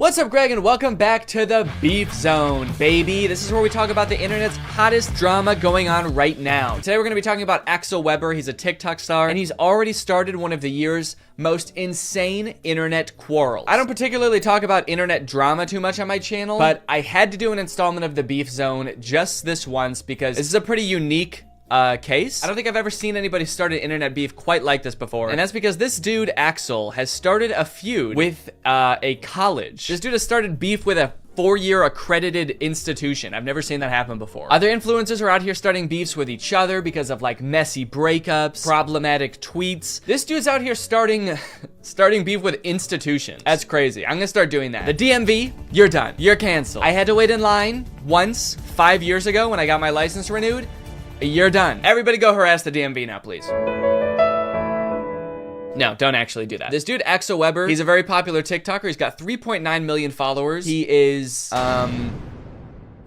What's up, Greg, and welcome back to the Beef Zone, baby. This is where we talk about the internet's hottest drama going on right now. Today we're going to be talking about Axel Weber. He's a TikTok star, and he's already started one of the year's most insane internet quarrels. I don't particularly talk about internet drama too much on my channel, but I had to do an installment of the Beef Zone just this once because this is a pretty unique case. I don't think I've ever seen anybody start an internet beef quite like this before, and that's because this dude, Axel, has started a feud with a college. This dude has started beef with a 4-year accredited institution. I've never seen that happen before. Other influencers are out here starting beefs with each other because of like messy breakups, problematic tweets. This dude's out here starting beef with institutions. That's crazy. I'm gonna start doing that. The DMV, you're done. You're canceled. I had to wait in line once 5 years ago when I got my license renewed. You're done. Everybody go harass the DMV now, please. No, don't actually do that. This dude, Axel Weber, he's a very popular TikToker. He's got 3.9 million followers. He is,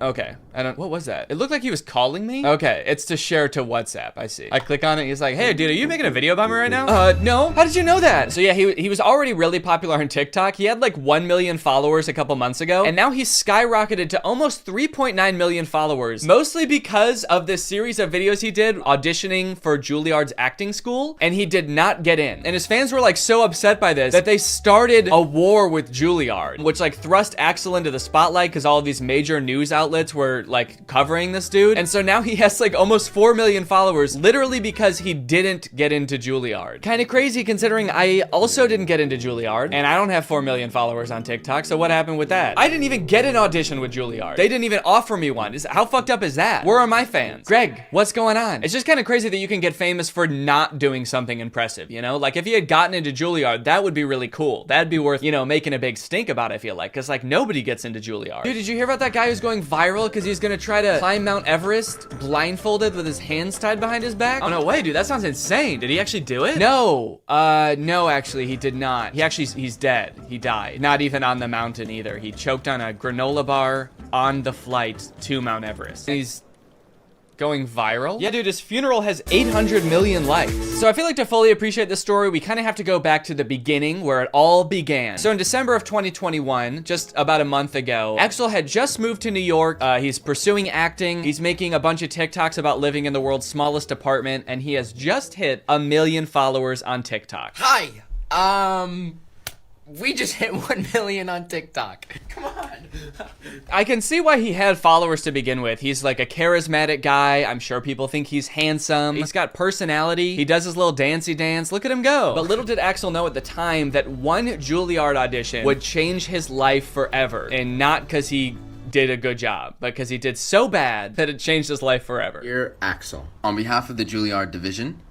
okay. What was that? It looked like he was calling me. Okay, it's to share to WhatsApp. I see. I click on it. He's like, hey, dude, are you making a video about me right now? No. How did you know that? So yeah, he was already really popular on TikTok. He had like 1 million followers a couple months ago, and now he's skyrocketed to almost 3.9 million followers, mostly because of this series of videos he did auditioning for Juilliard's acting school, and he did not get in. And his fans were like so upset by this that they started a war with Juilliard, which like thrust Axel into the spotlight because all of these major news outlets were like covering this dude. And so now he has like almost 4 million followers literally because he didn't get into Juilliard. Kind of crazy considering I also didn't get into Juilliard and I don't have 4 million followers on TikTok. So what happened with that? I didn't even get an audition with Juilliard. They didn't even offer me one. How fucked up is that? Where are my fans? Greg, what's going on? It's just kind of crazy that you can get famous for not doing something impressive, you know? Like if he had gotten into Juilliard, that would be really cool. That'd be worth, you know, making a big stink about, I feel like, because like nobody gets into Juilliard. Dude, did you hear about that guy who's going viral because he's gonna try to climb Mount Everest blindfolded with his hands tied behind his back? Oh no way, dude, that sounds insane. Did he actually do it? No, no, actually he did not. He's dead. He died. Not even on the mountain either. He choked on a granola bar on the flight to Mount Everest. He's going viral? Yeah, dude, his funeral has 800 million likes. So I feel like to fully appreciate this story, we kind of have to go back to the beginning where it all began. So in December of 2021, just about a month ago, Axel had just moved to New York. He's pursuing acting. He's making a bunch of TikToks about living in the world's smallest apartment, and he has just hit 1 million followers on TikTok. Hi, we just hit 1 million on TikTok. Come on. I can see why he had followers to begin with. He's like a charismatic guy. I'm sure people think he's handsome. He's got personality. He does his little dancey dance. Look at him go. But little did Axel know at the time that one Juilliard audition would change his life forever. And not because he did a good job, but because he did so bad that it changed his life forever. Dear Axel, on behalf of the Juilliard division,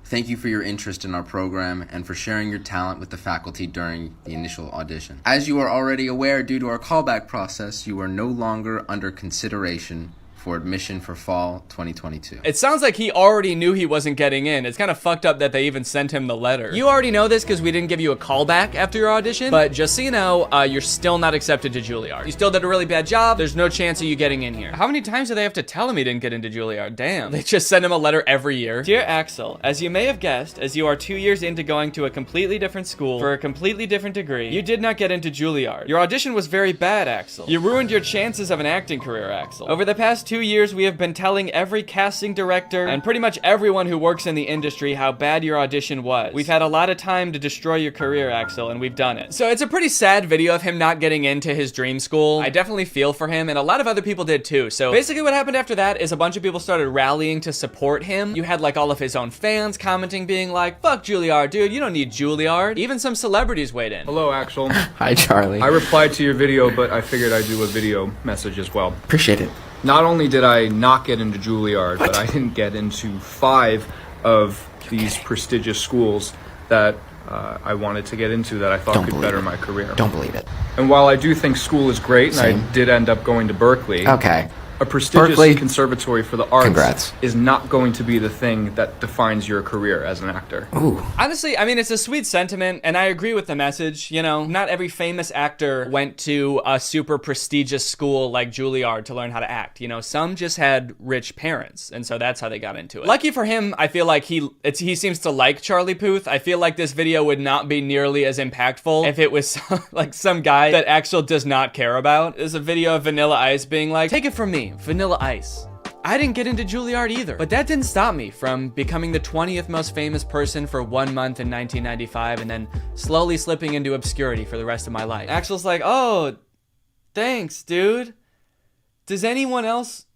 thank you for your interest in our program and for sharing your talent with the faculty during the initial audition. As you are already aware, due to our callback process, you are no longer under consideration for admission for fall 2022. It sounds like he already knew he wasn't getting in. It's kind of fucked up that they even sent him the letter. You already know this because we didn't give you a callback after your audition, but just so you know, you're still not accepted to Juilliard. You still did a really bad job. There's no chance of you getting in here. How many times do they have to tell him he didn't get into Juilliard? Damn. They just send him a letter every year. Dear Axel, as you may have guessed, as you are 2 years into going to a completely different school for a completely different degree, you did not get into Juilliard. Your audition was very bad, Axel. You ruined your chances of an acting career, Axel. Over the past 2 years, we have been telling every casting director and pretty much everyone who works in the industry how bad your audition was. We've had a lot of time to destroy your career, Axel, and we've done it. So it's a pretty sad video of him not getting into his dream school. I definitely feel for him, and a lot of other people did too. So basically what happened after that is a bunch of people started rallying to support him. You had like all of his own fans commenting, being like, fuck Juilliard, dude, you don't need Juilliard. Even some celebrities weighed in. Hello, Axel. Hi, Charlie. I replied to your video, but I figured I'd do a video message as well. Appreciate it. Not only did I not get into Juilliard, but I didn't get into 5 of these prestigious schools that I wanted to get into that I thought could better my career. Don't believe it. And while I do think school is great, and I did end up going to Berkeley, Okay. A prestigious Berkeley, conservatory for the arts congrats. is not going to be the thing that defines your career as an actor. Ooh. Honestly, I mean, it's a sweet sentiment, and I agree with the message. You know, not every famous actor went to a super prestigious school like Juilliard to learn how to act. You know, some just had rich parents, and so that's how they got into it. Lucky for him, I feel like he seems to like Charlie Puth. I feel like this video would not be nearly as impactful if it was like some guy that Axel does not care about. There's a video of Vanilla Ice being like, take it from me, Vanilla Ice. I didn't get into Juilliard either, but that didn't stop me from becoming the 20th most famous person for 1 month in 1995 and then slowly slipping into obscurity for the rest of my life. Axel's like, oh, thanks, dude. Does anyone else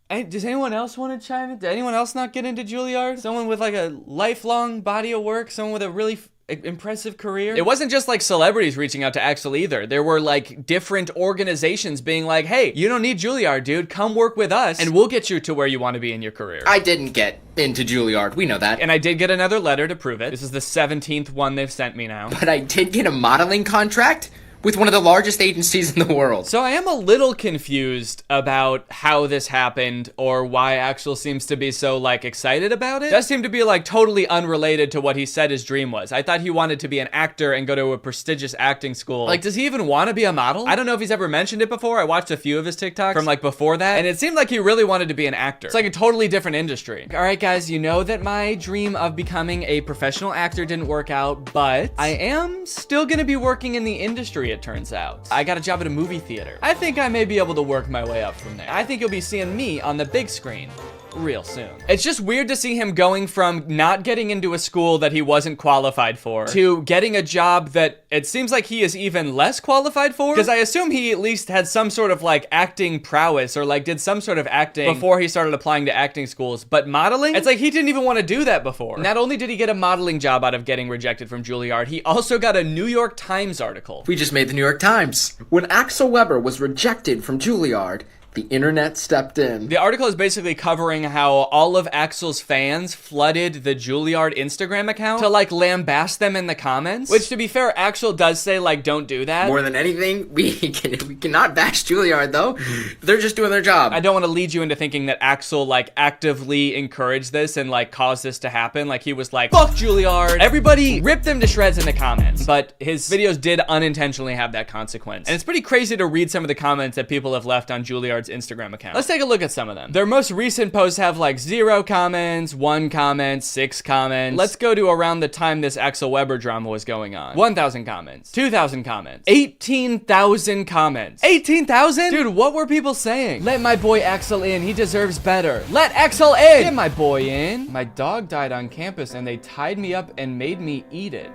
want to chime in? Did anyone else not get into Juilliard? Someone with like a lifelong body of work? Someone with a really impressive career? It wasn't just like celebrities reaching out to Axel either. There were like different organizations being like, hey, you don't need Juilliard, dude. Come work with us and we'll get you to where you want to be in your career. I didn't get into Juilliard. We know that. And I did get another letter to prove it. This is the 17th one they've sent me now. But I did get a modeling contract with one of the largest agencies in the world. So I am a little confused about how this happened or why Axel seems to be so like excited about it. It does seem to be like totally unrelated to what he said his dream was. I thought he wanted to be an actor and go to a prestigious acting school. Like, does he even want to be a model? I don't know if he's ever mentioned it before. I watched a few of his TikToks from like before that, and it seemed like he really wanted to be an actor. It's like a totally different industry. All right, guys, you know that my dream of becoming a professional actor didn't work out, but I am still gonna be working in the industry, it turns out. I got a job at a movie theater. I think I may be able to work my way up from there. I think you'll be seeing me on the big screen real soon. It's just weird to see him going from not getting into a school that he wasn't qualified for to getting a job that it seems like he is even less qualified for, because I assume he at least had some sort of like acting prowess or like did some sort of acting before he started applying to acting schools. But modeling, it's like he didn't even want to do that before. Not only did he get a modeling job out of getting rejected from Juilliard, he also got a New York Times article. We just made the New York Times. When Axel Weber was rejected from Juilliard, the internet stepped in. The article is basically covering how all of Axel's fans flooded the Juilliard Instagram account to like lambast them in the comments, which to be fair, Axel does say like, don't do that. More than anything, we cannot bash Juilliard though. They're just doing their job. I don't want to lead you into thinking that Axel like actively encouraged this and like caused this to happen. Like he was like, fuck Juilliard. Everybody ripped them to shreds in the comments. But his videos did unintentionally have that consequence. And it's pretty crazy to read some of the comments that people have left on Juilliard's Instagram account. Let's take a look at some of them. Their most recent posts have like 0 comments, 1 comment, 6 comments. Let's go to around the time this Axel Weber drama was going on. 1,000 comments, 2,000 comments, 18,000 comments. 18,000? Dude, what were people saying? Let my boy Axel in. He deserves better. Let Axel in. Get my boy in. My dog died on campus and they tied me up and made me eat it.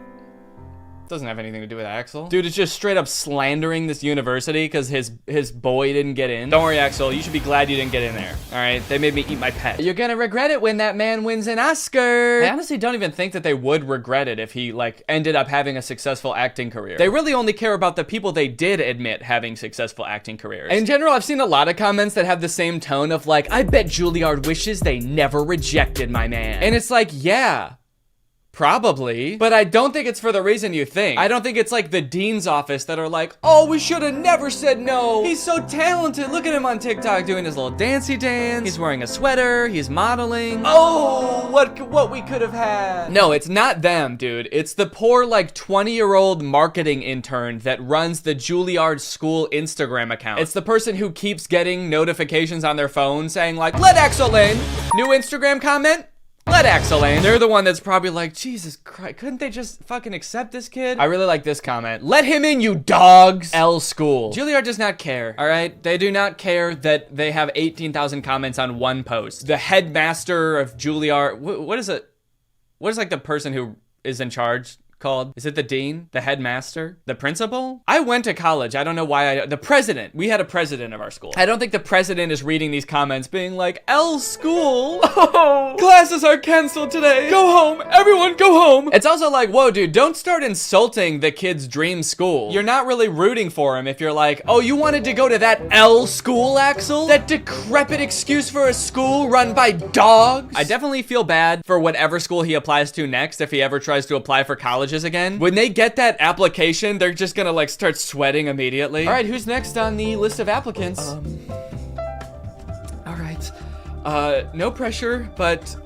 Doesn't have anything to do with Axel. Dude is just straight up slandering this university because his boy didn't get in. Don't worry, Axel. You should be glad you didn't get in there. All right? They made me eat my pet. You're gonna regret it when that man wins an Oscar. I honestly don't even think that they would regret it if he like ended up having a successful acting career. They really only care about the people they did admit having successful acting careers. In general, I've seen a lot of comments that have the same tone of like, I bet Juilliard wishes they never rejected my man. And it's like, yeah. Probably, but I don't think it's for the reason you think. I don't think it's like the dean's office that are like, oh, we should have never said no. He's so talented. Look at him on TikTok doing his little dancey dance. He's wearing a sweater. He's modeling. Oh, what we could have had. No, it's not them, dude. It's the poor like 20-year-old marketing intern that runs the Juilliard school Instagram account. It's the person who keeps getting notifications on their phone saying like, let Axel in. New Instagram comment. Let Axel in. They're the one that's probably like, Jesus Christ, couldn't they just fucking accept this kid? I really like this comment. Let him in, you dogs. L school. Juilliard does not care, all right? They do not care that they have 18,000 comments on one post. The headmaster of Juilliard, what is it? What is like the person who is in charge called? Is it the dean? The headmaster? The principal? I went to college. I don't know why the president. We had a president of our school. I don't think the president is reading these comments being like, L school. Oh, classes are canceled today. Go home. Everyone go home. It's also like, whoa, dude, don't start insulting the kid's dream school. You're not really rooting for him if you're like, oh, you wanted to go to that L school, Axel? That decrepit excuse for a school run by dogs? I definitely feel bad for whatever school he applies to next if he ever tries to apply for colleges again. When they get that application, they're just gonna like start sweating immediately. All right, who's next on the list of applicants? No pressure, but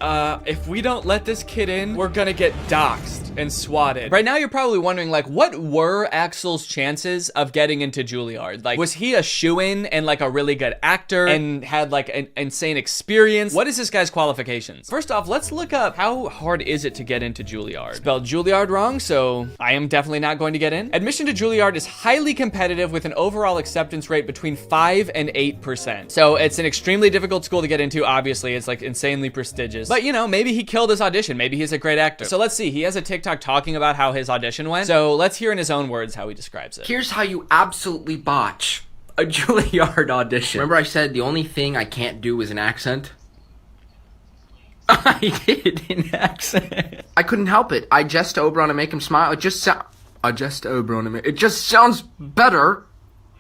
if we don't let this kid in, we're gonna get doxxed and swatted. Right now, you're probably wondering, like, what were Axel's chances of getting into Juilliard? Like, was he a shoo-in and like a really good actor and had like an insane experience? What is this guy's qualifications? First off, let's look up how hard is it to get into Juilliard. Spelled Juilliard wrong, so I am definitely not going to get in. Admission to Juilliard is highly competitive with an overall acceptance rate between 5 and 8%. So it's an extremely difficult school to get into. Obviously, it's like insanely prestigious. But you know, maybe he killed his audition. Maybe he's a great actor. So let's see. He has a TikTok talking about how his audition went. So let's hear in his own words how he describes it. Here's how you absolutely botch a Juilliard audition. Remember I said the only thing I can't do is an accent? I did an accent. I couldn't help it. I jest Oberon and make him smile. It just sounds better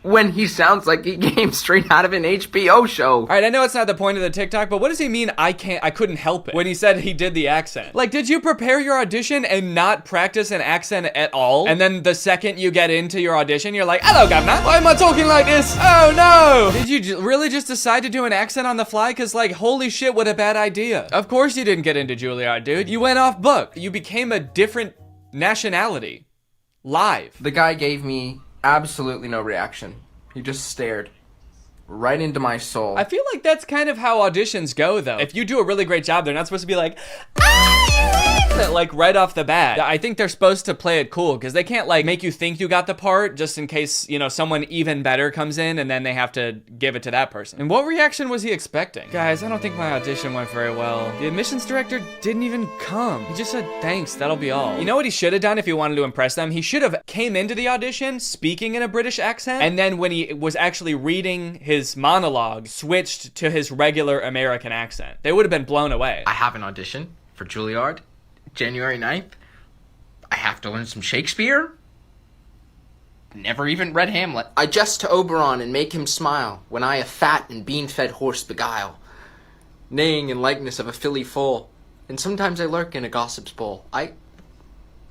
when he sounds like he came straight out of an HBO show. All right, I know it's not the point of the TikTok, but what does he mean I couldn't help it when he said he did the accent? Like, did you prepare your audition and not practice an accent at all? And then the second you get into your audition, you're like, hello, governor. Why am I talking like this? Oh, no. Did you really just decide to do an accent on the fly? Because, like, holy shit, what a bad idea. Of course you didn't get into Juilliard, dude. You went off book. You became a different nationality. Live. The guy gave me absolutely no reaction. He just stared right into my soul. I feel like that's kind of how auditions go, though. If you do a really great job, they're not supposed to be like, like right off the bat. I think they're supposed to play it cool because they can't like make you think you got the part just in case, you know, someone even better comes in and then they have to give it to that person. And what reaction was he expecting? Guys, I don't think my audition went very well. The admissions director didn't even come. He just said, thanks, that'll be all. You know what he should have done if he wanted to impress them? He should have came into the audition speaking in a British accent, and then when he was actually reading his monologue, switched to his regular American accent. They would have been blown away. I have an audition for Juilliard, January 9th. I have to learn some Shakespeare. Never even read Hamlet. I jest to Oberon and make him smile when I a fat and bean-fed horse beguile, neighing in likeness of a filly foal, and sometimes I lurk in a gossip's bowl. I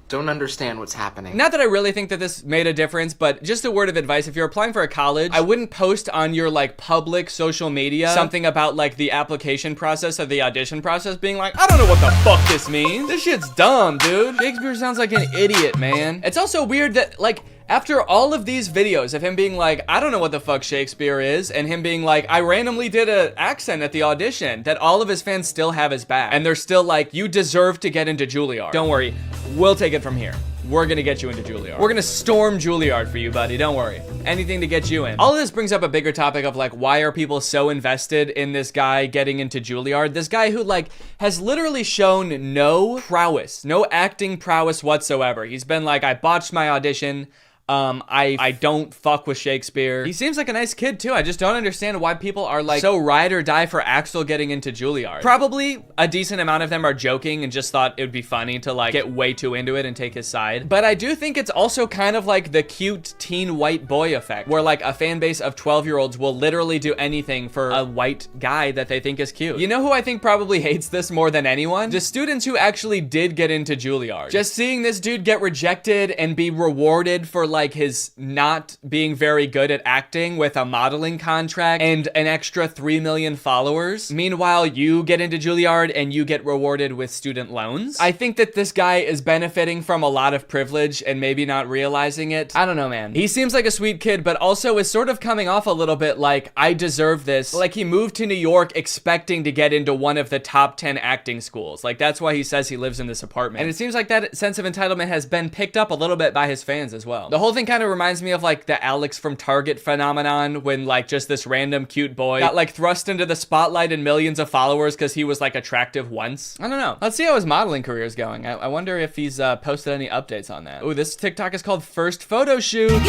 don't understand what's happening. Not that I really think that this made a difference, but just a word of advice. If you're applying for a college, I wouldn't post on your like public social media something about like the application process or the audition process being like, I don't know what the fuck this means. This shit's dumb, dude. Shakespeare sounds like an idiot, man. It's also weird that like, after all of these videos of him being like, I don't know what the fuck Shakespeare is, and him being like, I randomly did an accent at the audition, that all of his fans still have his back. And they're still like, you deserve to get into Juilliard. Don't worry, we'll take it from here. We're gonna get you into Juilliard. We're gonna storm Juilliard for you, buddy, don't worry. Anything to get you in. All of this brings up a bigger topic of like, why are people so invested in this guy getting into Juilliard? This guy who like, has literally shown no prowess, no acting prowess whatsoever. He's been like, I botched my audition. I don't fuck with Shakespeare. He seems like a nice kid too. I just don't understand why people are like so ride or die for Axel getting into Juilliard. Probably a decent amount of them are joking and just thought it would be funny to like get way too into it and take his side. But I do think it's also kind of like the cute teen white boy effect, where like a fan base of 12-year-olds will literally do anything for a white guy that they think is cute. You know who I think probably hates this more than anyone? The students who actually did get into Juilliard. Just seeing this dude get rejected and be rewarded for like his not being very good at acting with a modeling contract and an extra 3 million followers. Meanwhile, you get into Juilliard and you get rewarded with student loans. I think that this guy is benefiting from a lot of privilege and maybe not realizing it. I don't know, man. He seems like a sweet kid, but also is sort of coming off a little bit like, I deserve this. Like he moved to New York expecting to get into one of the top 10 acting schools. Like that's why he says he lives in this apartment. And it seems like that sense of entitlement has been picked up a little bit by his fans as well. The whole thing kind of reminds me of like the Alex from Target phenomenon, when like just this random cute boy got like thrust into the spotlight and millions of followers because he was like attractive once. I don't know. Let's see how his modeling career is going. I wonder if he's posted any updates on that. Oh, this TikTok is called First Photo Shoot.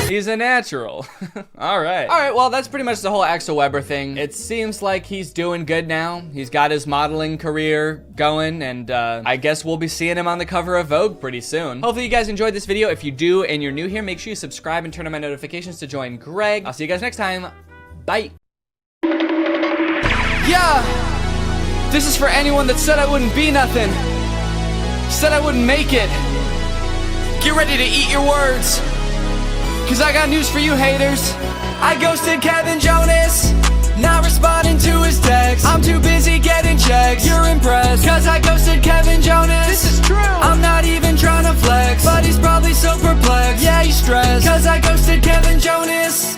He's a natural. All right, well, that's pretty much the whole Axel Weber thing. It seems like he's doing good now. He's got his modeling career going, and I guess we'll be seeing him on the cover of Vogue pretty soon. Hopefully you guys enjoyed this video. If you do and you're new here, make sure you subscribe and turn on my notifications to join Greg. I'll see you guys next time. Bye. Yeah, this is for anyone that said I wouldn't be nothing, said I wouldn't make it. Get ready to eat your words. 'Cause I got news for you haters. I ghosted Kevin Jonas, not responding to his text. I'm too busy getting checks. You're impressed, cause I ghosted Kevin Jonas. This is true. I'm not even trying to flex, but he's probably so perplexed. Yeah, he's stressed, cause I ghosted Kevin Jonas.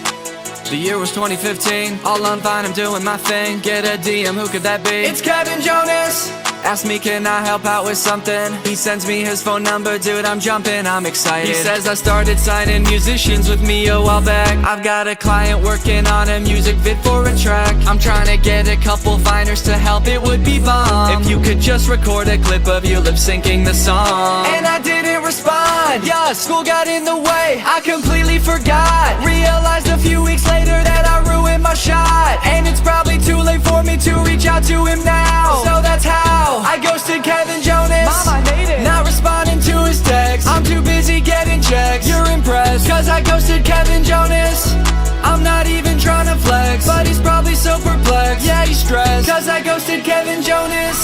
The year was 2015, all on Vine, I'm doing my thing. Get a DM, who could that be? It's Kevin Jonas. Ask me, can I help out with something? He sends me his phone number, dude, I'm jumping, I'm excited. He says I started signing musicians with me a while back. I've got a client working on a music vid for a track. I'm trying to get a couple Viners to help, it would be bomb if you could just record a clip of you lip-syncing the song. And I didn't respond, yeah, school got in the way, I completely forgot. Realized a few weeks later that I ruined my shot, and it's probably too late for me to reach out to him now. So that's how I ghosted Kevin Jonas. Mom, I hate it. Not responding to his text. I'm too busy getting checks. You're impressed, cause I ghosted Kevin Jonas. I'm not even trying to flex, but he's probably so perplexed. Yeah, he's stressed, cause I ghosted Kevin Jonas.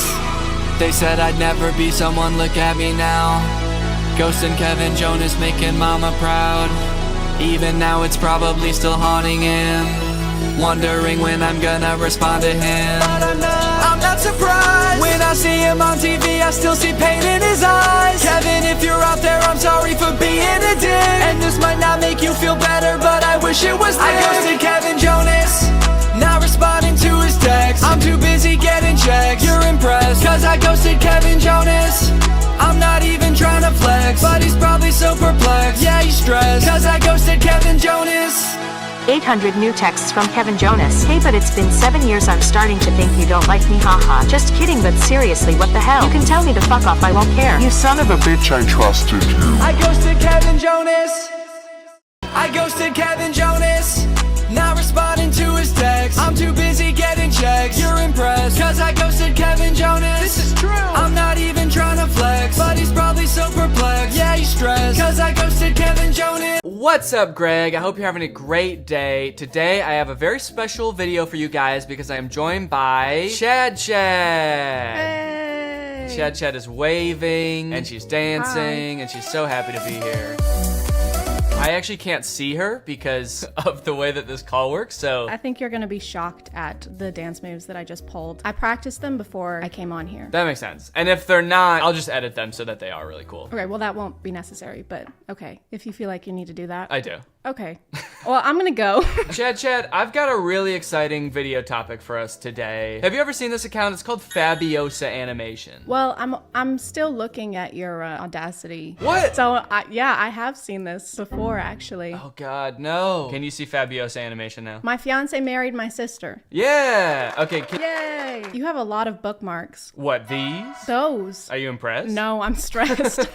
They said I'd never be someone, look at me now. Ghosting Kevin Jonas, making mama proud. Even now it's probably still haunting him, wondering when I'm gonna respond to him. I'm not surprised when I see him on TV, I still see pain in his eyes. Kevin, if you're out there, I'm sorry for being a dick, and this might not make you feel better, but I wish it was this. I ghosted Kevin Jonas, not responding to his text. I'm too busy getting checks. You're impressed, cause I ghosted Kevin Jonas. I'm not even trying to flex, but he's probably so perplexed. Yeah, he's stressed, cause I ghosted Kevin Jonas. 800 new texts from Kevin Jonas. Hey, but it's been 7 years, I'm starting to think you don't like me, haha. Just kidding, but seriously, what the hell? You can tell me to fuck off, I won't care. You son of a bitch, I trusted you. I ghosted Kevin Jonas. I ghosted Kevin Jonas, not responding to his text. I'm too busy getting checks. You're impressed, cause I ghosted Kevin Jonas. This is true. I'm not even trying to flex, but he's probably so perplexed. Yeah, he's stressed, cause I ghosted Kevin Jonas. What's up, Greg? I hope you're having a great day. Today, I have a very special video for you guys because I am joined by Chad. Hey. Chad is waving, and she's dancing, and she's so happy to be here. I actually can't see her because of the way that this call works, so... I think you're gonna be shocked at the dance moves that I just pulled. I practiced them before I came on here. That makes sense. And if they're not, I'll just edit them so that they are really cool. Okay, well that won't be necessary, but okay. If you feel like you need to do that. I do. Okay. Well, I'm gonna go. Chad, I've got a really exciting video topic for us today. Have you ever seen this account? It's called Fabiosa Animation. Well, I'm still looking at your Audacity. What? So, yeah, I have seen this before, actually. Oh God, no. Can you see Fabiosa Animation now? My fiance married my sister. Yeah. Okay. Yay! You have a lot of bookmarks. What, these? Those. Are you impressed? No, I'm stressed.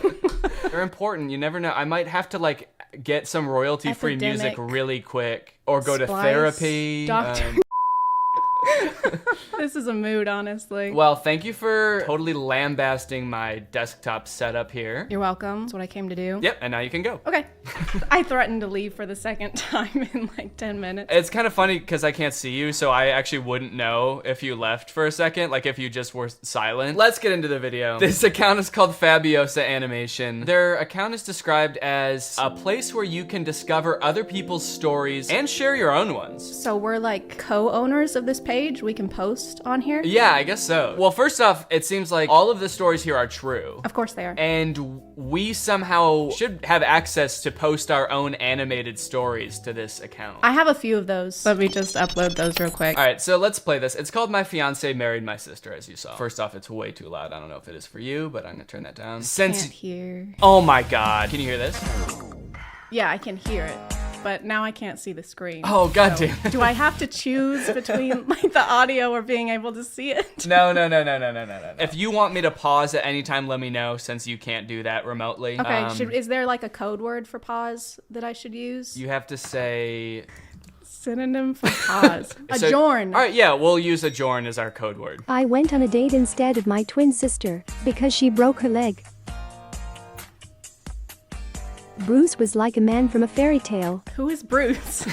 They're important. You never know. I might have to like get some royalty-free music really quick, or go to therapy. Doctor. This is a mood, honestly. Well, thank you for totally lambasting my desktop setup here. You're welcome. That's what I came to do. Yep, and now you can go. Okay. I threatened to leave for the second time in like 10 minutes. It's kind of funny because I can't see you, so I actually wouldn't know if you left for a second, like if you just were silent. Let's get into the video. This account is called Fabiosa Animation. Their account is described as a place where you can discover other people's stories and share your own ones. So we're like co-owners of this page? We can post on here? Yeah, I guess so. Well, first off, it seems like all of the stories here are true. Of course they are. And we somehow should have access to post our own animated stories to this account. I have a few of those. Let me just upload those real quick. All right, so let's play this. It's called My Fiance Married My Sister, as you saw. First off, it's way too loud. I don't know if it is for you, but I'm gonna turn that down. Can't hear. Oh my God. Can you hear this? Yeah, I can hear it. But now I can't see the screen. Oh, goddamn. So, do I have to choose between like the audio or being able to see it? No. If you want me to pause at any time, let me know, since you can't do that remotely. Okay, is there like a code word for pause that I should use? You have to say... Synonym for pause. Adjourn. All right, yeah, we'll use adjourn as our code word. I went on a date instead of my twin sister because she broke her leg. Bruce was like a man from a fairy tale. Who is Bruce?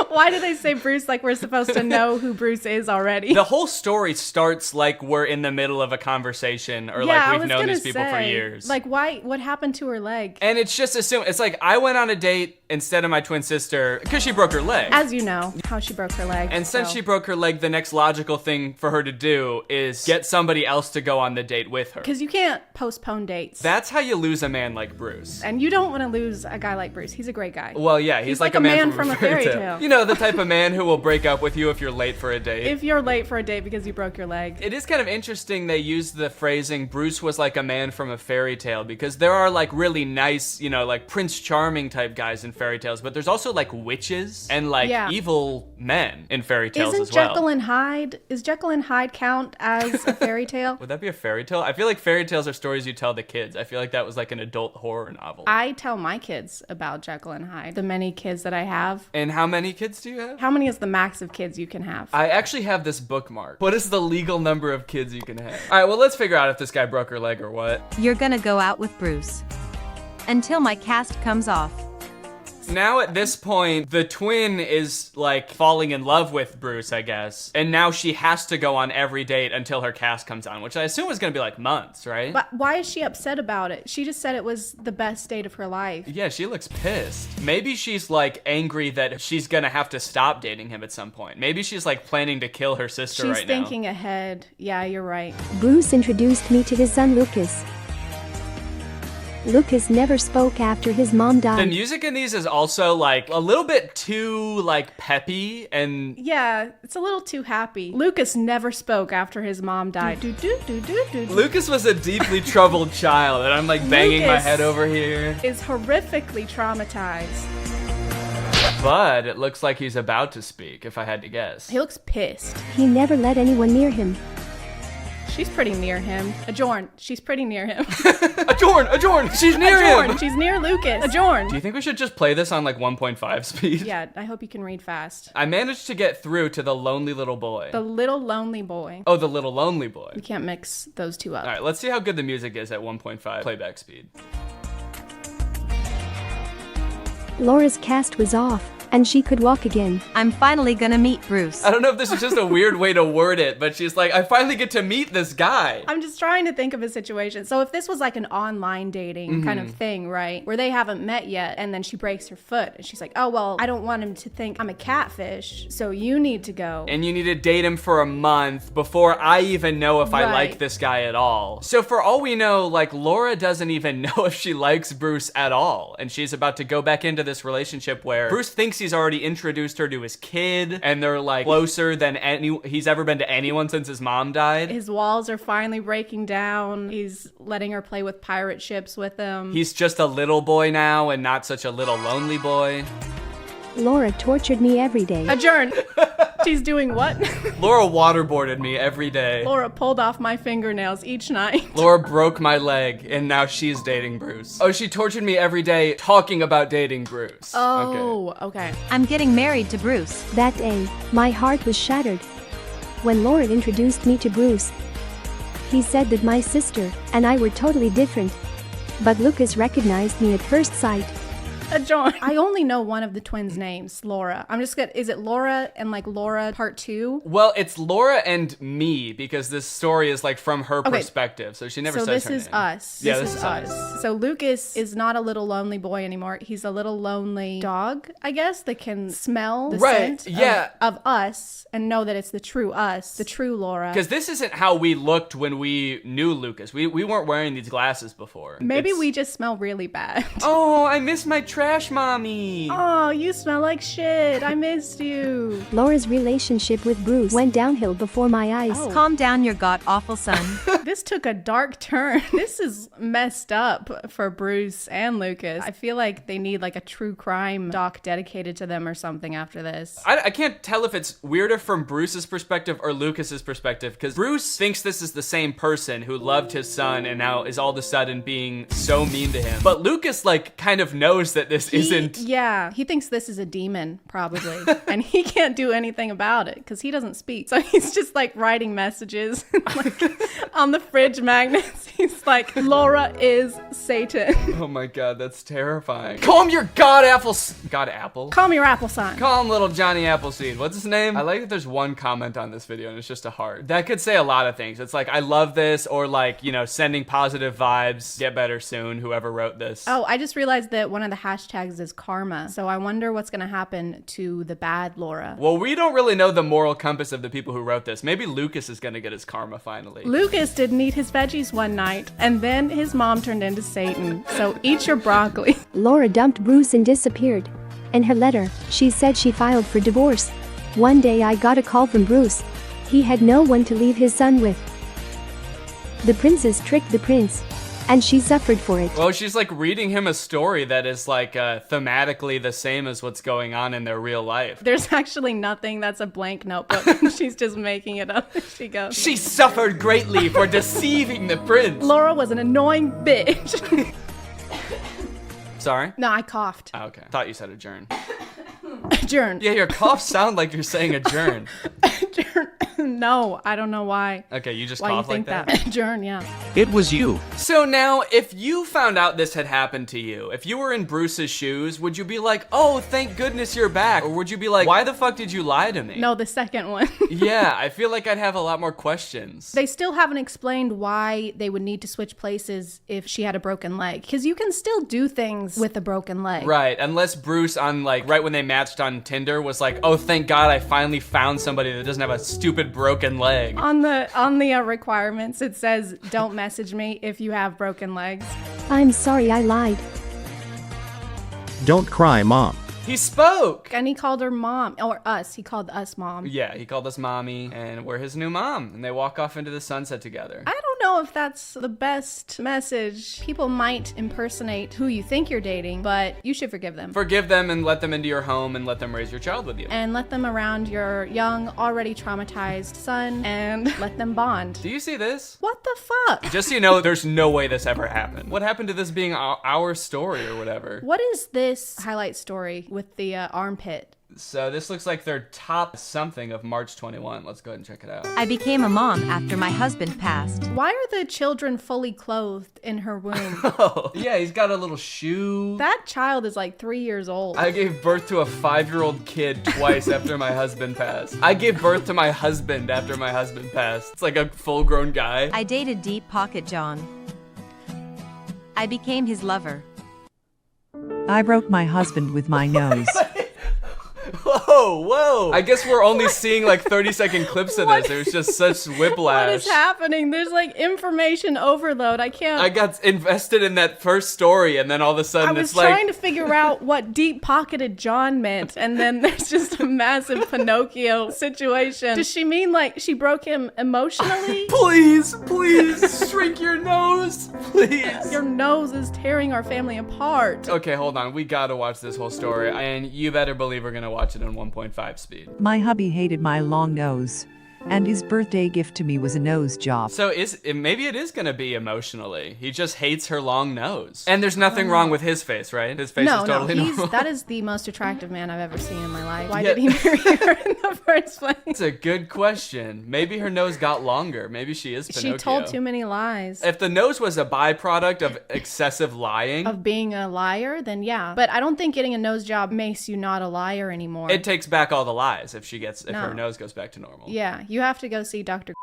Why do they say Bruce like we're supposed to know who Bruce is already? The whole story starts like we're in the middle of a conversation, or like we've known these people for years. Like, why? What happened to her leg? And it's just assumed. It's like, I went on a date instead of my twin sister, because she broke her leg. As you know, how she broke her leg. And since she broke her leg, the next logical thing for her to do is get somebody else to go on the date with her. Because you can't postpone dates. That's how you lose a man like Bruce. And you don't want to lose a guy like Bruce. He's a great guy. Well, yeah, he's like a man from a fairy tale. tale. You know, the type of man who will break up with you if you're late for a date. If you're late for a date because you broke your leg. It is kind of interesting they use the phrasing, Bruce was like a man from a fairy tale, because there are like really nice, you know, like Prince Charming type guys in fairy tales, but there's also like witches and like evil men in fairy tales as well. Jekyll and Hyde, is Jekyll and Hyde count as a fairy tale? Would that be a fairy tale? I feel like fairy tales are stories you tell the kids. I feel like that was like an adult horror novel. I tell my kids about Jekyll and Hyde, the many kids that I have. And how many kids do you have? How many is the max of kids you can have? I actually have this bookmark. What is the legal number of kids you can have? All right, well, let's figure out if this guy broke her leg or what. You're gonna go out with Bruce until my cast comes off. Now at this point, the twin is like falling in love with Bruce, I guess. And now she has to go on every date until her cast comes on, which I assume is gonna be like months, right? But why is she upset about it? She just said it was the best date of her life. Yeah, she looks pissed. Maybe she's like angry that she's gonna have to stop dating him at some point. Maybe she's like planning to kill her sister right now. She's thinking ahead. Yeah, you're right. Bruce introduced me to his son Lucas. Lucas never spoke after his mom died. The music in these is also like a little bit too like peppy and yeah, it's a little too happy. Lucas never spoke after his mom died. Lucas was a deeply troubled child, and I'm like banging my head over here. Is horrifically traumatized. But it looks like he's about to speak, if I had to guess. He looks pissed. He never let anyone near him. She's pretty near him. Adjorn, she's pretty near him. Adjorn, she's near him. She's near Lucas. Adjorn. Do you think we should just play this on like 1.5 speed? Yeah, I hope you can read fast. I managed to get through to the lonely little boy. The little lonely boy. Oh, the little lonely boy. You can't mix those two up. All right, let's see how good the music is at 1.5 playback speed. Laura's cast was off, and she could walk again. I'm finally gonna meet Bruce. I don't know if this is just a weird way to word it, but she's like, I finally get to meet this guy. I'm just trying to think of a situation. So if this was like an online dating kind of thing, right? Where they haven't met yet, and then she breaks her foot, and she's like, oh, well, I don't want him to think I'm a catfish, so you need to go. And you need to date him for a month before I even know if I like this guy at all. So for all we know, like, Laura doesn't even know if she likes Bruce at all. And she's about to go back into this relationship where Bruce thinks he's already introduced her to his kid, and they're like closer than he's ever been to anyone since his mom died. His walls are finally breaking down. He's letting her play with pirate ships with him. He's just a little boy now and not such a little lonely boy. Laura tortured me every day. Adjourn. She's doing what? Laura waterboarded me every day. Laura pulled off my fingernails each night. Laura broke my leg, and now she's dating Bruce. Oh, she tortured me every day talking about dating Bruce. Oh, okay. I'm getting married to Bruce. That day, my heart was shattered. When Laura introduced me to Bruce, he said that my sister and I were totally different. But Lucas recognized me at first sight. John. I only know one of the twins' names, Laura. I'm just gonna, is it Laura and like Laura part 2? Well, it's Laura and me, because this story is like from her perspective, so she never says her name. So this is us. Yeah, this is us. So Lucas is not a little lonely boy anymore. He's a little lonely dog, I guess, that can smell the scent of us and know that it's the true us, the true Laura. Because this isn't how we looked when we knew Lucas. We weren't wearing these glasses before. Maybe we just smell really bad. Oh, I miss my trash mommy. Oh, you smell like shit. I missed you. Laura's relationship with Bruce went downhill before my eyes. Oh. Calm down, your god-awful son. This took a dark turn. This is messed up for Bruce and Lucas. I feel like they need like a true crime doc dedicated to them or something after this. I can't tell if it's weirder from Bruce's perspective or Lucas's perspective, because Bruce thinks this is the same person who loved his son and now is all of a sudden being so mean to him. But Lucas like kind of knows that this isn't. Yeah, he thinks this is a demon probably, and he can't do anything about it because he doesn't speak. So he's just like writing messages like on the fridge magnets. He's like, Laura is Satan. Oh my god, that's terrifying. Call him your god apple. God apple? Call me your apple son. Call him little Johnny Appleseed. What's his name? I like that there's one comment on this video and it's just a heart. That could say a lot of things. It's like, I love this, or like, you know, sending positive vibes. Get better soon, whoever wrote this. Oh, I just realized that one of the hashtags is karma. So I wonder what's gonna happen to the bad Laura. Well, we don't really know the moral compass of the people who wrote this. Maybe Lucas is gonna get his karma finally. Lucas didn't eat his veggies one night, and then his mom turned into Satan. So eat your broccoli. Laura dumped Bruce and disappeared. In her letter, she said she filed for divorce. One day I got a call from Bruce. He had no one to leave his son with. The princess tricked the prince, and she suffered for it. Well, she's like reading him a story that is like thematically the same as what's going on in their real life. There's actually nothing. That's a blank notebook. She's just making it up as she goes. She suffered greatly for deceiving the prince. Laura was an annoying bitch. Sorry? No, I coughed. Oh, okay. Thought you said adjourn. Adjourn. Yeah, your coughs sound like you're saying adjourn. Adjourn. No, I don't know why. Okay, you just Why cough you think like that? Adjourn, yeah. It was you. So now, if you found out this had happened to you, if you were in Bruce's shoes, would you be like, oh, thank goodness you're back? Or would you be like, why the fuck did you lie to me? No, the second one. Yeah, I feel like I'd have a lot more questions. They still haven't explained why they would need to switch places if she had a broken leg. Because you can still do things with a broken leg. Right, unless Bruce on like, right when they matched on Tinder was like, oh, thank God I finally found somebody that doesn't have a stupid broken leg. On the requirements, it says, don't message me if you have broken legs. I'm sorry I lied. Don't cry, Mom. He spoke! And he called her mom, or us. He called us mom. Yeah, he called us mommy, and we're his new mom. And they walk off into the sunset together. I don't know if that's the best message. People might impersonate who you think you're dating, but you should forgive them. Forgive them and let them into your home and let them raise your child with you. And let them around your young, already traumatized son, and let them bond. Do you see this? What the fuck? Just so you know, there's no way this ever happened. What happened to this being our story or whatever? What is this highlight story with the armpit? So this looks like their top something of March 21. Let's go ahead and check it out. I became a mom after my husband passed. Why are the children fully clothed in her womb? Oh, yeah, he's got a little shoe. That child is like 3 years old. I gave birth to a 5-year-old kid twice after my husband passed. I gave birth to my husband after my husband passed. It's like a full-grown guy. I dated Deep Pocket John. I became his lover. I broke my husband with my nose. Whoa. I guess we're only seeing like 30-second clips of this. There's just such whiplash. What is happening? There's like information overload. I can't. I got invested in that first story, and then all of a sudden it's like... I was trying to figure out what deep-pocketed John meant, and then there's just a massive Pinocchio situation. Does she mean like she broke him emotionally? Please, shrink your nose, please. Your nose is tearing our family apart. Okay, hold on. We gotta watch this whole story, and you better believe we're gonna watch it in 1.5 speed. My hubby hated my long nose, and his birthday gift to me was a nose job. So maybe it is gonna be emotionally. He just hates her long nose. And there's nothing wrong with his face, right? His face is totally normal. That is the most attractive man I've ever seen in my life. Why did he marry her in the first place? It's a good question. Maybe her nose got longer. Maybe she is Pinocchio. She told too many lies. If the nose was a byproduct of excessive lying, of being a liar, then yeah. But I don't think getting a nose job makes you not a liar anymore. It takes back all the lies if her nose goes back to normal. Yeah, you have to go see Dr.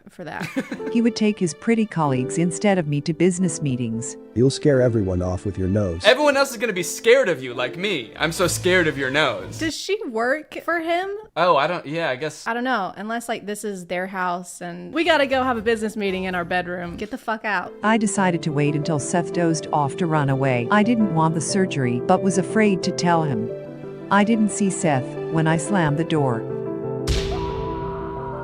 for that. He would take his pretty colleagues instead of me to business meetings. You'll scare everyone off with your nose. Everyone else is gonna be scared of you, like me. I'm so scared of your nose. Does she work for him? Oh, I guess. I don't know, unless like this is their house and we gotta go have a business meeting in our bedroom. Get the fuck out. I decided to wait until Seth dozed off to run away. I didn't want the surgery, but was afraid to tell him. I didn't see Seth when I slammed the door.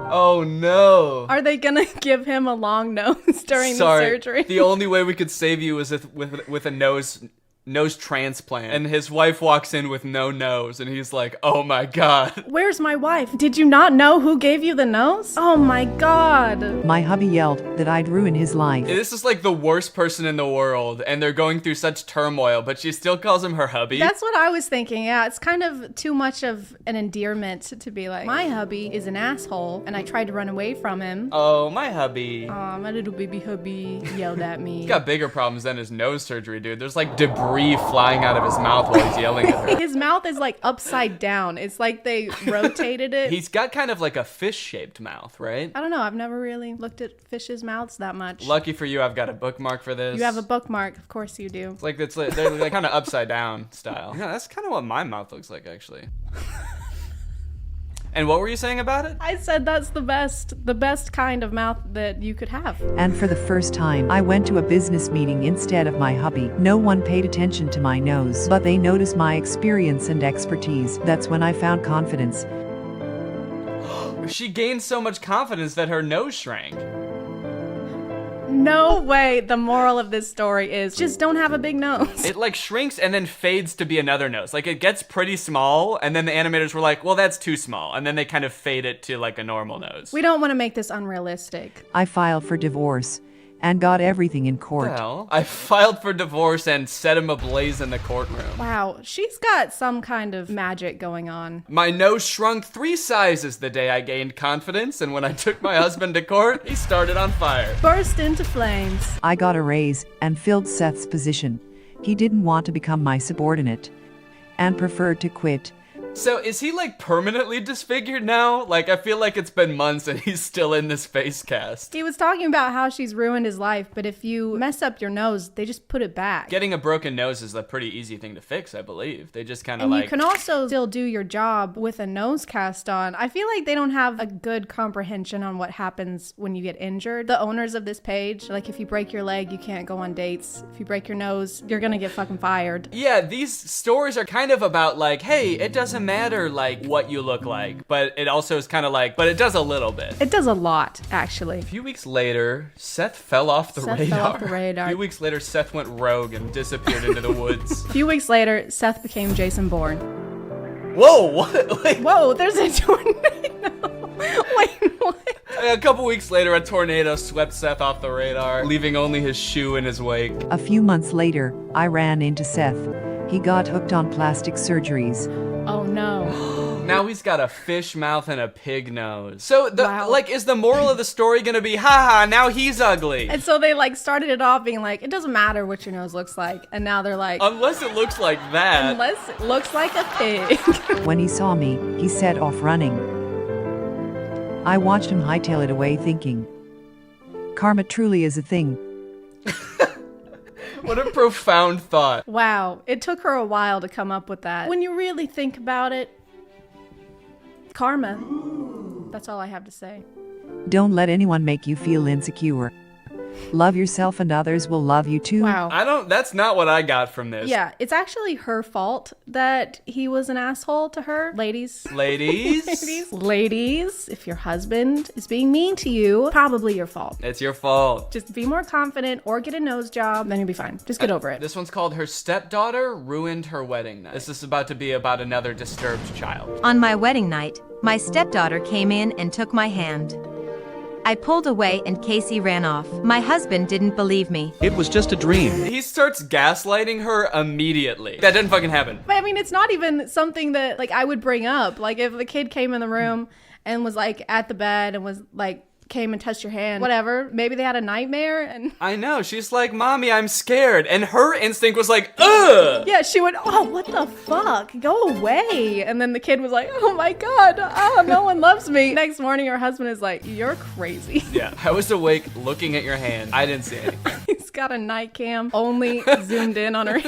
Oh no. Are they gonna give him a long nose during the surgery? The only way we could save you is with a nose transplant. And his wife walks in with no nose and he's like, oh my God. Where's my wife? Did you not know who gave you the nose? Oh my God. My hubby yelled that I'd ruin his life. This is like the worst person in the world and they're going through such turmoil, but she still calls him her hubby. That's what I was thinking. Yeah, it's kind of too much of an endearment to be like, my hubby is an asshole and I tried to run away from him. Oh, my hubby. Aw, my little baby hubby yelled at me. He's got bigger problems than his nose surgery, dude. There's like debris debris flying out of his mouth while he's yelling at her. His mouth is like upside down. It's like they rotated it. He's got kind of like a fish-shaped mouth, right? I don't know. I've never really looked at fishes' mouths that much. Lucky for you, I've got a bookmark for this. You have a bookmark. Of course you do. It's like they're like kind of upside down style. Yeah, that's kind of what my mouth looks like, actually. And what were you saying about it? I said that's the best kind of mouth that you could have. And for the first time, I went to a business meeting instead of my hubby. No one paid attention to my nose, but they noticed my experience and expertise. That's when I found confidence. She gained so much confidence that her nose shrank. No way. The moral of this story is just don't have a big nose. It like shrinks and then fades to be another nose. Like it gets pretty small and then the animators were like, well, that's too small. And then they kind of fade it to like a normal nose. We don't want to make this unrealistic. I filed for divorce and got everything in court. Well, I filed for divorce and set him ablaze in the courtroom. Wow, she's got some kind of magic going on. My nose shrunk 3 sizes the day I gained confidence, and when I took my husband to court, he started on fire. Burst into flames. I got a raise and filled Seth's position. He didn't want to become my subordinate and preferred to quit. So is he like permanently disfigured now? Like I feel like it's been months and he's still in this face cast. He was talking about how she's ruined his life, but if you mess up your nose, they just put it back. Getting a broken nose is a pretty easy thing to fix, I believe. They just kind of and like... you can also still do your job with a nose cast on. I feel like they don't have a good comprehension on what happens when you get injured. The owners of this page, like if you break your leg, you can't go on dates. If you break your nose, you're gonna get fucking fired. Yeah, these stories are kind of about like, hey, it doesn't matter like what you look like, but it also is kind of like, but it does a little bit. It does a lot, actually. A few weeks later, Seth fell off the radar. Fell off the radar. A few weeks later, Seth went rogue and disappeared into the woods. A few weeks later, Seth became Jason Bourne. Whoa, what? Like, whoa, there's a tornado. Wait, what? A couple weeks later, a tornado swept Seth off the radar, leaving only his shoe in his wake. A few months later, I ran into Seth. He got hooked on plastic surgeries. Oh no. Now he's got a fish mouth and a pig nose. So like, is the moral of the story gonna be, haha, now he's ugly? And so they like started it off being like, it doesn't matter what your nose looks like. And now they're like, unless it looks like that. Unless it looks like a pig. When he saw me, he set off running. I watched him hightail it away thinking, karma truly is a thing. What a profound thought. Wow, it took her a while to come up with that. When you really think about it, karma. That's all I have to say. Don't let anyone make you feel insecure. Love yourself and others will love you too. Wow. That's not what I got from this. Yeah, it's actually her fault that he was an asshole to her. Ladies. Ladies, if your husband is being mean to you, probably your fault. It's your fault. Just be more confident or get a nose job, then you'll be fine. Just get over it. This one's called Her Stepdaughter Ruined Her Wedding Night. This is about to be about another disturbed child. On my wedding night, my stepdaughter came in and took my hand. I pulled away and Casey ran off. My husband didn't believe me. It was just a dream. He starts gaslighting her immediately. That didn't fucking happen. But I mean, it's not even something that like I would bring up. Like if the kid came in the room and was like at the bed and was like, came and touched your hand, whatever. Maybe they had a nightmare and... I know, she's like, Mommy, I'm scared. And her instinct was like, ugh! Yeah, she went, oh, what the fuck? Go away. And then the kid was like, oh my God, oh, no one loves me. Next morning, her husband is like, you're crazy. Yeah, I was awake looking at your hand. I didn't see anything. He's got a night cam, only zoomed in on her.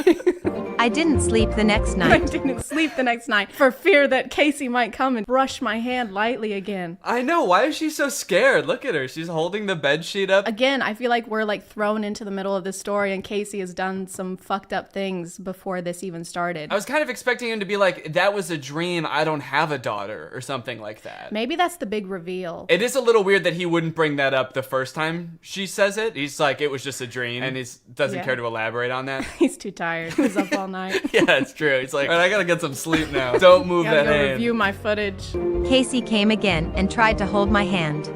I didn't sleep the next night. I didn't sleep the next night for fear that Casey might come and brush my hand lightly again. I know, why is she so scared? Look at her, she's holding the bed sheet up. Again, I feel like we're like thrown into the middle of this story and Casey has done some fucked up things before this even started. I was kind of expecting him to be like, that was a dream, I don't have a daughter, or something like that. Maybe that's the big reveal. It is a little weird that he wouldn't bring that up the first time she says it. He's like, it was just a dream, and he doesn't care to elaborate on that. He's too tired, he's up all night. Yeah, it's true. He's like, all right, I gotta get some sleep now. Don't move that hand. Review my footage. Casey came again and tried to hold my hand.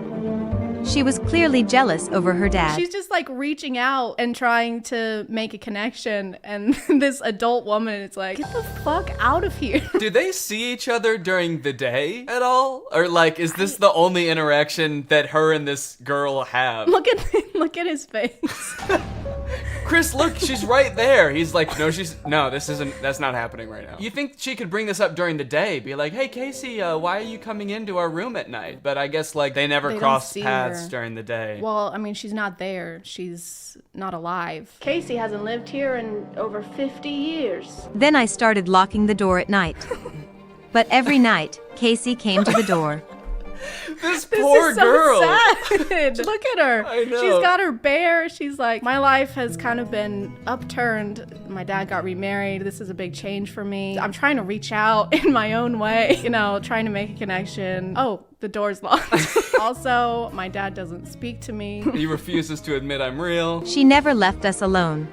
She was clearly jealous over her dad. She's just like reaching out and trying to make a connection, and this adult woman is like, get the fuck out of here. Do they see each other during the day at all? Or like, is this the only interaction that her and this girl have? Look at his face. Chris, look, she's right there. He's like, no, that's not happening right now. You think she could bring this up during the day, be like, hey, Casey, why are you coming into our room at night? But I guess like they never cross paths during the day. Well, I mean, she's not there. She's not alive. Casey hasn't lived here in over 50 years. Then I started locking the door at night. But every night, Casey came to the door. This poor girl. So sad. Look at her. I know. She's got her bear. She's like, my life has kind of been upturned. My dad got remarried. This is a big change for me. I'm trying to reach out in my own way, trying to make a connection. Oh, the door's locked. Also, my dad doesn't speak to me. He refuses to admit I'm real. She never left us alone.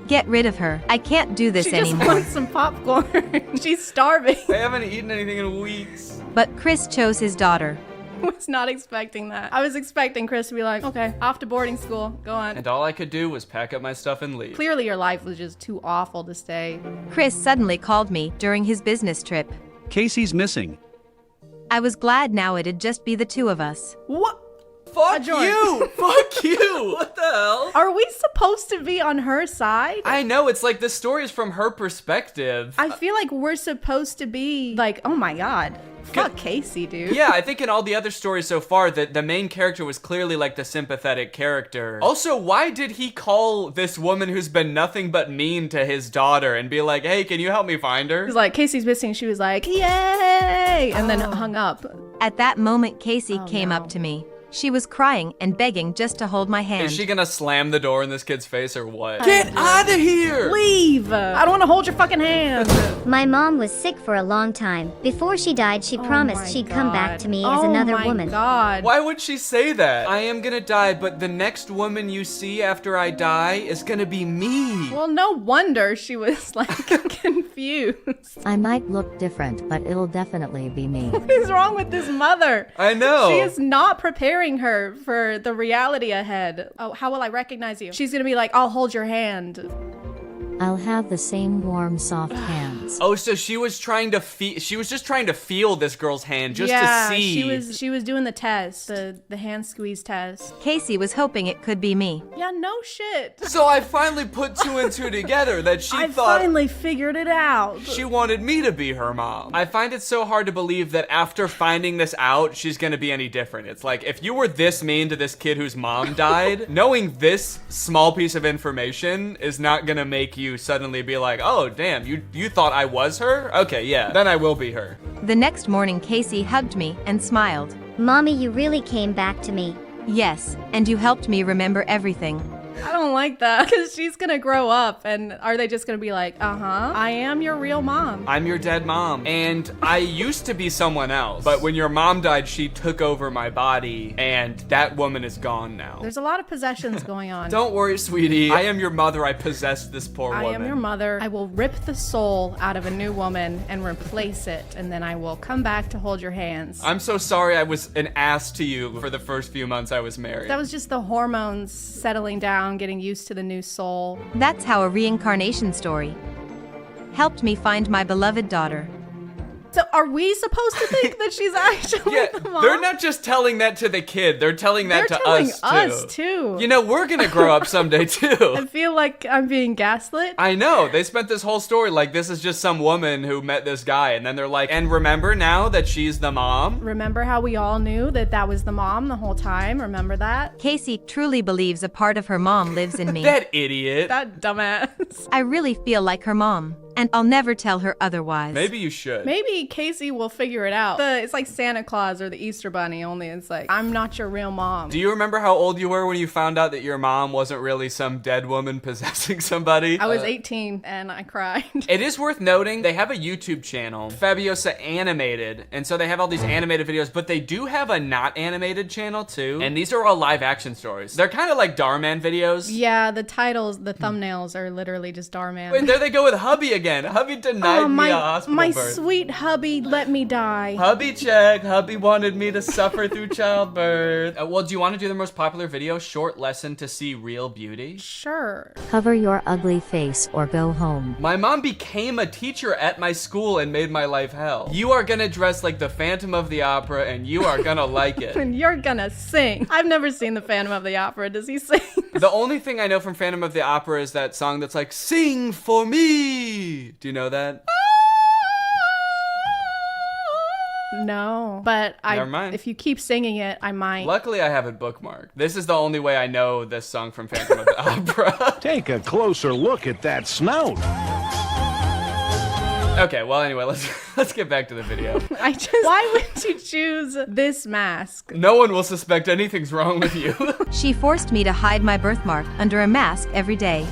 Get rid of her. I can't do this anymore. She just wants some popcorn. She's starving. I haven't eaten anything in weeks. But Chris chose his daughter. I was not expecting that. I was expecting Chris to be like, okay, off to boarding school. Go on. And all I could do was pack up my stuff and leave. Clearly your life was just too awful to stay. Chris suddenly called me during his business trip. Casey's missing. I was glad now it'd just be the two of us. What? Fuck you! Fuck you! What the hell? Are we supposed to be on her side? I know, it's like the story is from her perspective. I feel like we're supposed to be like, oh my god, fuck Casey, dude. Yeah, I think in all the other stories so far, that the main character was clearly like the sympathetic character. Also, why did he call this woman who's been nothing but mean to his daughter and be like, hey, can you help me find her? He's like, Casey's missing. She was like, yay! And then hung up. At that moment, Casey came up to me. She was crying and begging just to hold my hand. Is she gonna slam the door in this kid's face or what? Get out of here! Leave! I don't want to hold your fucking hand. My mom was sick for a long time. Before she died, she promised she'd come back to me as another woman. God. Why would she say that? I am gonna die, but the next woman you see after I die is gonna be me. Well, no wonder she was like confused. I might look different, but it'll definitely be me. What is wrong with this mother? I know. She is not preparing her for the reality ahead. Oh, how will I recognize you? She's gonna be like, I'll hold your hand. I'll have the same warm, soft hands. Oh, so she was trying to she was just trying to feel this girl's hand just to see. She was doing the test, the hand squeeze test. Casey was hoping it could be me. Yeah, no shit. So I finally put two and two together that she I thought finally figured it out. She wanted me to be her mom. I find it so hard to believe that after finding this out, she's gonna be any different. It's like, if you were this mean to this kid whose mom died, knowing this small piece of information is not gonna make you suddenly be like, oh damn, you thought I was her? Okay, yeah, then I will be her. The next morning, Casey hugged me and smiled. Mommy, you really came back to me. Yes, and you helped me remember everything. I don't like that, because she's gonna grow up, and are they just gonna be like, I am your real mom. I'm your dead mom, and I used to be someone else, but when your mom died, she took over my body, and that woman is gone now. There's a lot of possessions going on. Don't worry, sweetie. I am your mother. I possessed this poor woman. I am your mother. I will rip the soul out of a new woman and replace it, and then I will come back to hold your hands. I'm so sorry I was an ass to you for the first few months I was married. That was just the hormones settling down, getting used to the new soul. That's how a reincarnation story helped me find my beloved daughter. So are we supposed to think that she's actually the mom? They're not just telling that to the kid. They're telling that to us too. You know, we're gonna grow up someday too. I feel like I'm being gaslit. I know. They spent this whole story like this is just some woman who met this guy, and then they're like, and remember now that she's the mom? Remember how we all knew that that was the mom the whole time? Remember that? Casey truly believes a part of her mom lives in me. That idiot. That dumbass. I really feel like her mom, and I'll never tell her otherwise. Maybe you should. Maybe Casey will figure it out. It's like Santa Claus or the Easter Bunny, only it's like, I'm not your real mom. Do you remember how old you were when you found out that your mom wasn't really some dead woman possessing somebody? I was 18 and I cried. It is worth noting, they have a YouTube channel, Fabiosa Animated, and so they have all these animated videos, but they do have a not animated channel too, and these are all live action stories. They're kind of like Darman videos. Yeah, the titles, the thumbnails are literally just Darman. Wait, there they go with hubby again. Hubby denied me a hospital my birth. Sweet hubby let me die. Hubby check. Hubby wanted me to suffer through childbirth. Well, do you want to do the most popular video, short lesson to see real beauty? Sure. Cover your ugly face or go home. My mom became a teacher at my school and made my life hell. You are gonna dress like the Phantom of the Opera and you are gonna like it. And you're gonna sing. I've never seen the Phantom of the Opera. Does he sing? The only thing I know from Phantom of the Opera is that song that's like, sing for me. Do you know that? No, but Never mind. if you keep singing it, I might. Luckily, I have it bookmarked. This is the only way I know this song from Phantom of the Opera. Take a closer look at that snout. Okay, well, anyway, let's get back to the video. Why would you choose this mask? No one will suspect anything's wrong with you. She forced me to hide my birthmark under a mask every day.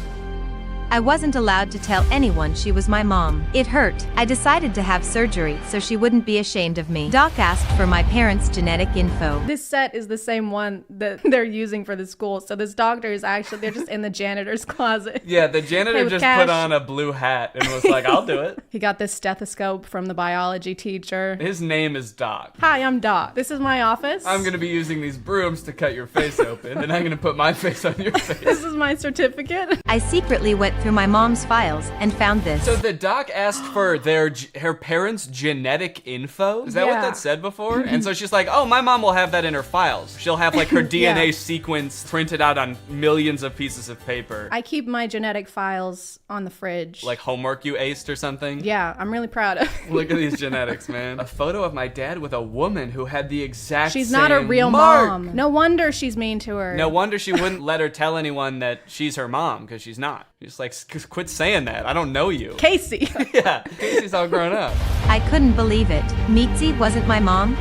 I wasn't allowed to tell anyone she was my mom. It hurt. I decided to have surgery so she wouldn't be ashamed of me. Doc asked for my parents' genetic info. This set is the same one that they're using for the school. So this doctor is actually, they're just in the janitor's closet. Yeah, the janitor just put on a blue hat and was like, I'll do it. He got this stethoscope from the biology teacher. His name is Doc. Hi, I'm Doc. This is my office. I'm going to be using these brooms to cut your face open, and I'm going to put my face on your face. This is my certificate. I secretly went through my mom's files and found this. So the doc asked for her parents' genetic info? Is that what that said before? And so she's like, oh, my mom will have that in her files. She'll have like her DNA sequence printed out on millions of pieces of paper. I keep my genetic files on the fridge. Like homework you aced or something? Yeah, I'm really proud of it. Look at these genetics, man. A photo of my dad with a woman who had the exact She's same not a real mark. mom. No wonder she's mean to her. No wonder she wouldn't let her tell anyone that she's her mom, because she's not. Just like, quit saying that. I don't know you. Casey. Yeah, Casey's all grown up. I couldn't believe it. Mitzi wasn't my mom.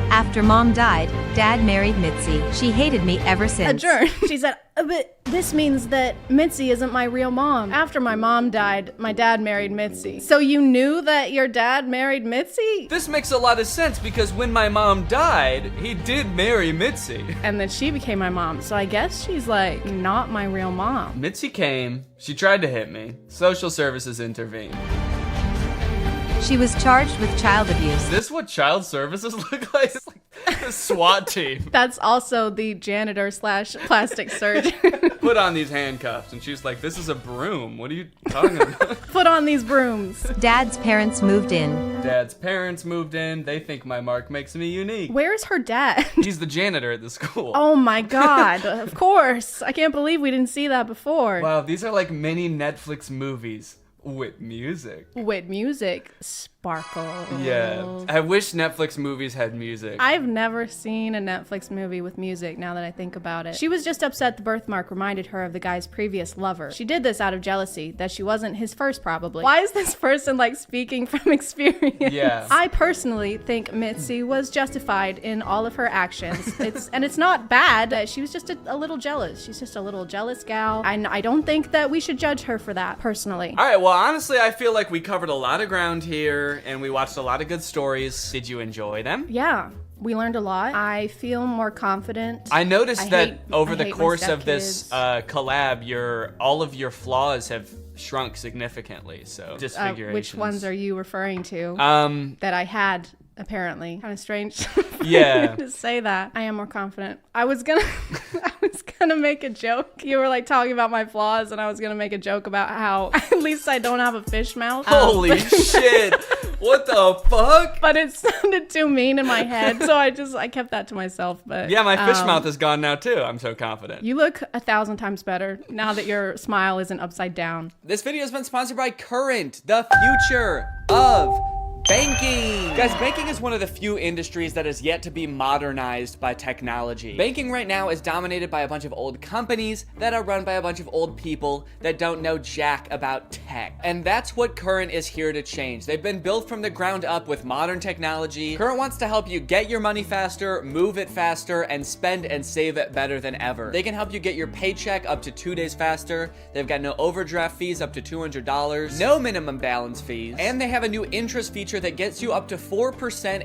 After mom died, dad married Mitzi. She hated me ever since. Adjourn. She said, but this means that Mitzi isn't my real mom. After my mom died, my dad married Mitzi. So you knew that your dad married Mitzi? This makes a lot of sense because when my mom died, he did marry Mitzi. And then she became my mom. So I guess she's like not my real mom. Mitzi came, she tried to hit me. Social services intervened. She was charged with child abuse. Is this what child services look like? It's like a SWAT team. That's also the janitor / plastic surgeon. Put on these handcuffs. And she's like, this is a broom. What are you talking about? Put on these brooms. Dad's parents moved in. Dad's parents moved in. They think my mark makes me unique. Where's her dad? He's the janitor at the school. Oh my God. Of course. I can't believe we didn't see that before. Wow, these are like mini Netflix movies. With music. With music. Sparkle. Yeah. I wish Netflix movies had music. I've never seen a Netflix movie with music now that I think about it. She was just upset the birthmark reminded her of the guy's previous lover. She did this out of jealousy, that she wasn't his first probably. Why is this person like speaking from experience? Yeah. I personally think Mitzi was justified in all of her actions. It's not bad. She was just a little jealous. She's just a little jealous gal. I don't think that we should judge her for that, personally. All right, well, honestly, I feel like we covered a lot of ground here and we watched a lot of good stories. Did you enjoy them? Yeah. We learned a lot. I feel more confident. I noticed that over the course of this collab, all of your flaws have shrunk significantly. So disfigurations. Which ones are you referring to? That I had. Apparently, kind of strange to say that. I am more confident. I was gonna make a joke. You were like talking about my flaws, and I was gonna make a joke about how at least I don't have a fish mouth. Holy shit! What the fuck? But it sounded too mean in my head, so I kept that to myself. But yeah, my fish mouth is gone now too. I'm so confident. You look 1,000 times better now that your smile isn't upside down. This video has been sponsored by Current, the future of banking! Guys, banking is one of the few industries that is yet to be modernized by technology. Banking right now is dominated by a bunch of old companies that are run by a bunch of old people that don't know jack about tech. And that's what Current is here to change. They've been built from the ground up with modern technology. Current wants to help you get your money faster, move it faster, and spend and save it better than ever. They can help you get your paycheck up to 2 days faster. They've got no overdraft fees up to $200, no minimum balance fees, and they have a new interest feature that gets you up to 4%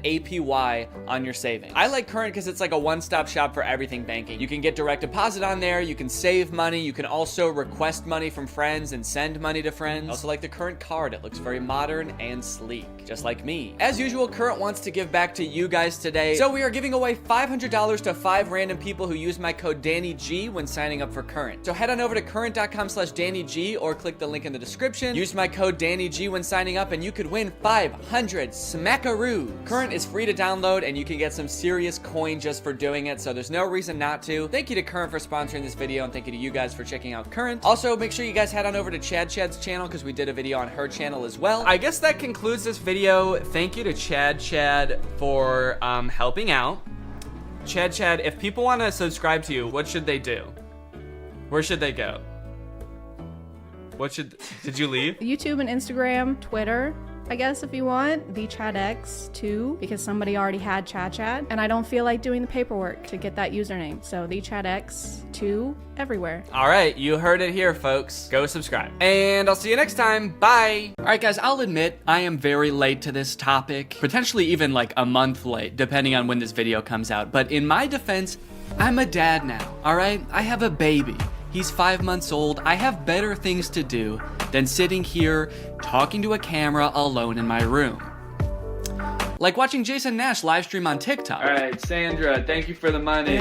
APY on your savings. I like Current because it's like a one-stop shop for everything banking. You can get direct deposit on there, you can save money, you can also request money from friends and send money to friends. Also like the Current card, it looks very modern and sleek, just like me. As usual, Current wants to give back to you guys today, so we are giving away $500 to 5 random people who use my code DannyG when signing up for Current. So head on over to current.com/DannyG or click the link in the description. Use my code DannyG when signing up and you could win $500 100 smackaroo. Current is free to download and you can get some serious coin just for doing it, so there's no reason not to. Thank you to Current for sponsoring this video, and thank you to you guys for checking out Current. Also, make sure you guys head on over to Chad's channel because we did a video on her channel as well. I guess that concludes this video. Thank you to Chad for helping out. Chad, if people want to subscribe to you, what should they do? Where should they go? Did you leave? YouTube and Instagram, Twitter, I guess if you want, the ChadX2, because somebody already had Chad, and I don't feel like doing the paperwork to get that username. So the ChadX2 everywhere. All right, you heard it here, folks. Go subscribe. And I'll see you next time. Bye. All right, guys, I'll admit I am very late to this topic, potentially even like a month late, depending on when this video comes out. But in my defense, I'm a dad now, all right? I have a baby. He's 5 months old. I have better things to do than sitting here talking to a camera alone in my room. Like watching Jason Nash live stream on TikTok. All right, Sandra, thank you for the money.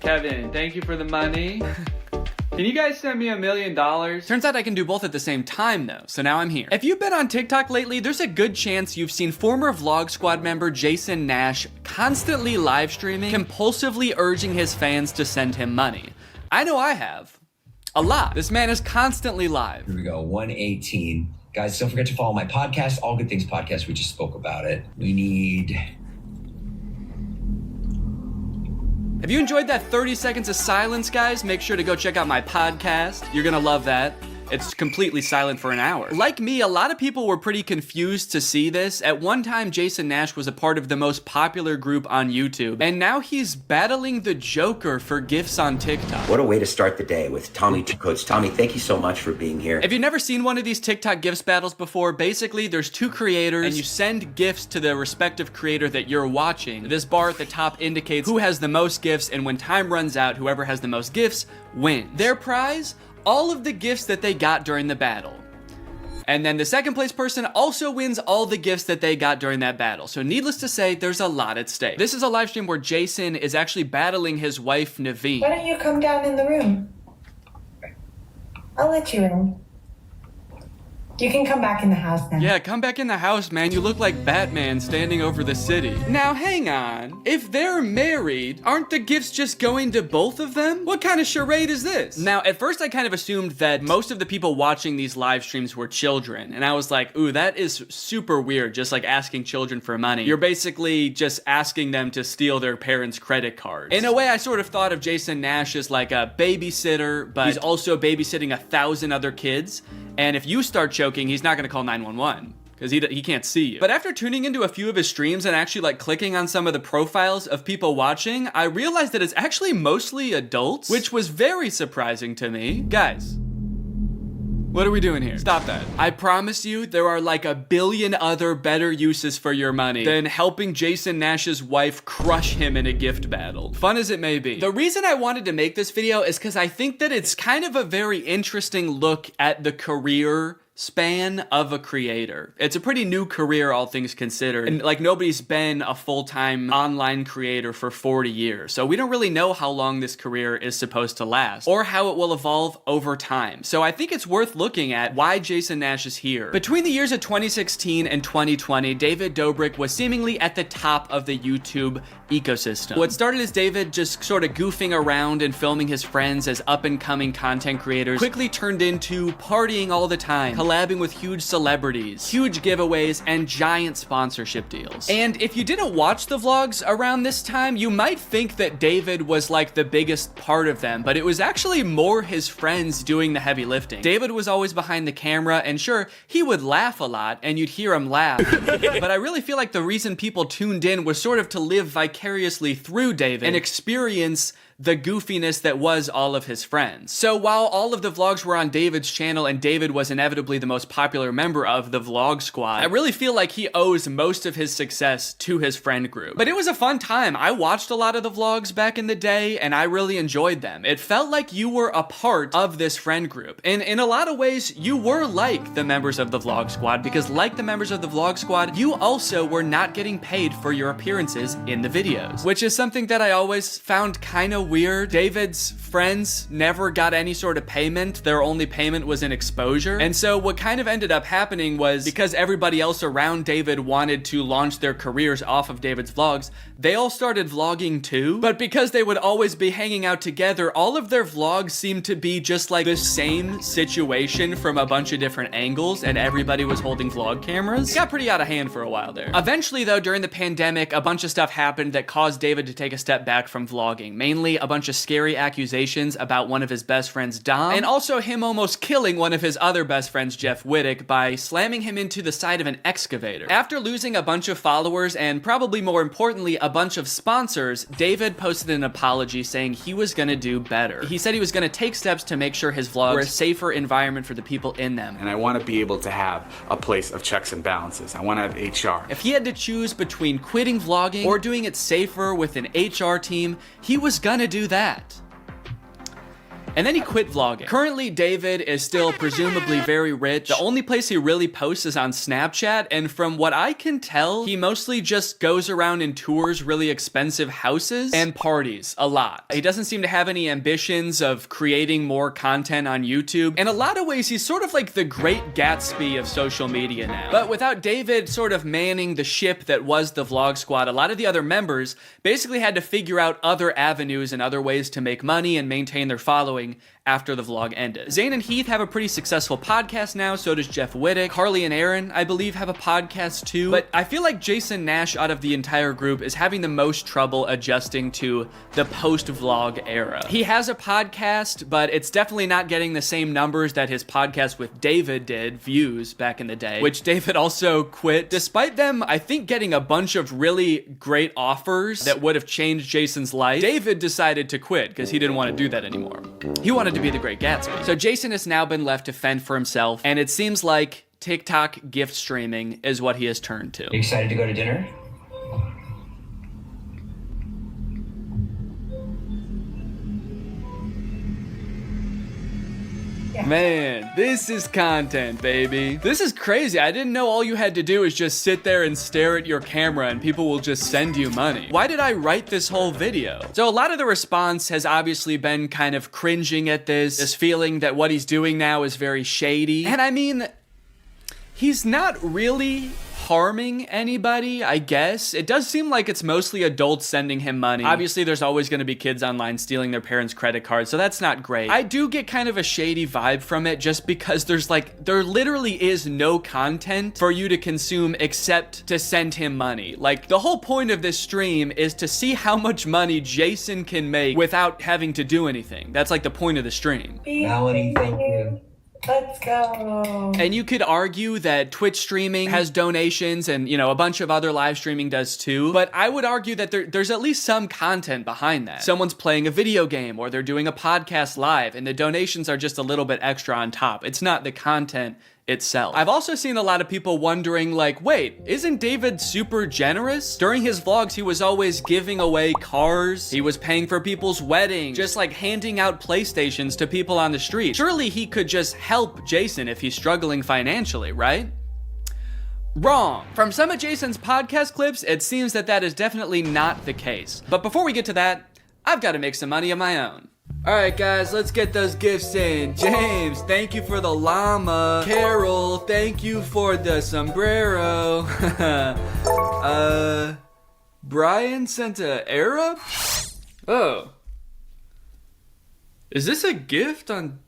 Kevin, thank you for the money. Can you guys send me $1 million? Turns out I can do both at the same time though, so now I'm here. If you've been on TikTok lately, there's a good chance you've seen former Vlog Squad member Jason Nash constantly live streaming, compulsively urging his fans to send him money. I know I have. A lot. This man is constantly live. Here we go, 118. Guys, don't forget to follow my podcast, All Good Things Podcast. We just spoke about it. We need... If you enjoyed that 30 seconds of silence, guys, make sure to go check out my podcast. You're gonna love that. It's completely silent for an hour. Like me, a lot of people were pretty confused to see this. At one time, Jason Nash was a part of the most popular group on YouTube, and now he's battling the Joker for gifts on TikTok. What a way to start the day with Tommy Coach. Tommy, thank you so much for being here. If you've never seen one of these TikTok gifts battles before, basically there's two creators and you send gifts to the respective creator that you're watching. This bar at the top indicates who has the most gifts, and when time runs out, whoever has the most gifts wins. Their prize? All of the gifts that they got during the battle. And then the second place person also wins all the gifts that they got during that battle. So needless to say, there's a lot at stake. This is a live stream where Jason is actually battling his wife, Naveen. Why don't you come down in the room? I'll let you in. You can come back in the house now. Yeah, come back in the house, man. You look like Batman standing over the city. Now, hang on. If they're married, aren't the gifts just going to both of them? What kind of charade is this? Now, at first, I kind of assumed that most of the people watching these live streams were children. And I was like, ooh, that is super weird, just like asking children for money. You're basically just asking them to steal their parents' credit cards. In a way, I sort of thought of Jason Nash as like a babysitter, but he's also babysitting 1,000 other kids. And if you start choking, he's not gonna call 911 because he can't see you. But after tuning into a few of his streams and actually like clicking on some of the profiles of people watching, I realized that it's actually mostly adults, which was very surprising to me. Guys, what are we doing here? Stop that. I promise you there are like 1 billion other better uses for your money than helping Jason Nash's wife crush him in a gift battle. Fun as it may be. The reason I wanted to make this video is because I think that it's kind of a very interesting look at the career span of a creator. It's a pretty new career, all things considered. And like nobody's been a full-time online creator for 40 years. So we don't really know how long this career is supposed to last or how it will evolve over time. So I think it's worth looking at why Jason Nash is here. Between the years of 2016 and 2020, David Dobrik was seemingly at the top of the YouTube ecosystem. What started as David just sort of goofing around and filming his friends as up-and-coming content creators quickly turned into partying all the time, collabing with huge celebrities, huge giveaways, and giant sponsorship deals. And if you didn't watch the vlogs around this time, you might think that David was like the biggest part of them, but it was actually more his friends doing the heavy lifting. David was always behind the camera, and sure, he would laugh a lot, and you'd hear him laugh. But I really feel like the reason people tuned in was sort of to live vicariously through David and experience the goofiness that was all of his friends. So while all of the vlogs were on David's channel and David was inevitably the most popular member of the Vlog Squad, I really feel like he owes most of his success to his friend group. But it was a fun time. I watched a lot of the vlogs back in the day and I really enjoyed them. It felt like you were a part of this friend group. And in a lot of ways, you were like the members of the Vlog Squad, because like the members of the Vlog Squad, you also were not getting paid for your appearances in the videos, which is something that I always found kind of weird. David's friends never got any sort of payment. Their only payment was in exposure. And so what kind of ended up happening was, because everybody else around David wanted to launch their careers off of David's vlogs, they all started vlogging too. But because they would always be hanging out together, all of their vlogs seemed to be just like the same situation from a bunch of different angles, and everybody was holding vlog cameras. It got pretty out of hand for a while there. Eventually though, during the pandemic, a bunch of stuff happened that caused David to take a step back from vlogging. Mainly a bunch of scary accusations about one of his best friends, Dom, and also him almost killing one of his other best friends, Jeff Wittick, by slamming him into the side of an excavator. After losing a bunch of followers, and probably more importantly, a bunch of sponsors, David posted an apology saying he was gonna do better. He said he was gonna take steps to make sure his vlogs were a safer environment for the people in them. And I want to be able to have a place of checks and balances. I want to have HR. If he had to choose between quitting vlogging or doing it safer with an HR team, he was gonna do that. And then he quit vlogging. Currently, David is still presumably very rich. The only place he really posts is on Snapchat, and from what I can tell, he mostly just goes around and tours really expensive houses and parties a lot. He doesn't seem to have any ambitions of creating more content on YouTube. In a lot of ways, he's sort of like the Great Gatsby of social media now. But without David sort of manning the ship that was the Vlog Squad, a lot of the other members basically had to figure out other avenues and other ways to make money and maintain their following after the vlog ended. Zane and Heath have a pretty successful podcast now, so does Jeff Wittick. Carly and Aaron, I believe, have a podcast too. But I feel like Jason Nash, out of the entire group, is having the most trouble adjusting to the post-vlog era. He has a podcast, but it's definitely not getting the same numbers that his podcast with David did, views, back in the day, which David also quit. Despite them, I think, getting a bunch of really great offers that would have changed Jason's life, David decided to quit because he didn't want to do that anymore. He wanted to be the Great Gatsby. So Jason has now been left to fend for himself, and it seems like TikTok gift streaming is what he has turned to. You excited to go to dinner? Man, this is content, baby. This is crazy. I didn't know all you had to do is just sit there and stare at your camera and people will just send you money. Why did I write this whole video? So a lot of the response has obviously been kind of cringing at this feeling that what he's doing now is very shady. And I mean, he's not really harming anybody, I guess. It does seem like it's mostly adults sending him money. Obviously, there's always going to be kids online stealing their parents' credit cards, so that's not great. I do get kind of a shady vibe from it just because there literally is no content for you to consume except to send him money. Like, the whole point of this stream is to see how much money Jason can make without having to do anything. That's like the point of the stream. Melanie, thank you. Let's go. And you could argue that Twitch streaming has donations and, you know, a bunch of other live streaming does too. But I would argue that there's at least some content behind that. Someone's playing a video game or they're doing a podcast live and the donations are just a little bit extra on top. It's not the content itself. I've also seen a lot of people wondering, like, wait, isn't David super generous? During his vlogs, he was always giving away cars. He was paying for people's weddings, just like handing out PlayStations to people on the street. Surely he could just help Jason if he's struggling financially, right? Wrong. From some of Jason's podcast clips, it seems that that is definitely not the case. But before we get to that, I've got to make some money of my own. Alright guys, let's get those gifts in. James, thank you for the llama. Carol, thank you for the sombrero. Brian sent a Arab? Oh. Is this a gift on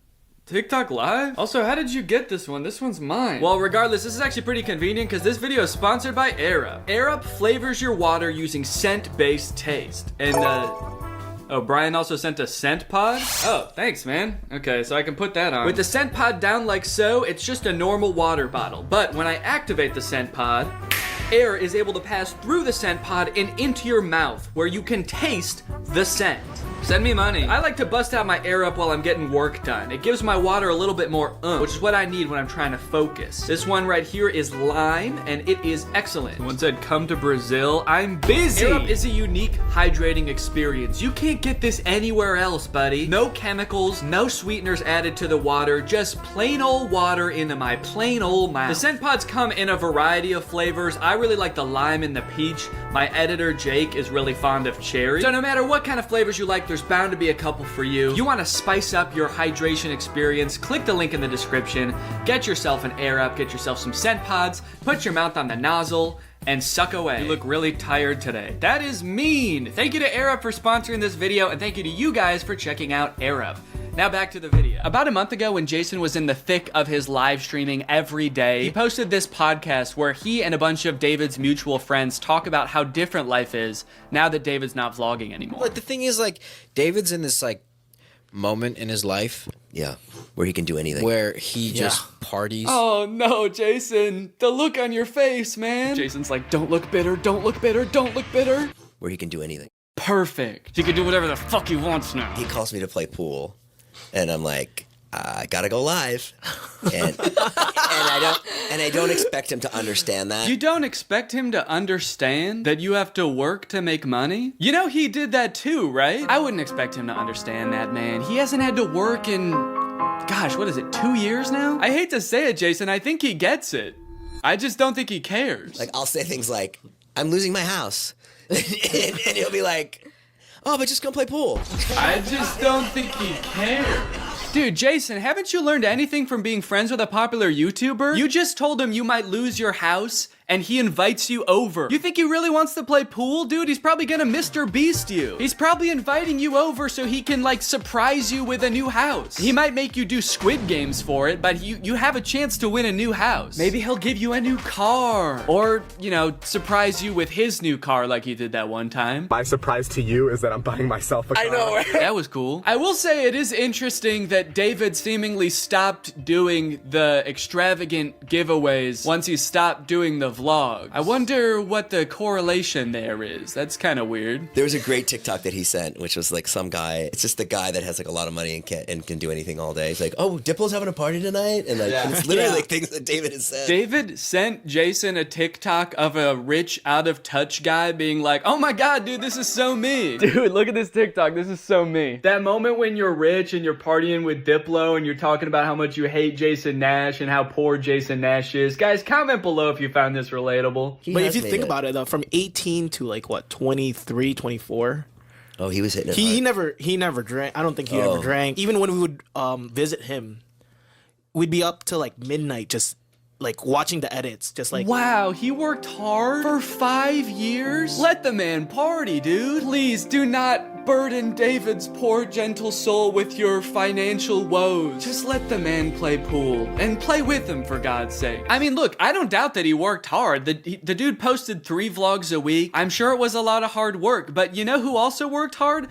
TikTok Live? Also, how did you get this one? This one's mine. Well, regardless, this is actually pretty convenient because this video is sponsored by Arab. Arab flavors your water using scent-based taste. And, oh, Brian also sent a scent pod? Oh, thanks, man. Okay, so I can put that on. With the scent pod down like so, it's just a normal water bottle. But when I activate the scent pod, air is able to pass through the scent pod and into your mouth, where you can taste the scent. Send me money. I like to bust out my air up while I'm getting work done. It gives my water a little bit more which is what I need when I'm trying to focus. This one right here is lime, and it is excellent. Someone said, come to Brazil. I'm busy. Air up is a unique hydrating experience. You can't get this anywhere else, buddy. No chemicals, no sweeteners added to the water, just plain old water into my plain old mouth. The scent pods come in a variety of flavors. I really like the lime and the peach. My editor, Jake, is really fond of cherry. So no matter what kind of flavors you like, there's there's bound to be a couple for you. You want to spice up your hydration experience, click the link in the description, get yourself an Air Up, get yourself some scent pods, put your mouth on the nozzle, and suck away. You look really tired today. That is mean. Thank you to Air Up for sponsoring this video, and thank you to you guys for checking out Air Up. Now back to the video. About a month ago, when Jason was in the thick of his live streaming every day, he posted this podcast where he and a bunch of David's mutual friends talk about how different life is now that David's not vlogging anymore. Like, the thing is, like, David's in this, like, moment in his life. Yeah, where he can do anything. Where he just parties. Oh no, Jason. The look on your face, man. Jason's like, don't look bitter, don't look bitter, don't look bitter. Where he can do anything. Perfect. He can do whatever the fuck he wants now. He calls me to play pool. And I'm like, I gotta go live, and I don't expect him to understand that. You don't expect him to understand that you have to work to make money? You know he did that too, right? I wouldn't expect him to understand that, man. He hasn't had to work in, gosh, what is it, 2 years now? I hate to say it, Jason. I think he gets it. I just don't think he cares. Like, I'll say things like, I'm losing my house, and he'll be like, oh, but just come play pool. I just don't think he cares. Dude, Jason, haven't you learned anything from being friends with a popular YouTuber? You just told him you might lose your house, and he invites you over. You think he really wants to play pool? Dude, he's probably gonna Mr. Beast you. He's probably inviting you over so he can, like, surprise you with a new house. He might make you do Squid Games for it, but you have a chance to win a new house. Maybe he'll give you a new car. Or, you know, surprise you with his new car like he did that one time. My surprise to you is that I'm buying myself a car. I know, right? That was cool. I will say it is interesting that David seemingly stopped doing the extravagant giveaways once he stopped doing the vlog. I wonder what the correlation there is. That's kind of weird. There was a great TikTok that he sent, which was like some guy, it's just the guy that has like a lot of money and can do anything all day. He's like, oh, Diplo's having a party tonight? And like, it's literally like things that David has said. David sent Jason a TikTok of a rich, out of touch guy being like, oh my God, dude, this is so me. Dude, look at this TikTok. This is so me. That moment when you're rich and you're partying with Diplo and you're talking about how much you hate Jason Nash and how poor Jason Nash is. Guys, comment below if you found this relatable. But if you think about it, though, from 18 to like what, 23, 24. Oh, he was hitting it. He never drank. I don't think he ever drank. Even when we would visit him, we'd be up till like midnight, just like watching the edits, just like. Wow, he worked hard for 5 years? Let the man party, dude. Please do not burden David's poor, gentle soul with your financial woes. Just let the man play pool and play with him, for God's sake. I mean, look, I don't doubt that he worked hard. The dude posted 3 vlogs a week. I'm sure it was a lot of hard work, but you know who also worked hard?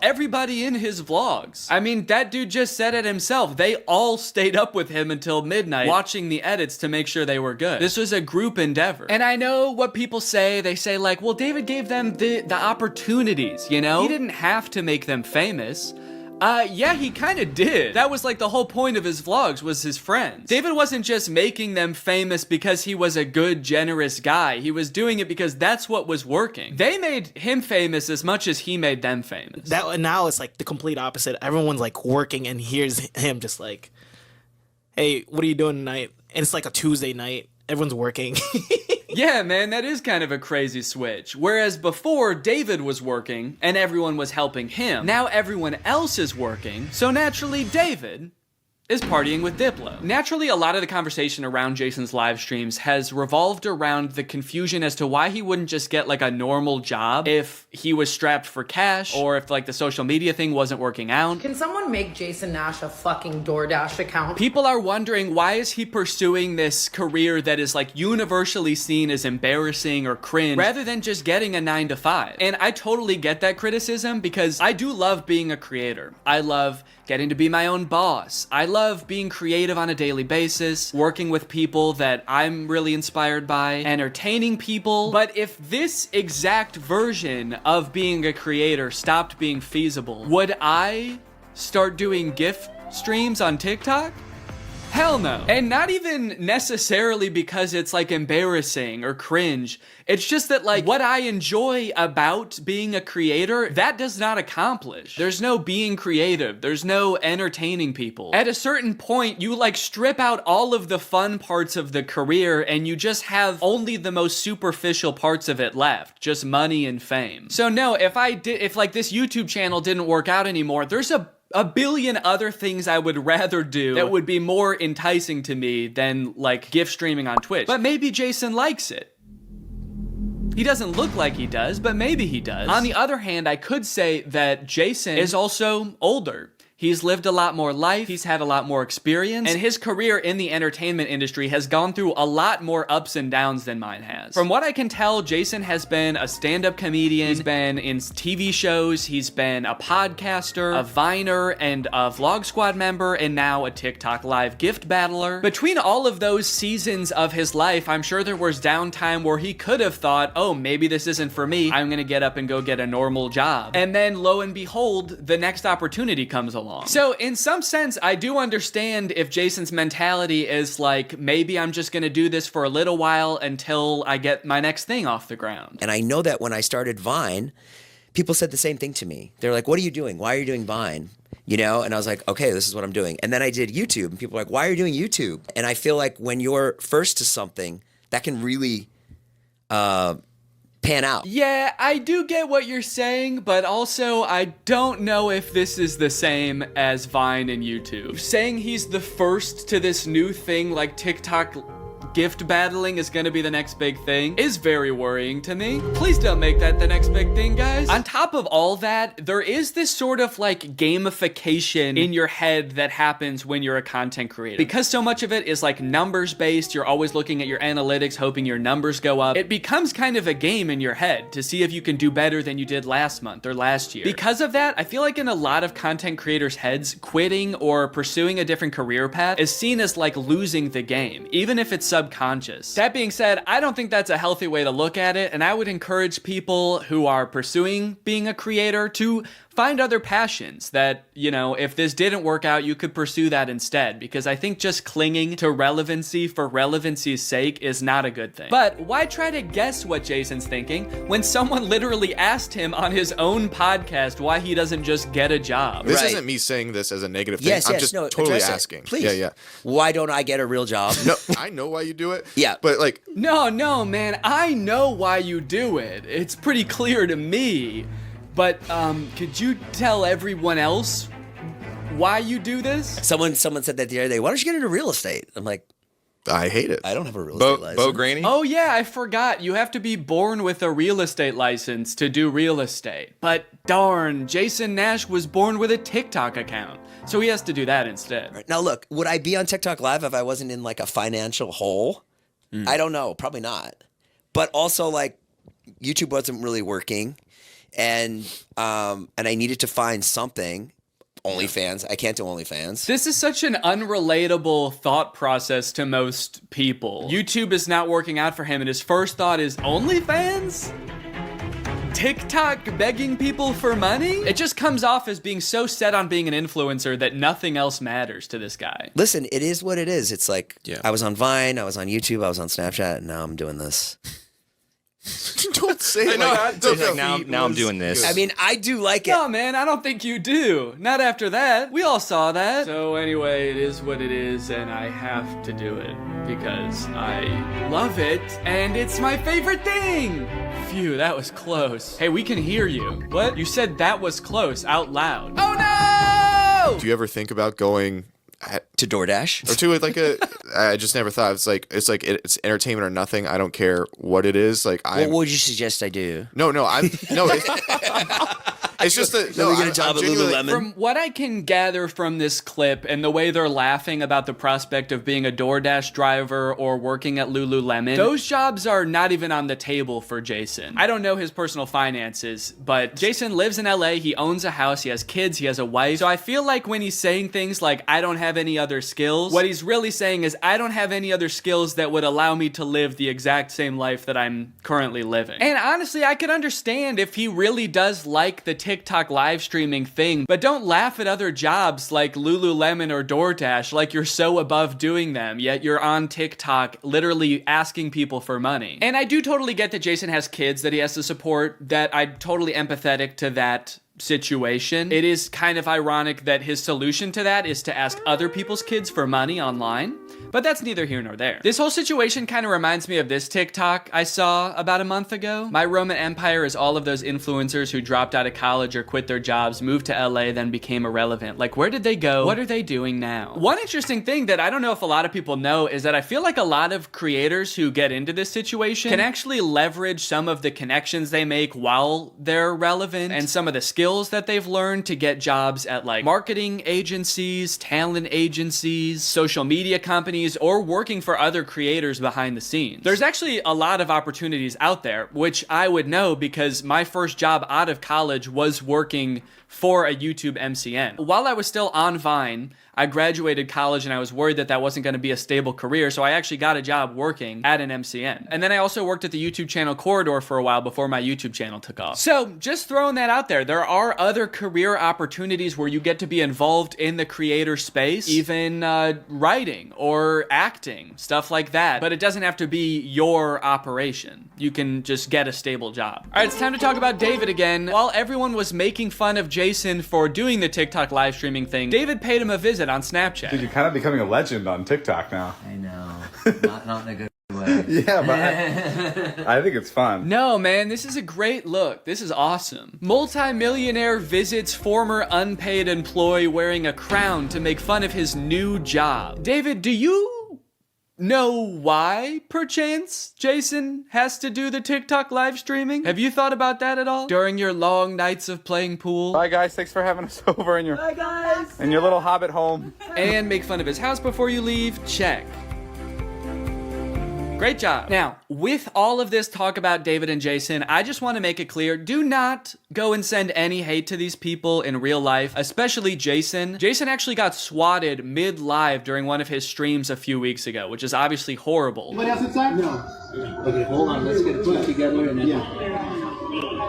Everybody in his vlogs. I mean, that dude just said it himself. They all stayed up with him until midnight watching the edits to make sure they were good. This was a group endeavor. And I know what people say. They say like, well, David gave them the opportunities, you know? He didn't have to make them famous. Yeah, he kind of did. That was like the whole point of his vlogs, was his friends. David wasn't just making them famous because he was a good, generous guy. He was doing it because that's what was working. They made him famous as much as he made them famous. Now it's like the complete opposite. Everyone's like working, and here's him just like, hey, what are you doing tonight? And it's like a Tuesday night. Everyone's working. Yeah, man, that is kind of a crazy switch. Whereas before, David was working and everyone was helping him. Now everyone else is working, so naturally David is partying with Diplo. Naturally, a lot of the conversation around Jason's live streams has revolved around the confusion as to why he wouldn't just get like a normal job if he was strapped for cash, or if like the social media thing wasn't working out. Can someone make Jason Nash a fucking DoorDash account? People are wondering, why is he pursuing this career that is like universally seen as embarrassing or cringe, rather than just getting a 9 to 5? And I totally get that criticism, because I do love being a creator. I love getting to be my own boss. I love being creative on a daily basis, working with people that I'm really inspired by, entertaining people. But if this exact version of being a creator stopped being feasible, would I start doing gift streams on TikTok? Hell no. And not even necessarily because it's like embarrassing or cringe. It's just that like what I enjoy about being a creator, that does not accomplish. There's no being creative. There's no entertaining people. At a certain point, you like strip out all of the fun parts of the career and you just have only the most superficial parts of it left. Just money and fame. So no, if like this YouTube channel didn't work out anymore, there's a billion other things I would rather do that would be more enticing to me than like gift streaming on Twitch. But maybe Jason likes it. He doesn't look like he does, but maybe he does. On the other hand, I could say that Jason is also older. He's lived a lot more life, he's had a lot more experience, and his career in the entertainment industry has gone through a lot more ups and downs than mine has. From what I can tell, Jason has been a stand-up comedian, he's been in TV shows, he's been a podcaster, a Viner, and a Vlog Squad member, and now a TikTok live gift battler. Between all of those seasons of his life, I'm sure there was downtime where he could have thought, oh, maybe this isn't for me, I'm gonna get up and go get a normal job. And then, lo and behold, the next opportunity comes along. So in some sense, I do understand if Jason's mentality is like, maybe I'm just gonna do this for a little while until I get my next thing off the ground. And I know that when I started Vine, people said the same thing to me. They're like, what are you doing? Why are you doing Vine? You know? And I was like, okay, this is what I'm doing. And then I did YouTube and people were like, why are you doing YouTube? And I feel like when you're first to something, that can really pan out. Yeah, I do get what you're saying, but also I don't know if this is the same as Vine and YouTube. Saying he's the first to this new thing like TikTok gift battling is gonna be the next big thing is very worrying to me. Please don't make that the next big thing, guys. On top of all that, there is this sort of like gamification in your head that happens when you're a content creator. Because so much of it is like numbers based, you're always looking at your analytics, hoping your numbers go up. It becomes kind of a game in your head to see if you can do better than you did last month or last year. Because of that, I feel like in a lot of content creators' heads, quitting or pursuing a different career path is seen as like losing the game, even if it's subconscious. That being said, I don't think that's a healthy way to look at it, and I would encourage people who are pursuing being a creator to find other passions that, you know, if this didn't work out, you could pursue that instead, because I think just clinging to relevancy for relevancy's sake is not a good thing. But why try to guess what Jason's thinking when someone literally asked him on his own podcast why he doesn't just get a job? This isn't me saying this as a negative thing. Yes, I'm yes, just no, totally address it. asking. Please. Yeah. Why don't I get a real job? No, I know why you do it. Yeah. But like... No, man, I know why you do it. It's pretty clear to me. But, could you tell everyone else why you do this? Someone said that the other day, why don't you get into real estate? I'm like, I hate it. I don't have a real estate license. Bo Graney? Oh yeah, I forgot. You have to be born with a real estate license to do real estate. But darn, Jason Nash was born with a TikTok account. So he has to do that instead. Right. Now look, would I be on TikTok Live if I wasn't in like a financial hole? I don't know, probably not. But also like YouTube wasn't really working. And I needed to find something. OnlyFans. I can't do OnlyFans. This is such an unrelatable thought process to most people. YouTube is not working out for him, and his first thought is OnlyFans? TikTok begging people for money? It just comes off as being so set on being an influencer that nothing else matters to this guy. Listen, it is what it is. It's like, I was on Vine, I was on YouTube, I was on Snapchat, and now I'm doing this. Don't say it like that. Now I'm doing this. I mean, I do like it. No, man, I don't think you do. Not after that. We all saw that. So anyway, it is what it is, and I have to do it because I love it, and it's my favorite thing. Phew, that was close. Hey, we can hear you. What? You said that was close out loud. Oh no! Do you ever think about going to DoorDash or to like a? I just never thought it's entertainment or nothing. I don't care what it is. Like, what would you suggest I do? No. It's just that we get a job at Lululemon. From what I can gather from this clip and the way they're laughing about the prospect of being a DoorDash driver or working at Lululemon, those jobs are not even on the table for Jason. I don't know his personal finances, but Jason lives in LA, he owns a house, he has kids, he has a wife. So I feel like when he's saying things like, I don't have any other skills, what he's really saying is, I don't have any other skills that would allow me to live the exact same life that I'm currently living. And honestly, I could understand if he really does like the TikTok live streaming thing, but don't laugh at other jobs like Lululemon or DoorDash like you're so above doing them, yet you're on TikTok literally asking people for money. And I do totally get that Jason has kids that he has to support, that I'm totally empathetic to that situation. It is kind of ironic that his solution to that is to ask other people's kids for money online, but that's neither here nor there. This whole situation kind of reminds me of this TikTok I saw about a month ago. My Roman Empire is all of those influencers who dropped out of college or quit their jobs, moved to LA, then became irrelevant. Like, where did they go? What are they doing now? One interesting thing that I don't know if a lot of people know is that I feel like a lot of creators who get into this situation can actually leverage some of the connections they make while they're relevant and some of the skills that they've learned to get jobs at like marketing agencies, talent agencies, social media companies, or working for other creators behind the scenes. There's actually a lot of opportunities out there, which I would know because my first job out of college was working for a YouTube MCN. While I was still on Vine, I graduated college and I was worried that that wasn't going to be a stable career, so I actually got a job working at an MCN. And then I also worked at the YouTube channel Corridor for a while before my YouTube channel took off. So just throwing that out there, there are other career opportunities where you get to be involved in the creator space, even writing or acting, stuff like that. But it doesn't have to be your operation. You can just get a stable job. All right, it's time to talk about David again. While everyone was making fun of Jason for doing the TikTok live streaming thing, David paid him a visit on Snapchat. Dude, you're kind of becoming a legend on TikTok now. I know. Not in a good way. Yeah, but I think it's fun. No, man, this is a great look. This is awesome. Multi-millionaire visits former unpaid employee wearing a crown to make fun of his new job. David, do you know why, perchance, Jason has to do the TikTok live streaming? Have you thought about that at all? During your long nights of playing pool? Bye, guys. Thanks for having us over in your little hobbit home. And make fun of his house before you leave? Check. Great job. Now, with all of this talk about David and Jason, I just want to make it clear, do not go and send any hate to these people in real life, especially Jason. Jason actually got swatted mid-live during one of his streams a few weeks ago, which is obviously horrible. Anybody else inside? No. Okay, hold on. Let's get put together and then...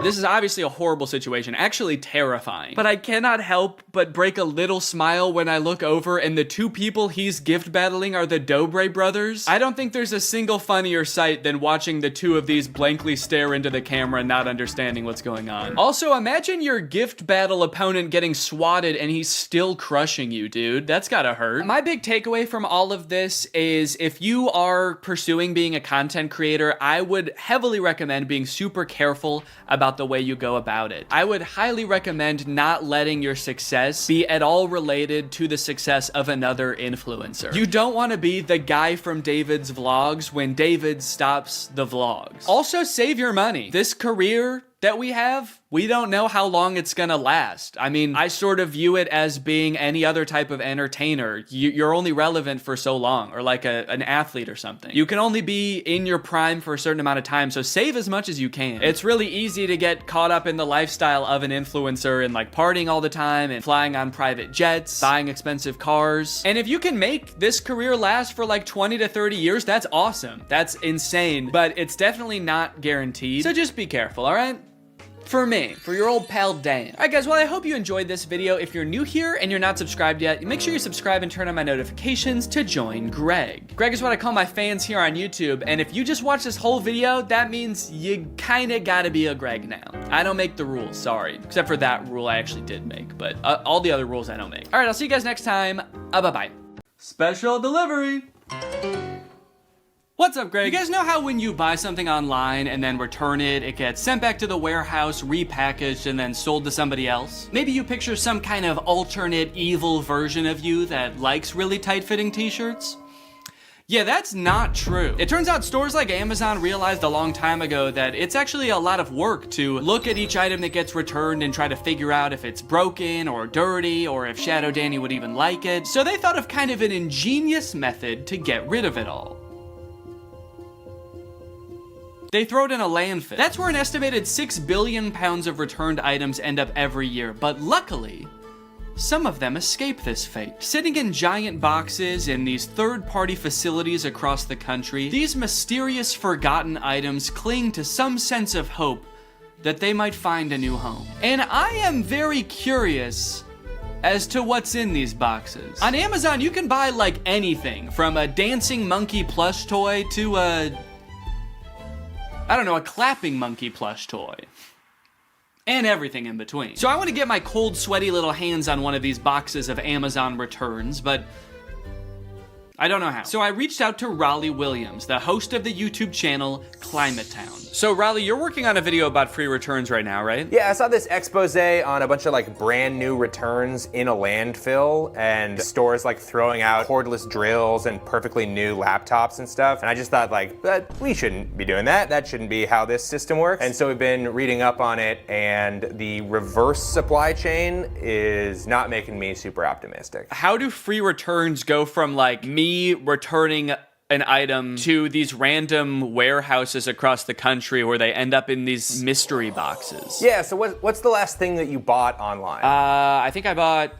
This is obviously a horrible situation, actually terrifying. But I cannot help but break a little smile when I look over and the two people he's gift battling are the Dobre brothers. I don't think there's a single funnier sight than watching the two of these blankly stare into the camera and not understanding what's going on. Also, imagine your gift battle opponent getting swatted and he's still crushing you, dude. That's gotta hurt. My big takeaway from all of this is if you are pursuing being a content creator, I would heavily recommend being super careful about the way you go about it. I would highly recommend not letting your success be at all related to the success of another influencer. You don't want to be the guy from David's vlogs when David stops the vlogs. Also, save your money. This career that we have, we don't know how long it's gonna last. I mean, I sort of view it as being any other type of entertainer. You're only relevant for so long, or like an athlete or something. You can only be in your prime for a certain amount of time, so save as much as you can. It's really easy to get caught up in the lifestyle of an influencer and like partying all the time and flying on private jets, buying expensive cars. And if you can make this career last for like 20 to 30 years, that's awesome. That's insane, but it's definitely not guaranteed. So just be careful, all right? For me, for your old pal Dan. Alright guys, well I hope you enjoyed this video. If you're new here and you're not subscribed yet, make sure you subscribe and turn on my notifications to join Greg. Greg is what I call my fans here on YouTube, and if you just watch this whole video, that means you kinda gotta be a Greg now. I don't make the rules, sorry. Except for that rule I actually did make, but all the other rules I don't make. Alright, I'll see you guys next time. Bye-bye. Special delivery! What's up, Greg? You guys know how when you buy something online and then return it, it gets sent back to the warehouse, repackaged, and then sold to somebody else? Maybe you picture some kind of alternate evil version of you that likes really tight-fitting t-shirts? Yeah, that's not true. It turns out stores like Amazon realized a long time ago that it's actually a lot of work to look at each item that gets returned and try to figure out if it's broken or dirty or if Shadow Danny would even like it. So they thought of kind of an ingenious method to get rid of it all. They throw it in a landfill. That's where an estimated 6 billion pounds of returned items end up every year, but luckily, some of them escape this fate. Sitting in giant boxes in these third-party facilities across the country, these mysterious forgotten items cling to some sense of hope that they might find a new home. And I am very curious as to what's in these boxes. On Amazon, you can buy like anything from a dancing monkey plush toy to a clapping monkey plush toy. And everything in between. So I want to get my cold, sweaty little hands on one of these boxes of Amazon returns, but I don't know how. So I reached out to Raleigh Williams, the host of the YouTube channel Climate Town. So Raleigh, you're working on a video about free returns right now, right? Yeah, I saw this expose on a bunch of like brand new returns in a landfill and stores like throwing out cordless drills and perfectly new laptops and stuff. And I just thought like, we shouldn't be doing that. That shouldn't be how this system works. And so we've been reading up on it, and the reverse supply chain is not making me super optimistic. How do free returns go from like me returning an item to these random warehouses across the country where they end up in these mystery boxes? Yeah, so what's the last thing that you bought online? I think I bought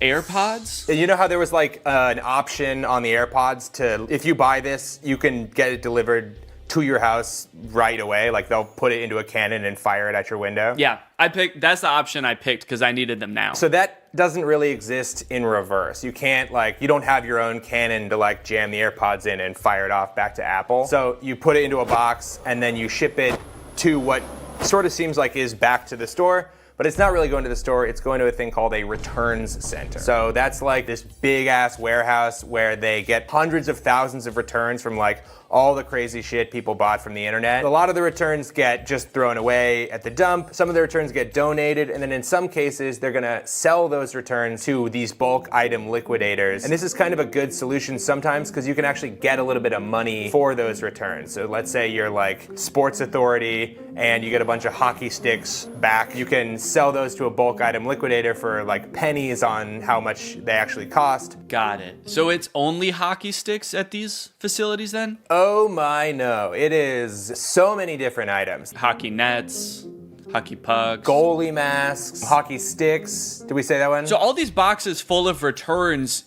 AirPods. You know how there was like an option on the AirPods to, if you buy this, you can get it delivered to your house right away? Like they'll put it into a cannon and fire it at your window? Yeah, that's the option I picked because I needed them now. So that doesn't really exist in reverse. You can't you don't have your own cannon to like jam the AirPods in and fire it off back to Apple. So you put it into a box and then you ship it to what sort of seems like is back to the store. But it's not really going to the store, it's going to a thing called a returns center. So that's like this big ass warehouse where they get hundreds of thousands of returns from like all the crazy shit people bought from the internet. A lot of the returns get just thrown away at the dump. Some of the returns get donated, and then in some cases, they're gonna sell those returns to these bulk item liquidators. And this is kind of a good solution sometimes because you can actually get a little bit of money for those returns. So let's say you're like Sports Authority and you get a bunch of hockey sticks back. You can sell those to a bulk item liquidator for like pennies on how much they actually cost. Got it. So it's only hockey sticks at these facilities then? Oh my no, it is so many different items. Hockey nets, hockey pucks, goalie masks, hockey sticks. Did we say that one? So all these boxes full of returns,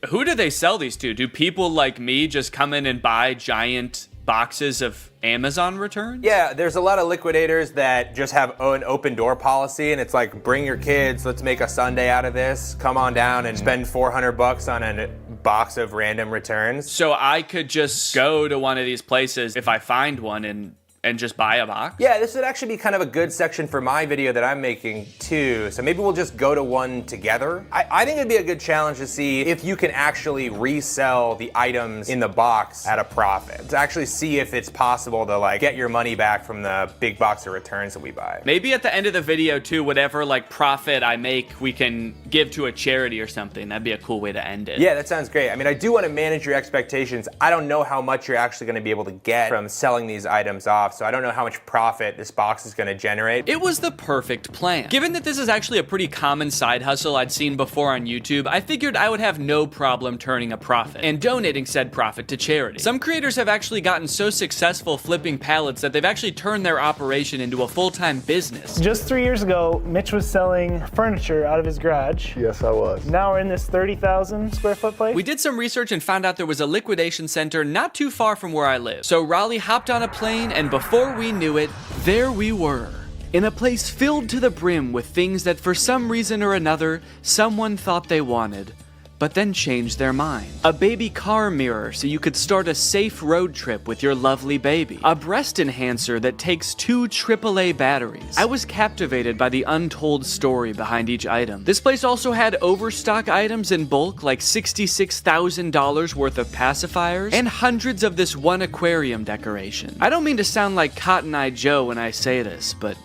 who do they sell these to? Do people like me just come in and buy giant boxes of Amazon returns? Yeah, there's a lot of liquidators that just have an open door policy, and it's like, bring your kids, let's make a Sunday out of this. Come on down and spend $400 on a box of random returns. So I could just go to one of these places if I find one and just buy a box? Yeah, this would actually be kind of a good section for my video that I'm making too. So maybe we'll just go to one together. I think it'd be a good challenge to see if you can actually resell the items in the box at a profit. To actually see if it's possible to like get your money back from the big box of returns that we buy. Maybe at the end of the video too, whatever like profit I make, we can give to a charity or something. That'd be a cool way to end it. Yeah, that sounds great. I mean, I do want to manage your expectations. I don't know how much you're actually going to be able to get from selling these items off. So I don't know how much profit this box is going to generate. It was the perfect plan. Given that this is actually a pretty common side hustle I'd seen before on YouTube, I figured I would have no problem turning a profit and donating said profit to charity. Some creators have actually gotten so successful flipping pallets that they've actually turned their operation into a full-time business. Just 3 years ago, Mitch was selling furniture out of his garage. Yes, I was. Now we're in this 30,000 square foot place. We did some research and found out there was a liquidation center not too far from where I live. So Raleigh hopped on a plane, and before we knew it, there we were, in a place filled to the brim with things that for some reason or another, someone thought they wanted, but then changed their mind. A baby car mirror so you could start a safe road trip with your lovely baby. A breast enhancer that takes 2 AAA batteries. I was captivated by the untold story behind each item. This place also had overstock items in bulk, like $66,000 worth of pacifiers, and hundreds of this one aquarium decoration. I don't mean to sound like Cotton Eye Joe when I say this, but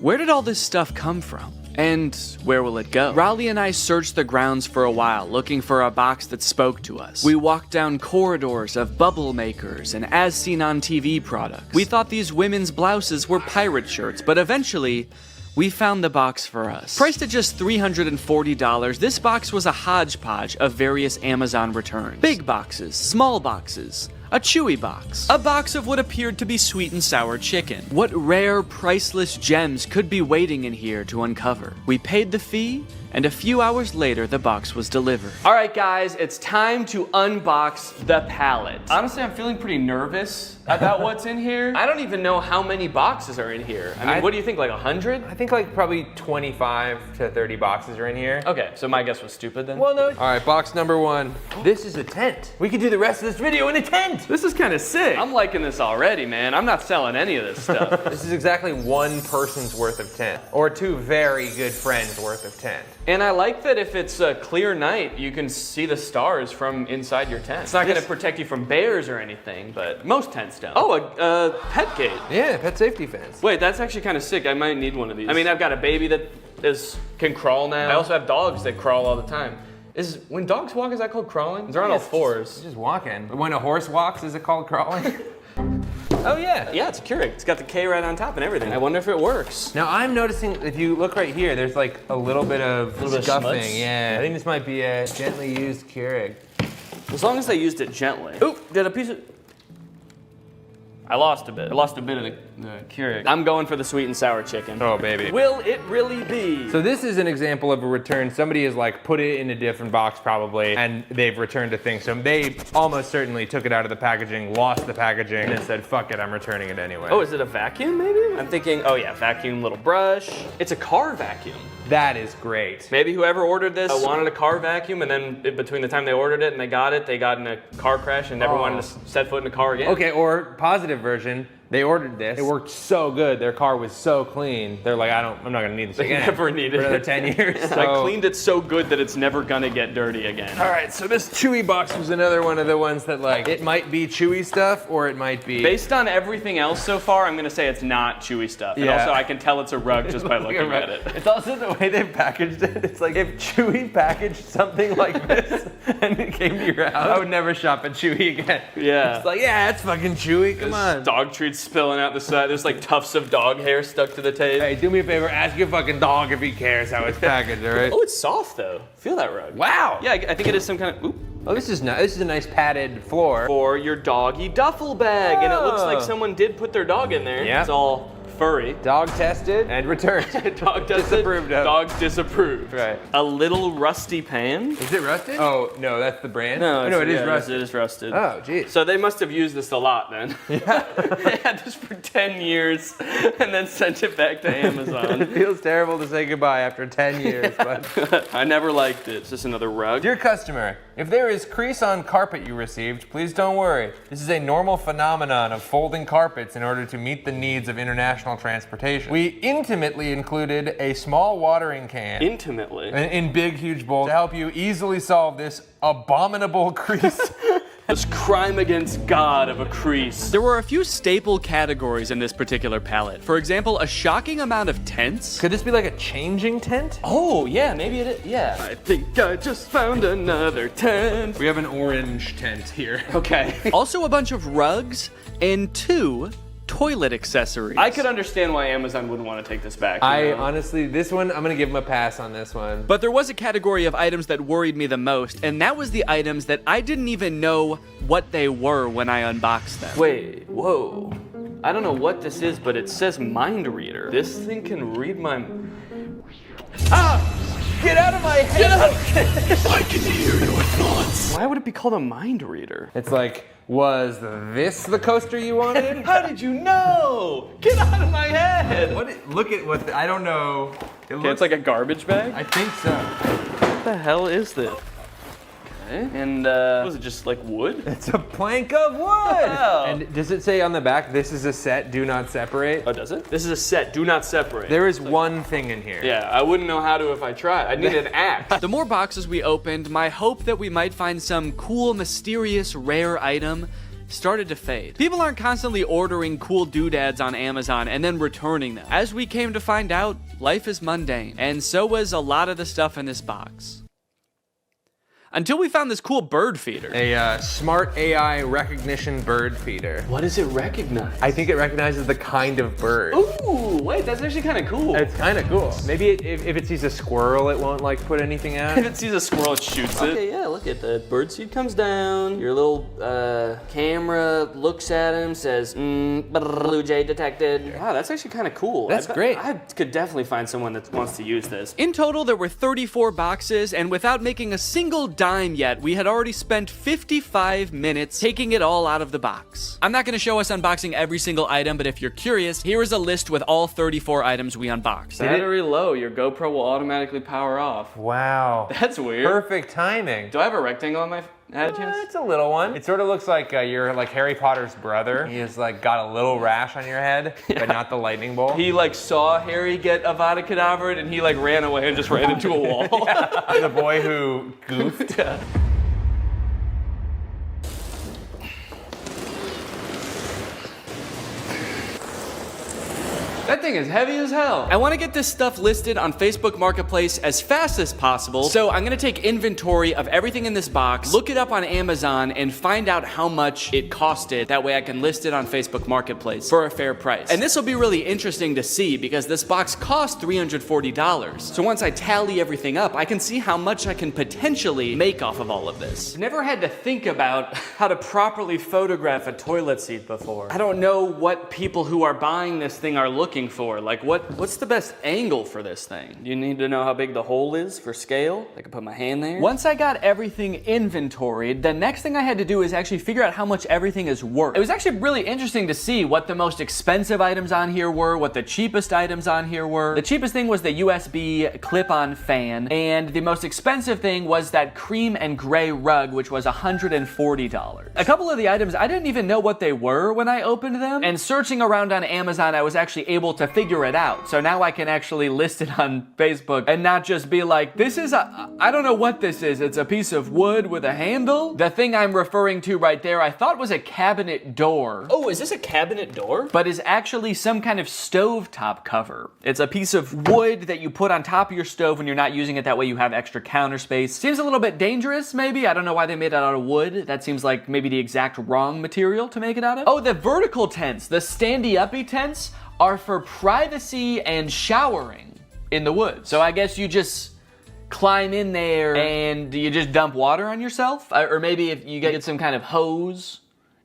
where did all this stuff come from? And where will it go? Raleigh and I searched the grounds for a while, looking for a box that spoke to us. We walked down corridors of bubble makers and as seen on TV products. We thought these women's blouses were pirate shirts, but eventually, we found the box for us. Priced at just $340, this box was a hodgepodge of various Amazon returns. Big boxes, small boxes, A Chewy box. A box of what appeared to be sweet and sour chicken. What rare, priceless gems could be waiting in here to uncover? We paid the fee, and a few hours later, the box was delivered. All right, guys, it's time to unbox the pallet. Honestly, I'm feeling pretty nervous about what's in here. I don't even know how many boxes are in here. I mean, what do you think, like 100? I think like probably 25 to 30 boxes are in here. Okay, so my guess was stupid then? Well, no. All right, box number 1. This is a tent. We could do the rest of this video in a tent. This is kind of sick. I'm liking this already, man. I'm not selling any of this stuff. This is exactly one person's worth of tent, or 2 very good friends worth of tent. And I like that if it's a clear night, you can see the stars from inside your tent. It's not going to protect you from bears or anything, but most tents don't. Oh, a pet gate. Yeah, pet safety fence. Wait, that's actually kind of sick. I might need one of these. I mean, I've got a baby that can crawl now. I also have dogs that crawl all the time. When dogs walk, is that called crawling? They're on all fours. Just walking. When a horse walks, is it called crawling? Oh yeah. Yeah, it's a Keurig. It's got the K right on top and everything. I wonder if it works. Now I'm noticing, if you look right here, there's like a little bit of scuffing. Yeah, I think this might be a gently used Keurig. As long as they used it gently. Oop, did a piece of... I lost a bit. I lost a bit of the Keurig. I'm going for the sweet and sour chicken. Oh, baby. Will it really be? So this is an example of a return. Somebody has like put it in a different box probably, and they've returned a thing. So they almost certainly took it out of the packaging, lost the packaging, and then said, fuck it, I'm returning it anyway. Oh, is it a vacuum maybe? I'm thinking, oh yeah, vacuum, little brush. It's a car vacuum. That is great. Maybe whoever ordered this wanted a car vacuum, and then between the time they ordered it and they got in a car crash and never wanted to set foot in a car again. Okay, or positive version, they ordered this. It worked so good. Their car was so clean. They're like, I'm not gonna need this again. They never needed it. For another 10 years. So. I cleaned it so good that it's never gonna get dirty again. All right, so this Chewy box was another one of the ones that like, it might be Chewy stuff or it might be... Based on everything else so far, I'm gonna say it's not Chewy stuff. And also I can tell it's a rug just by looking at it. It's also the way they've packaged it. It's like if Chewy packaged something like this and it came to your house, I would never shop at Chewy again. Yeah. It's like, yeah, it's fucking Chewy, come on. Dog treats spilling out the side. There's like tufts of dog hair stuck to the tape. Hey, do me a favor, ask your fucking dog if he cares how it's packaged, all right? Oh, it's soft though. Feel that rug. Wow. Yeah, I think it is some kind of, oop. Oh, this is nice. This is a nice padded floor. For your doggy duffel bag. And it looks like someone did put their dog in there. Yeah. It's all furry. Dog tested and returned. Dog tested. Disapproved of. Dog disapproved. Right. A little rusty pan. Is it rusted? Oh, no, that's the brand? No, it is rusted. It is rusted. Oh, geez. So they must have used this a lot then. Yeah. They had this for 10 years and then sent it back to Amazon. It feels terrible to say goodbye after 10 years, but... I never liked it. Is this another rug? Dear customer, if there is crease on carpet you received, please don't worry. This is a normal phenomenon of folding carpets in order to meet the needs of international transportation. We intimately included a small watering can. Intimately? In big, huge bowls to help you easily solve this abominable crease. This crime against God of a crease. There were a few staple categories in this particular palette. For example, a shocking amount of tents. Could this be like a changing tent? Oh, yeah, maybe it is. Yeah. I think I just found another tent. We have an orange tent here. Okay. Also a bunch of rugs and 2 toilet accessories. I could understand why Amazon wouldn't want to take this back. Honestly, this one, I'm gonna give them a pass on this one. But there was a category of items that worried me the most, and that was the items that I didn't even know what they were when I unboxed them. Wait, whoa. I don't know what this is, but it says mind reader. This thing can read my... Ah! Get out of my head! Get out! I can hear your thoughts. Why would it be called a mind reader? It's like, was this the coaster you wanted? How did you know? Get out of my head! Look at what, I don't know. It's like a garbage bag? I think so. What the hell is this? Okay. And was it just like wood? It's a plank of wood! Wow. And does it say on the back, this is a set, do not separate? Oh, does it? This is a set, do not separate. There is one thing in here. Yeah, I wouldn't know how to if I tried. I'd need an axe. The more boxes we opened, my hope that we might find some cool, mysterious, rare item started to fade. People aren't constantly ordering cool doodads on Amazon and then returning them. As we came to find out, life is mundane, and so was a lot of the stuff in this box. until we found this cool bird feeder. A smart AI recognition bird feeder. What does it recognize? I think it recognizes the kind of bird. Ooh, wait, that's actually kind of cool. It's kind of cool. Maybe if it sees a squirrel, it won't like put anything out. If it sees a squirrel, it shoots it. Okay, yeah, look at the bird seed comes down. Your little camera looks at him, says, blue jay detected. Wow, that's actually kind of cool. That's great. I could definitely find someone that wants to use this. In total, there were 34 boxes, and without making a single dime yet, we had already spent 55 minutes taking it all out of the box. I'm not going to show us unboxing every single item, but if you're curious, here is a list with all 34 items we unboxed. Battery low, your GoPro will automatically power off. Wow. That's weird. Perfect timing. Do I have a rectangle on my head, Chance? It's a little one. It sort of looks like you're like Harry Potter's brother. He has like got a little rash on your head, but not the lightning bolt. He like saw Harry get Avada Kedavra and he like ran away and just ran into a wall. Yeah. The boy who goofed. Yeah. That thing is heavy as hell. I want to get this stuff listed on Facebook Marketplace as fast as possible. So I'm going to take inventory of everything in this box, look it up on Amazon, and find out how much it costed. That way I can list it on Facebook Marketplace for a fair price. And this will be really interesting to see because this box cost $340. So once I tally everything up, I can see how much I can potentially make off of all of this. I've never had to think about how to properly photograph a toilet seat before. I don't know what people who are buying this thing are looking for. Like what's the best angle for this thing? You need to know how big the hole is for scale. I can put my hand there. Once I got everything inventoried, the next thing I had to do is actually figure out how much everything is worth. It was actually really interesting to see what the most expensive items on here were, what the cheapest items on here were. The cheapest thing was the USB clip-on fan, and the most expensive thing was that cream and gray rug, which was $140. A couple of the items, I didn't even know what they were when I opened them, and searching around on Amazon, I was actually able to figure it out. So now I can actually list it on Facebook and not just be like, this is I don't know what this is. It's a piece of wood with a handle. The thing I'm referring to right there, I thought was a cabinet door. Oh, is this a cabinet door? But is actually some kind of stovetop cover. It's a piece of wood that you put on top of your stove when you're not using it. That way you have extra counter space. Seems a little bit dangerous, maybe. I don't know why they made it out of wood. That seems like maybe the exact wrong material to make it out of. Oh, the vertical tents, the standy-uppy tents, are for privacy and showering in the woods. So I guess you just climb in there and you just dump water on yourself? Or maybe if you get some kind of hose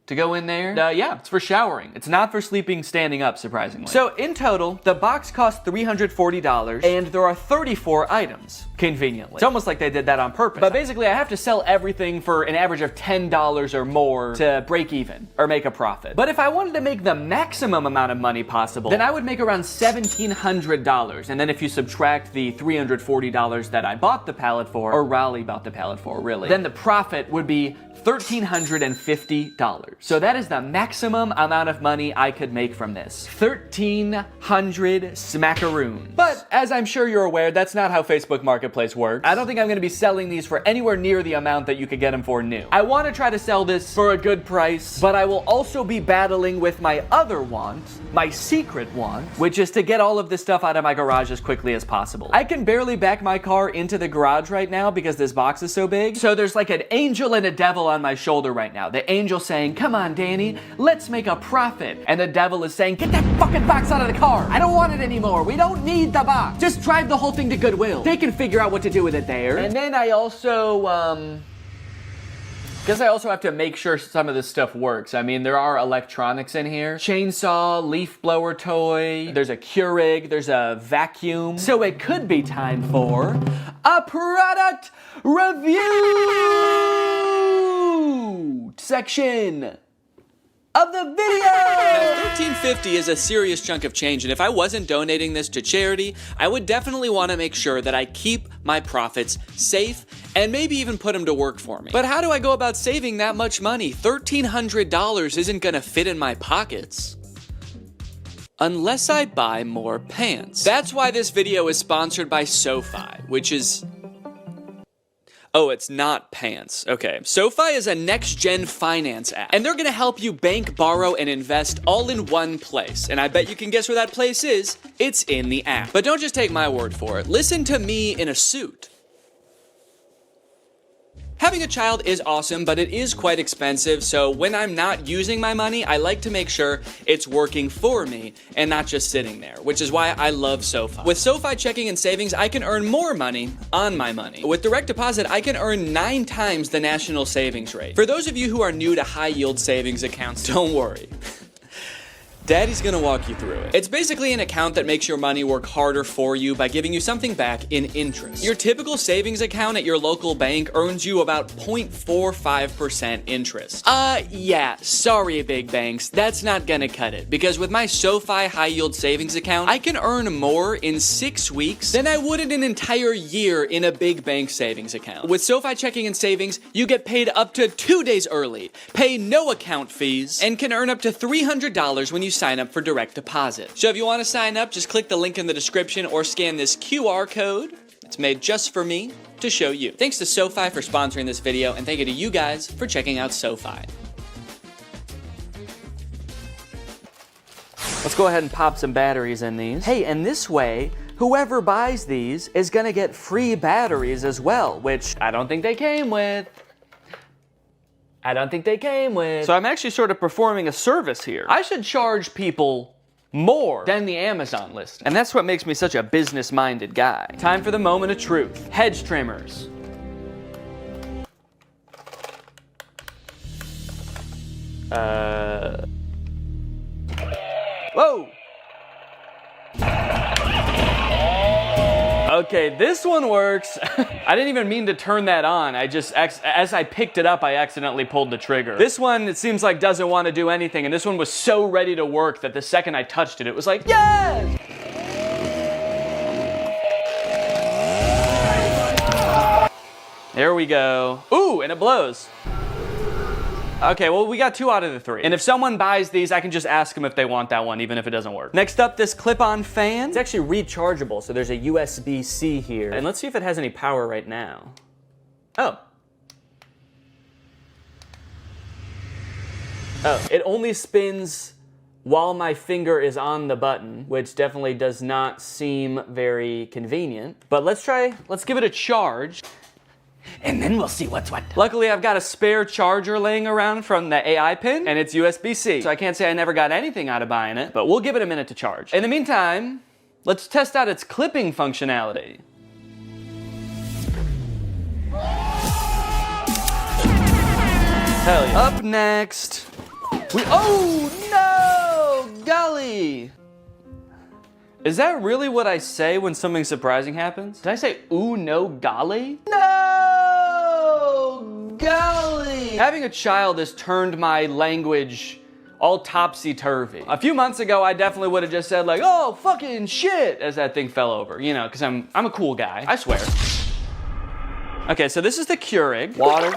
to go in there. Yeah, it's for showering. It's not for sleeping standing up, surprisingly. So in total, the box cost $340 and there are 34 items, conveniently. It's almost like they did that on purpose. But basically, I have to sell everything for an average of $10 or more to break even or make a profit. But if I wanted to make the maximum amount of money possible, then I would make around $1,700. And then if you subtract the $340 that I bought the pallet for, or Raleigh bought the pallet for, really, then the profit would be $1,350. So that is the maximum amount of money I could make from this. 1,300 smackaroons. But as I'm sure you're aware, that's not how Facebook Marketplace works. I don't think I'm gonna be selling these for anywhere near the amount that you could get them for new. I wanna try to sell this for a good price, but I will also be battling with my other want, my secret want, which is to get all of this stuff out of my garage as quickly as possible. I can barely back my car into the garage right now because this box is so big. So there's like an angel and a devil on my shoulder right now. The angel saying, come on, Danny, let's make a profit. And the devil is saying, get that fucking box out of the car. I don't want it anymore. We don't need the box. Just drive the whole thing to Goodwill. They can figure out what to do with it there. And then I also, guess I also have to make sure some of this stuff works. I mean, there are electronics in here. Chainsaw, leaf blower toy, there's a Keurig, there's a vacuum. So it could be time for a product review section of the video. Now, $1,350 is a serious chunk of change, and if I wasn't donating this to charity, I would definitely want to make sure that I keep my profits safe and maybe even put them to work for me. But how do I go about saving that much money? $1,300 isn't gonna fit in my pockets unless I buy more pants. That's why this video is sponsored by SoFi, which is... Oh, it's not pants. Okay. SoFi is a next-gen finance app, and they're gonna help you bank, borrow, and invest all in one place. And I bet you can guess where that place is. It's in the app. But don't just take my word for it. Listen to me in a suit. Having a child is awesome, but it is quite expensive, so when I'm not using my money, I like to make sure it's working for me and not just sitting there, which is why I love SoFi. With SoFi checking and savings, I can earn more money on my money. With direct deposit, I can earn 9 times the national savings rate. For those of you who are new to high yield savings accounts, don't worry. Daddy's gonna walk you through it. It's basically an account that makes your money work harder for you by giving you something back in interest. Your typical savings account at your local bank earns you about 0.45% interest. Yeah, sorry big banks, that's not gonna cut it, because with my SoFi high yield savings account, I can earn more in 6 weeks than I would in an entire year in a big bank savings account. With SoFi checking and savings, you get paid up to 2 days early, pay no account fees, and can earn up to $300 when you sign up for direct deposit. So if you want to sign up, just click the link in the description or scan this QR code. It's made just for me to show you. Thanks to SoFi for sponsoring this video, and thank you to you guys for checking out SoFi. Let's go ahead and pop some batteries in these. Hey, and this way, whoever buys these is gonna get free batteries as well, which I don't think they came with. So I'm actually sort of performing a service here. I should charge people more than the Amazon list. And that's what makes me such a business-minded guy. Time for the moment of truth. Hedge trimmers. Whoa! Okay, this one works. I didn't even mean to turn that on. I just, as I picked it up, I accidentally pulled the trigger. This one, it seems like doesn't want to do anything, and this one was so ready to work that the second I touched it, it was like, yes! There we go. Ooh, and it blows. Okay, well, we got 2 out of the 3. And if someone buys these, I can just ask them if they want that one, even if it doesn't work. Next up, this clip-on fan. It's actually rechargeable, so there's a USB-C here. And let's see if it has any power right now. Oh. Oh, it only spins while my finger is on the button, which definitely does not seem very convenient. But let's give it a charge. And then we'll see what's what. Luckily, I've got a spare charger laying around from the AI pin, and it's USB-C. So I can't say I never got anything out of buying it, but we'll give it a minute to charge. In the meantime, let's test out its clipping functionality. Hell yeah. Up next, oh no, golly. Is that really what I say when something surprising happens? Did I say, ooh, no, golly? No, golly! Having a child has turned my language all topsy-turvy. A few months ago, I definitely would have just said like, oh, fucking shit, as that thing fell over, you know, because I'm a cool guy, I swear. Okay, so this is the Keurig. Water.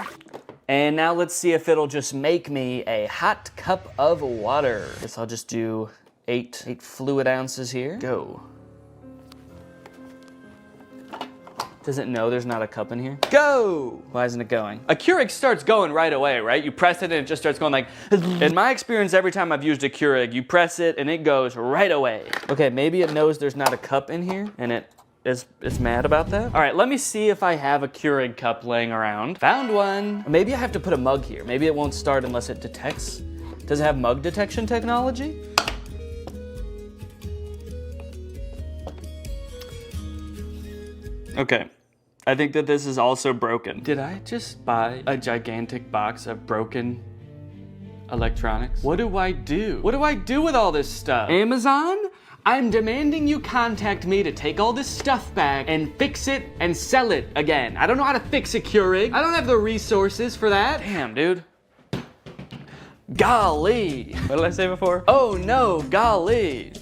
And now let's see if it'll just make me a hot cup of water. Guess I'll just do 8 fluid ounces here. Go. Does it know there's not a cup in here? Go! Why isn't it going? A Keurig starts going right away, right? You press it and it just starts going like... In my experience, every time I've used a Keurig, you press it and it goes right away. Okay, maybe it knows there's not a cup in here and it's mad about that. All right, let me see if I have a Keurig cup laying around. Found one. Maybe I have to put a mug here. Maybe it won't start unless it detects. Does it have mug detection technology? Okay, I think that this is also broken. Did I just buy a gigantic box of broken electronics? What do I do? What do I do with all this stuff? Amazon? I'm demanding you contact me to take all this stuff back and fix it and sell it again. I don't know how to fix a Keurig. I don't have the resources for that. Damn, dude. Golly. What did I say before? Oh no, golly.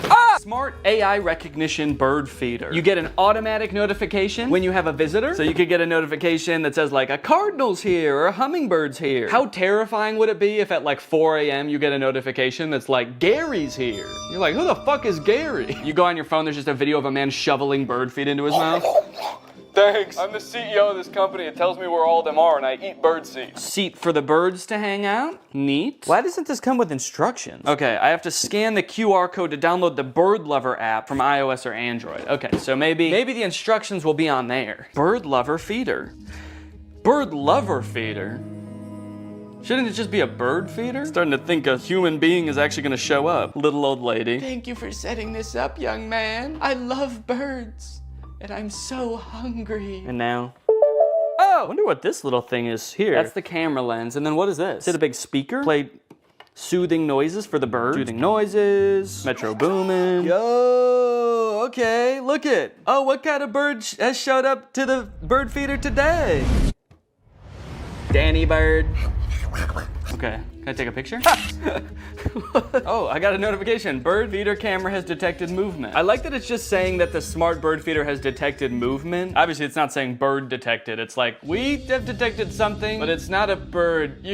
Ah! Smart AI recognition bird feeder. You get an automatic notification when you have a visitor. So you could get a notification that says like a cardinal's here or a hummingbird's here. How terrifying would it be if at like 4 a.m. you get a notification that's like Gary's here? You're like, who the fuck is Gary? You go on your phone, there's just a video of a man shoveling bird feed into his mouth. Thanks, I'm the CEO of this company. It tells me where all of them are and I eat bird seed. Seat for the birds to hang out? Neat. Why doesn't this come with instructions? Okay, I have to scan the QR code to download the Bird Lover app from iOS or Android. Okay, so maybe the instructions will be on there. Bird Lover feeder. Bird lover feeder? Shouldn't it just be a bird feeder? Starting to think a human being is actually gonna show up. Little old lady. Thank you for setting this up, young man. I love birds, and I'm so hungry. And now? Oh! I wonder what this little thing is here. That's the camera lens. And then what is this? Is it a big speaker? Play soothing noises for the bird. Soothing noises. Metro Boomin. Yo! Okay, look it. Oh, what kind of bird has showed up to the bird feeder today? Danny Bird. Okay, can I take a picture? Oh, I got a notification. Bird feeder camera has detected movement. I like that it's just saying that the smart bird feeder has detected movement. Obviously, it's not saying bird detected. It's like, we have detected something, but it's not a bird.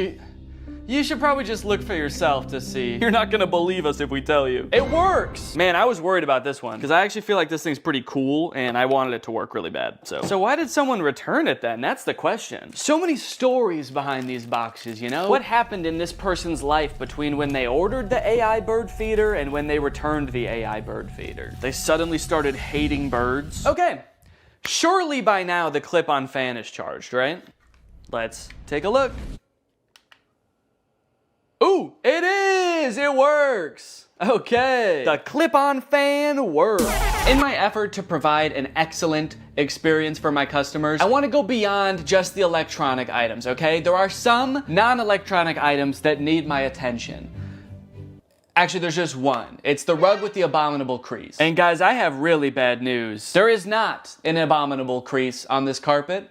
You should probably just look for yourself to see. You're not gonna believe us if we tell you. It works! Man, I was worried about this one, because I actually feel like this thing's pretty cool, and I wanted it to work really bad, so why did someone return it then? That's the question. So many stories behind these boxes, you know? What happened in this person's life between when they ordered the AI bird feeder and when they returned the AI bird feeder? They suddenly started hating birds? Okay, surely by now the clip-on fan is charged, right? Let's take a look. Ooh, it is! It works! Okay. The clip-on fan works. In my effort to provide an excellent experience for my customers, I want to go beyond just the electronic items, okay? There are some non-electronic items that need my attention. Actually, there's just one. It's the rug with the abominable crease. And guys, I have really bad news. There is not an abominable crease on this carpet.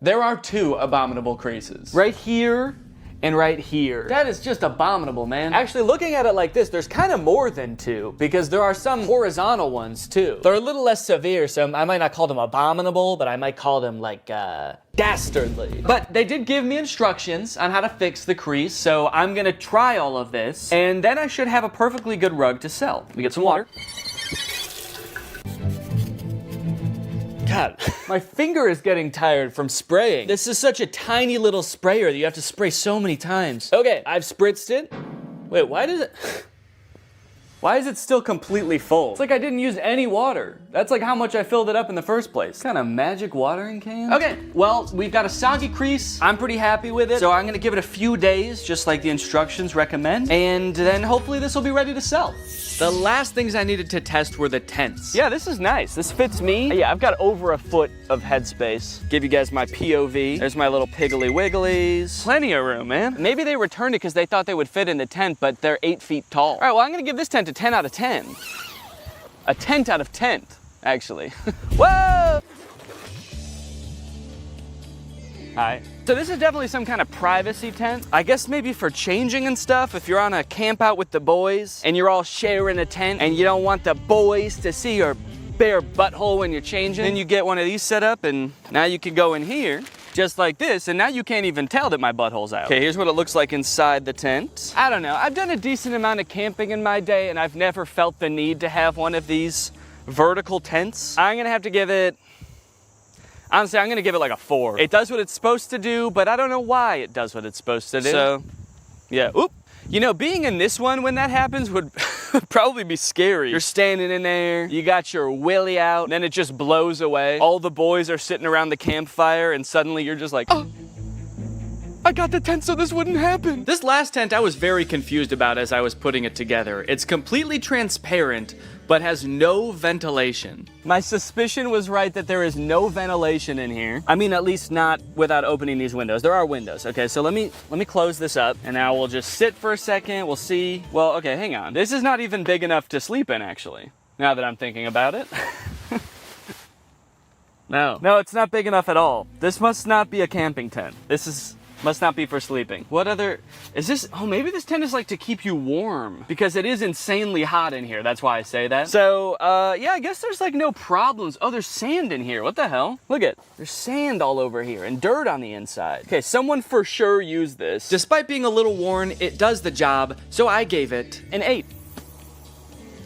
There are two abominable creases. Right here and right here. That is just abominable, man. Actually, looking at it like this, there's kind of more than two, because there are some horizontal ones too. They're a little less severe, so I might not call them abominable, but I might call them like, dastardly. But they did give me instructions on how to fix the crease, so I'm gonna try all of this, and then I should have a perfectly good rug to sell. Let me get some water. God, my finger is getting tired from spraying. This is such a tiny little sprayer that you have to spray so many times. Okay, I've spritzed it. Wait, why is it still completely full? It's like I didn't use any water. That's like how much I filled it up in the first place. What kind of magic watering can? Okay, well, we've got a soggy crease. I'm pretty happy with it. So I'm gonna give it a few days, just like the instructions recommend. And then hopefully this will be ready to sell. The last things I needed to test were the tents. Yeah, this is nice. This fits me. Yeah, I've got over a foot of headspace. Give you guys my POV. There's my little piggly wigglies. Plenty of room, man. Maybe they returned it because they thought they would fit in the tent, but they're 8 feet tall. All right, well, I'm gonna give this tent a 10 out of 10. A tent out of tent, actually. Whoa! Hi. So this is definitely some kind of privacy tent. I guess maybe for changing and stuff, if you're on a camp out with the boys and you're all sharing a tent and you don't want the boys to see your bare butthole when you're changing, then you get one of these set up and now you can go in here just like this, and now you can't even tell that my butthole's out. Okay, here's what it looks like inside the tent. I don't know, I've done a decent amount of camping in my day and I've never felt the need to have one of these vertical tents. I'm gonna have to give it, honestly, I'm gonna give it like a 4. It does what it's supposed to do, but I don't know why it does what it's supposed to do. So, yeah, oop. You know, being in this one when that happens would probably be scary. You're standing in there, you got your willy out, and then it just blows away. All the boys are sitting around the campfire, and suddenly you're just like, oh, I got the tent so this wouldn't happen. This last tent I was very confused about as I was putting it together. It's completely transparent, but has no ventilation. My suspicion was right that there is no ventilation in here. I mean, at least not without opening these windows. There are windows. Okay, so let me close this up, and now we'll just sit for a second. We'll see. Well, okay, hang on. This is not even big enough to sleep in, actually, now that I'm thinking about it. No, it's not big enough at all. This must not be a camping tent. Must not be for sleeping. What other, is this, oh, maybe this tent is like to keep you warm because it is insanely hot in here. That's why I say that. So, yeah, I guess there's like no problems. Oh, there's sand in here. What the hell? Look at, there's sand all over here and dirt on the inside. Okay, someone for sure used this. Despite being a little worn, it does the job. So I gave it an 8.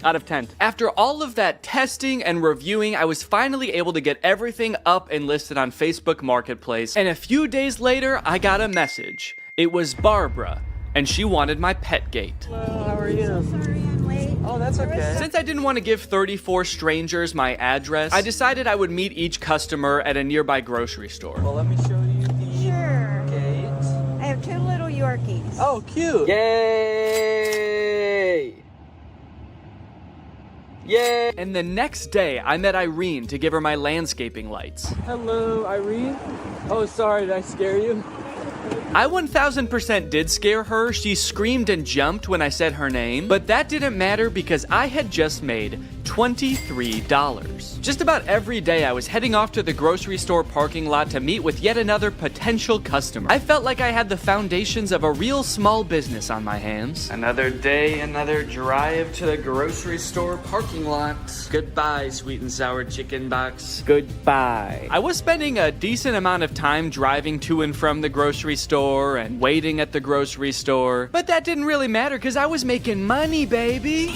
Out of 10. After all of that testing and reviewing, I was finally able to get everything up and listed on Facebook Marketplace, and a few days later, I got a message. It was Barbara, and she wanted my pet gate. Hello, how are you? So sorry I'm late. Oh, that's okay. Since I didn't want to give 34 strangers my address, I decided I would meet each customer at a nearby grocery store. Well, let me show you the Yorkies. Oh, cute. Yay! Yay! And the next day, I met Irene to give her my landscaping lights. Hello, Irene. Oh, sorry, did I scare you? I 1000% did scare her. She screamed and jumped when I said her name, but that didn't matter because I had just made $23. Just about every day I was heading off to the grocery store parking lot to meet with yet another potential customer. I felt like I had the foundations of a real small business on my hands. Another day, another drive to the grocery store parking lot. Goodbye, sweet and sour chicken box. Goodbye. I was spending a decent amount of time driving to and from the grocery store and waiting at the grocery store, but that didn't really matter because I was making money, baby.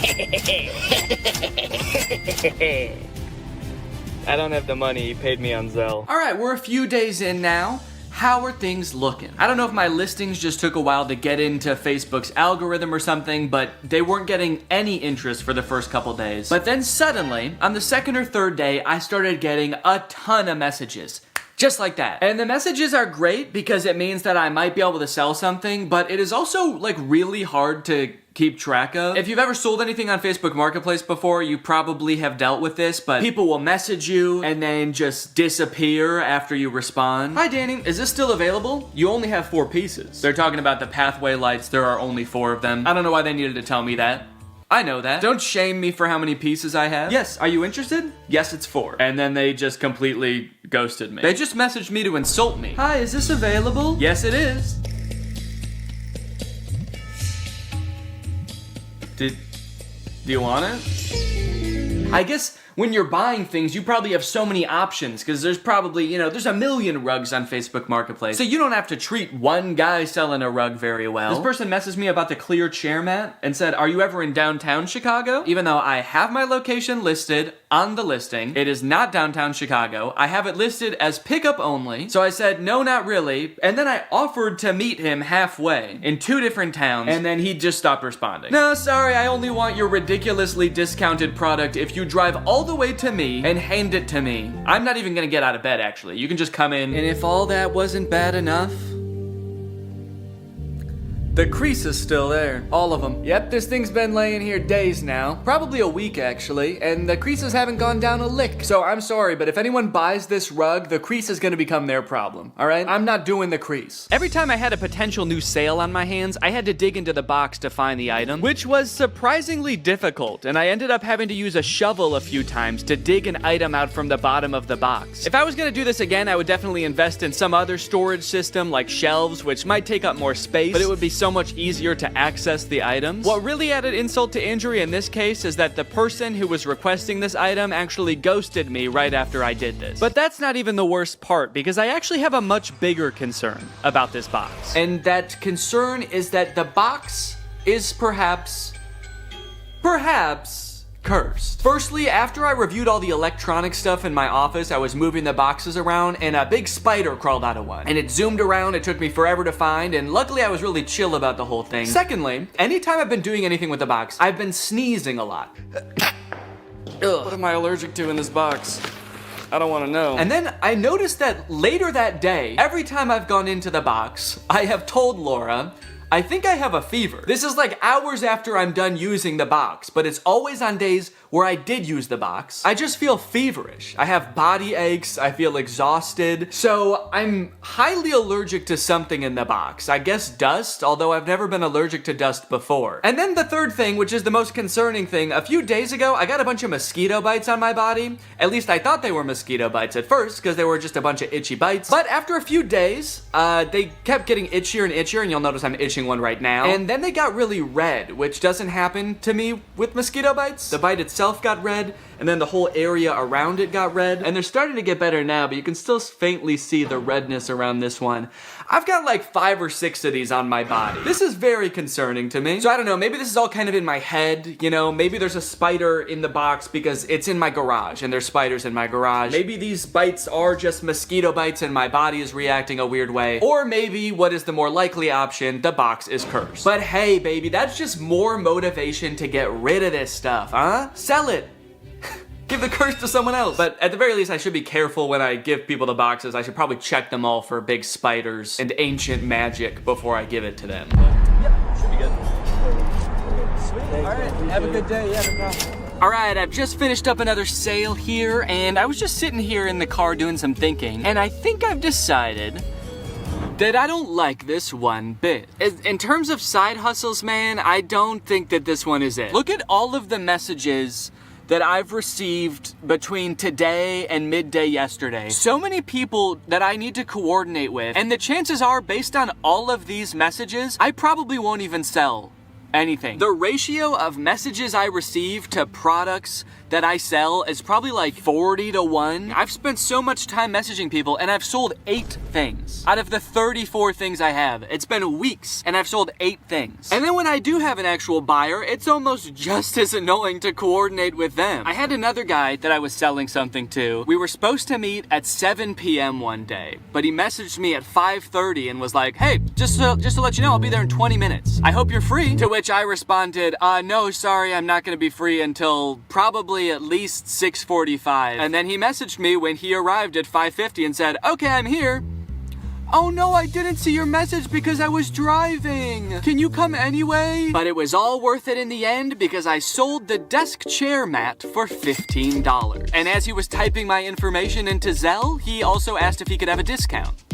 I don't have the money, he paid me on Zelle. Alright, we're a few days in now. How are things looking? I don't know if my listings just took a while to get into Facebook's algorithm or something, but they weren't getting any interest for the first couple days. But then suddenly, on the second or third day, I started getting a ton of messages. Just like that. And the messages are great because it means that I might be able to sell something, but it is also like really hard to keep track of. If you've ever sold anything on Facebook Marketplace before, you probably have dealt with this, but people will message you and then just disappear after you respond. Hi Danny, is this still available? You only have 4 pieces. They're talking about the pathway lights, there are only 4 of them. I don't know why they needed to tell me that. I know that. Don't shame me for how many pieces I have. Yes, are you interested? Yes, it's 4. And then they just completely ghosted me. They just messaged me to insult me. Hi, is this available? Yes, it is. Do you want it? I guess when you're buying things, you probably have so many options because there's probably, there's a million rugs on Facebook Marketplace. So you don't have to treat one guy selling a rug very well. This person messaged me about the clear chair mat and said, are you ever in downtown Chicago? Even though I have my location listed on the listing, it is not downtown Chicago. I have it listed as pickup only. So I said, no, not really. And then I offered to meet him halfway in 2 different towns and then he just stopped responding. No, sorry, I only want your ridiculously discounted product if you drive all the way to me and hand it to me. I'm not even gonna get out of bed actually. You can just come in. And if all that wasn't bad enough, the crease is still there. All of them. Yep, this thing's been laying here days now. Probably a week, actually. And the creases haven't gone down a lick. So I'm sorry, but if anyone buys this rug, the crease is gonna become their problem. Alright? I'm not doing the crease. Every time I had a potential new sale on my hands, I had to dig into the box to find the item, which was surprisingly difficult. And I ended up having to use a shovel a few times to dig an item out from the bottom of the box. If I was gonna do this again, I would definitely invest in some other storage system like shelves, which might take up more space, but it would be so much easier to access the items. What really added insult to injury in this case is that the person who was requesting this item actually ghosted me right after I did this. But that's not even the worst part, because I actually have a much bigger concern about this box. And that concern is that the box is perhaps cursed. Firstly, after I reviewed all the electronic stuff in my office, I was moving the boxes around and a big spider crawled out of one. And it zoomed around, it took me forever to find, and luckily I was really chill about the whole thing. Secondly, anytime I've been doing anything with the box, I've been sneezing a lot. Ugh. What am I allergic to in this box? I don't want to know. And then I noticed that later that day, every time I've gone into the box, I have told Laura, I think I have a fever. This is like hours after I'm done using the box, but it's always on days where I did use the box. I just feel feverish. I have body aches, I feel exhausted. So I'm highly allergic to something in the box. I guess dust, although I've never been allergic to dust before. And then the third thing, which is the most concerning thing, a few days ago, I got a bunch of mosquito bites on my body. At least I thought they were mosquito bites at first, because they were just a bunch of itchy bites. But after a few days, they kept getting itchier and itchier, and you'll notice I'm itching one right now. And then they got really red, which doesn't happen to me with mosquito bites. The bite itself got red, and then the whole area around it got red. And they're starting to get better now, but you can still faintly see the redness around this one. I've got like 5 or 6 of these on my body. This is very concerning to me. So I don't know, maybe this is all kind of in my head, maybe there's a spider in the box because it's in my garage and there's spiders in my garage. Maybe these bites are just mosquito bites and my body is reacting a weird way. Or maybe, what is the more likely option, the box is cursed. But hey, baby, that's just more motivation to get rid of this stuff, huh? Sell it. give the curse to someone else. But at the very least, I should be careful when I give people the boxes. I should probably check them all for big spiders and ancient magic before I give it to them. Yep, should be good. Sweet. All right, have a good day. Yeah, no problem. All right, I've just finished up another sale here, and I was just sitting here in the car doing some thinking, and I think I've decided that I don't like this one bit. In terms of side hustles, man, I don't think that this one is it. Look at all of the messages that I've received between today and midday yesterday. So many people that I need to coordinate with, and the chances are, based on all of these messages, I probably won't even sell anything. The ratio of messages I receive to products that I sell is probably like 40 to 1. I've spent so much time messaging people and I've sold 8 things. Out of the 34 things I have, it's been weeks and I've sold 8 things. And then when I do have an actual buyer, it's almost just as annoying to coordinate with them. I had another guy that I was selling something to. We were supposed to meet at 7 p.m. one day, but he messaged me at 5:30 and was like, hey, just to let you know, I'll be there in 20 minutes. I hope you're free. To which I responded, no, sorry, I'm not gonna be free until probably at least 6:45. And then he messaged me when he arrived at 5:50 and said, okay, I'm here. Oh no, I didn't see your message because I was driving. Can you come anyway? But it was all worth it in the end because I sold the desk chair mat for $15. And as he was typing my information into Zelle, he also asked if he could have a discount.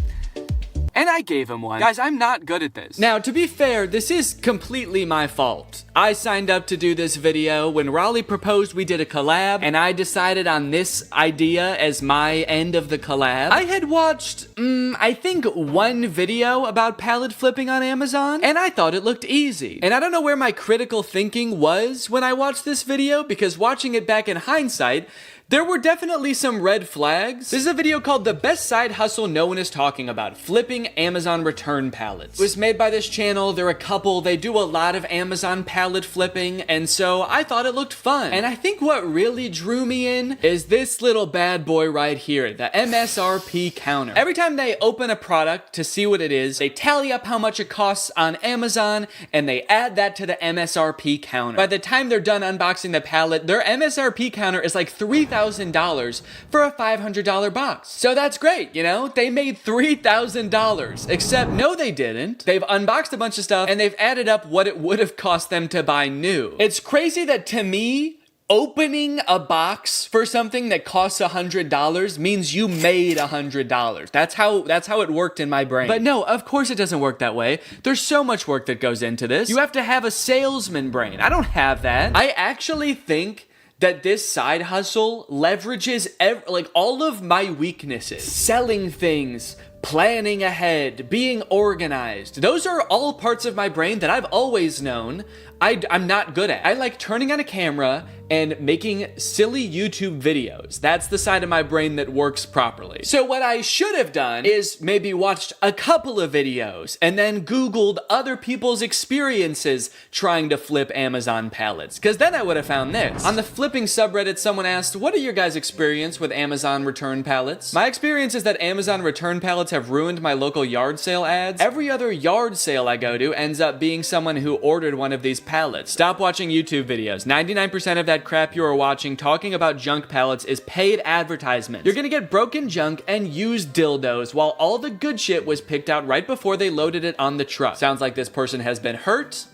And I gave him one. Guys, I'm not good at this. Now, to be fair, this is completely my fault. I signed up to do this video. When Raleigh proposed, we did a collab, and I decided on this idea as my end of the collab. I had watched, I think one video about pallet flipping on Amazon, and I thought it looked easy. And I don't know where my critical thinking was when I watched this video, because watching it back in hindsight, there were definitely some red flags. This is a video called The Best Side Hustle No One Is Talking About, Flipping Amazon Return Pallets. It was made by this channel. They're a couple. They do a lot of Amazon pallet flipping, and so I thought it looked fun. And I think what really drew me in is this little bad boy right here, the MSRP counter. Every time they open a product to see what it is, they tally up how much it costs on Amazon, and they add that to the MSRP counter. By the time they're done unboxing the pallet, their MSRP counter is like $3,000 for a $500 box. So that's great, you know? They made $3,000. Except, no, they didn't. They've unboxed a bunch of stuff and they've added up what it would have cost them to buy new. It's crazy that to me, opening a box for something that costs $100 means you made $100. That's how it worked in my brain. But no, of course it doesn't work that way. There's so much work that goes into this. You have to have a salesman brain. I don't have that. I actually think that this side hustle leverages like all of my weaknesses. Selling things, planning ahead, being organized. Those are all parts of my brain that I've always known I'm not good at. I like turning on a camera and making silly YouTube videos. That's the side of my brain that works properly. So what I should have done is maybe watched a couple of videos and then Googled other people's experiences trying to flip Amazon pallets, because then I would have found this. On the flipping subreddit, someone asked, what are your guys' experience with Amazon return pallets? My experience is that Amazon return pallets have ruined my local yard sale ads. Every other yard sale I go to ends up being someone who ordered one of these pallets. Stop watching YouTube videos. 99% of that crap you are watching talking about junk pallets is paid advertisement. You're gonna get broken junk and used dildos while all the good shit was picked out right before they loaded it on the truck. Sounds like this person has been hurt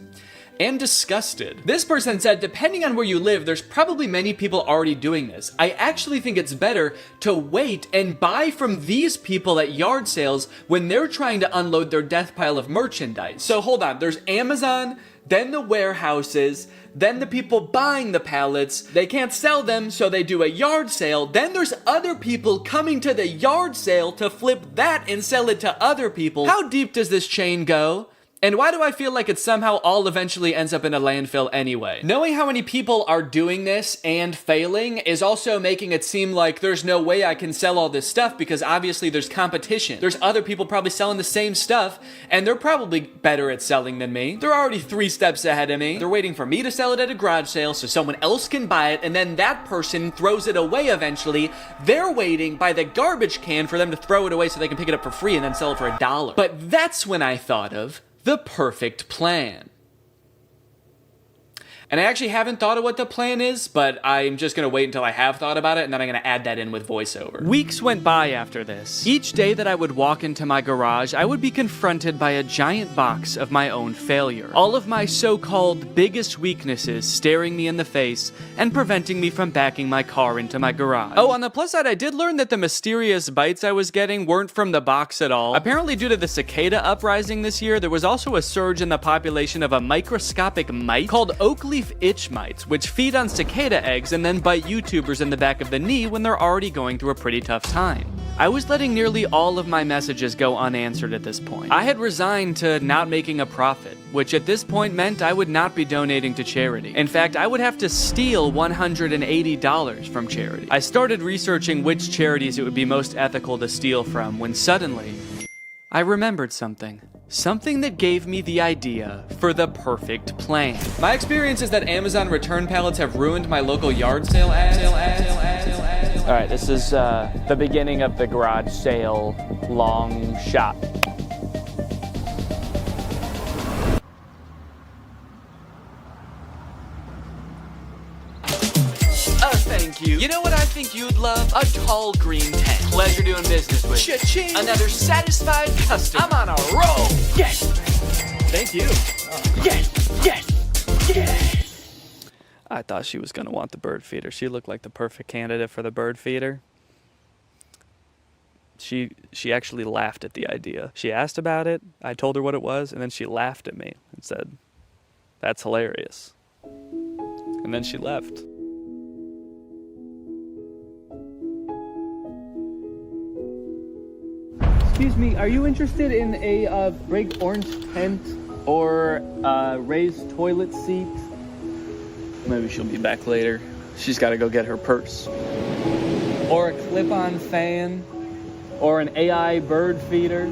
and disgusted. This person said, depending on where you live, there's probably many people already doing this. I actually think it's better to wait and buy from these people at yard sales when they're trying to unload their death pile of merchandise. So hold on, there's Amazon, then the warehouses, then the people buying the pallets. They can't sell them, so they do a yard sale. Then there's other people coming to the yard sale to flip that and sell it to other people. How deep does this chain go? And why do I feel like it somehow all eventually ends up in a landfill anyway? Knowing how many people are doing this and failing is also making it seem like there's no way I can sell all this stuff because obviously there's competition. There's other people probably selling the same stuff and they're probably better at selling than me. They're already 3 steps ahead of me. They're waiting for me to sell it at a garage sale so someone else can buy it and then that person throws it away eventually. They're waiting by the garbage can for them to throw it away so they can pick it up for free and then sell it for $1. But that's when I thought of the perfect plan. And I actually haven't thought of what the plan is, but I'm just gonna wait until I have thought about it, and then I'm gonna add that in with voiceover. Weeks went by after this. Each day that I would walk into my garage, I would be confronted by a giant box of my own failure. All of my so-called biggest weaknesses staring me in the face and preventing me from backing my car into my garage. Oh, on the plus side, I did learn that the mysterious bites I was getting weren't from the box at all. Apparently, due to the cicada uprising this year, there was also a surge in the population of a microscopic mite called oak leaf itch mites, which feed on cicada eggs and then bite YouTubers in the back of the knee when they're already going through a pretty tough time. I was letting nearly all of my messages go unanswered at this point. I had resigned to not making a profit, which at this point meant I would not be donating to charity. In fact, I would have to steal $180 from charity. I started researching which charities it would be most ethical to steal from when suddenly I remembered something. Something that gave me the idea for the perfect plan. My experience is that Amazon return pallets have ruined my local yard sale ads. All right, this is the beginning of the garage sale long shot. Thank you. You know what I think you'd love? A tall green tent. Pleasure doing business with you. Cha-ching. Another satisfied customer. I'm on a roll. Yes. Thank you. Yes. Yes. Yes. I thought she was going to want the bird feeder. She looked like the perfect candidate for the bird feeder. She actually laughed at the idea. She asked about it. I told her what it was, and then she laughed at me and said, "That's hilarious." And then she left. Excuse me, are you interested in a big orange tent or a raised toilet seat? Maybe she'll be back later. She's got to go get her purse. Or a clip-on fan, or an AI bird feeder.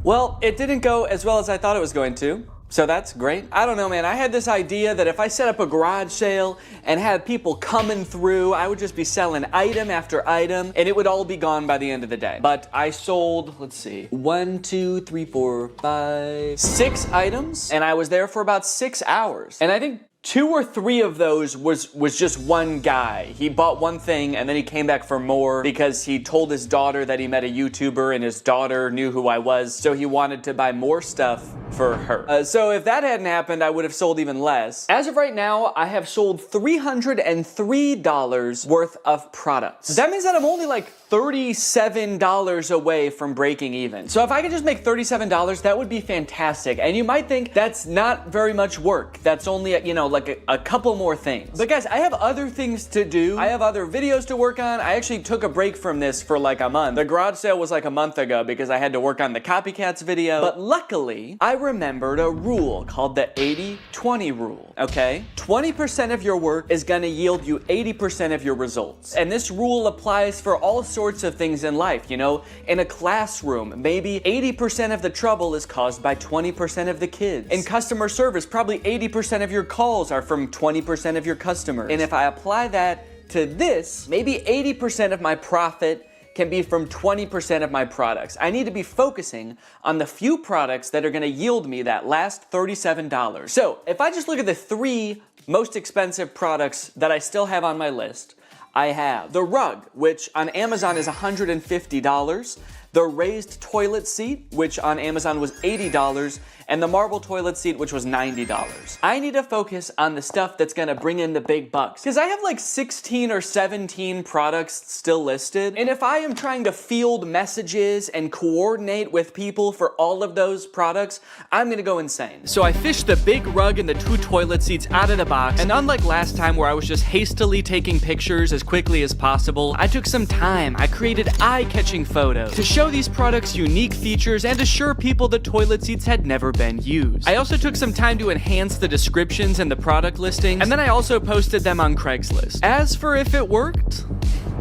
Well, it didn't go as well as I thought it was going to. So that's great. I don't know, man. I had this idea that if I set up a garage sale and had people coming through, I would just be selling item after item, and it would all be gone by the end of the day. But I sold, let's see, 1, 2, 3, 4, 5, 6 items, and I was there for about 6 hours. And I think 2 or 3 of those was just one guy. He bought one thing and then he came back for more because he told his daughter that he met a YouTuber and his daughter knew who I was, so he wanted to buy more stuff for her. So if that hadn't happened, I would have sold even less. As of right now, I have sold $303 worth of products. That means that I'm only like $37 away from breaking even. So if I could just make $37, that would be fantastic. And you might think that's not very much work. That's only, you know, like a couple more things. But guys, I have other things to do. I have other videos to work on. I actually took a break from this for like a month. The garage sale was like a month ago because I had to work on the copycats video. But luckily, I remembered a rule called the 80-20 rule, okay? 20% of your work is gonna yield you 80% of your results. And this rule applies for all sorts of things in life, you know? In a classroom, maybe 80% of the trouble is caused by 20% of the kids. In customer service, probably 80% of your calls are from 20% of your customers. And if I apply that to this, maybe 80% of my profit can be from 20% of my products. I need to be focusing on the few products that are gonna yield me that last $37. So if I just look at the 3 most expensive products that I still have on my list, I have the rug, which on Amazon is $150, the raised toilet seat, which on Amazon was $80, and the marble toilet seat, which was $90. I need to focus on the stuff that's gonna bring in the big bucks, because I have like 16 or 17 products still listed, and if I am trying to field messages and coordinate with people for all of those products, I'm gonna go insane. So I fished the big rug and the 2 toilet seats out of the box, and unlike last time where I was just hastily taking pictures as quickly as possible, I took some time. I created eye-catching photos to show these products unique features and assure people the toilet seats had never been used. I also took some time to enhance the descriptions and the product listings, and then I also posted them on Craigslist. As for if it worked,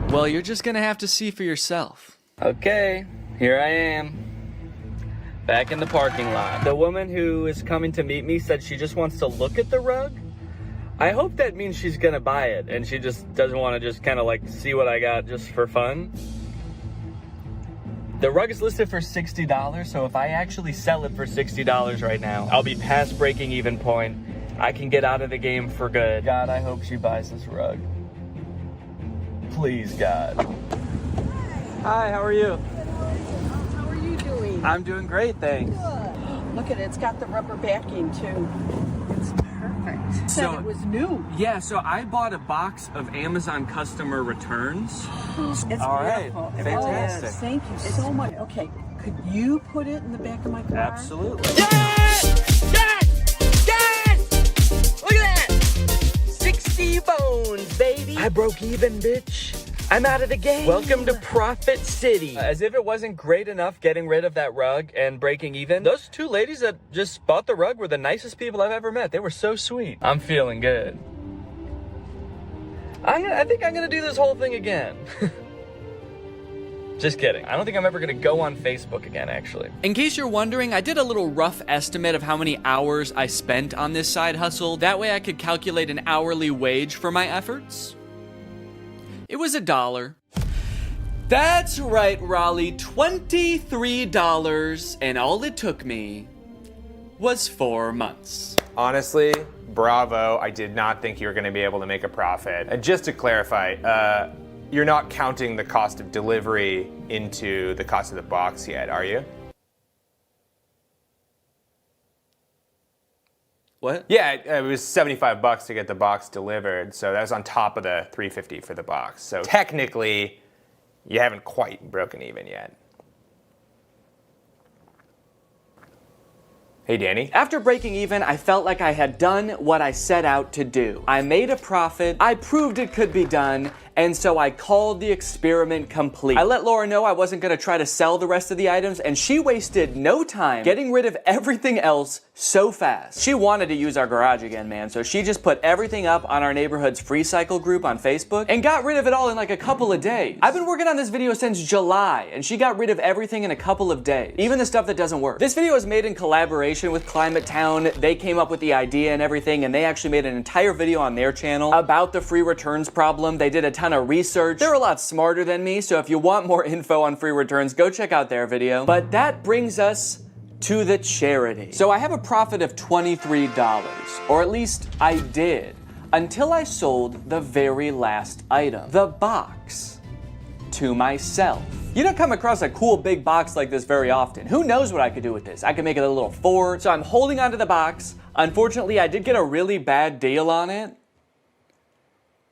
well, you're just gonna have to see for yourself. Okay, here I am, back in the parking lot. The woman who is coming to meet me said she just wants to look at the rug. I hope that means she's gonna buy it, and she just doesn't want to just kind of like see what I got just for fun. The rug is listed for $60, so if I actually sell it for $60 right now, I'll be past breaking even point. I can get out of the game for good. God, I hope she buys this rug. Please, God. Hi, how are you? How are you doing? I'm doing great, thanks. Look at it, it's got the rubber backing too. It's perfect. Said it was new. Yeah, so I bought a box of Amazon customer returns. It's All right, beautiful. It fantastic. really is. Thank you so much. Okay, could you put it in the back of my car? Absolutely. Look at that! 60 bones, baby! I broke even, bitch. I'm out of the game. Welcome to Profit City. As if it wasn't great enough getting rid of that rug and breaking even, those two ladies that just bought the rug were the nicest people I've ever met. They were so sweet. I'm feeling good. I think I'm gonna do this whole thing again. Just kidding. I don't think I'm ever gonna go on Facebook again, actually. In case you're wondering, I did a little rough estimate of how many hours I spent on this side hustle. That way I could calculate an hourly wage for my efforts. It was $1. That's right, Raleigh, $23, and all it took me was 4 months. Honestly, bravo. I did not think you were going to be able to make a profit. And just to clarify, you're not counting the cost of delivery into the cost of the box yet, are you? What? Yeah, it was $75 to get the box delivered, so that was on top of the $350 for the box. So technically, you haven't quite broken even yet. Hey, Danny. After breaking even, I felt like I had done what I set out to do. I made a profit, I proved it could be done, and so I called the experiment complete. I let Laura know I wasn't gonna try to sell the rest of the items, and she wasted no time getting rid of everything else so fast. She wanted to use our garage again, man, so she just put everything up on our neighborhood's free cycle group on Facebook and got rid of it all in like a couple of days. I've been working on this video since July, and she got rid of everything in a couple of days, even the stuff that doesn't work. This video is made in collaboration with Climate Town. They came up with the idea and everything, and they actually made an entire video on their channel about the free returns problem. They did a ton of research. They're a lot smarter than me, so if you want more info on free returns, go check out their video. But that brings us to the charity. So I have a profit of $23, or at least I did, until I sold the very last item, the box, to myself. You don't come across a cool big box like this very often. Who knows what I could do with this? I could make it a little fort. So I'm holding onto the box. Unfortunately, I did get a really bad deal on it.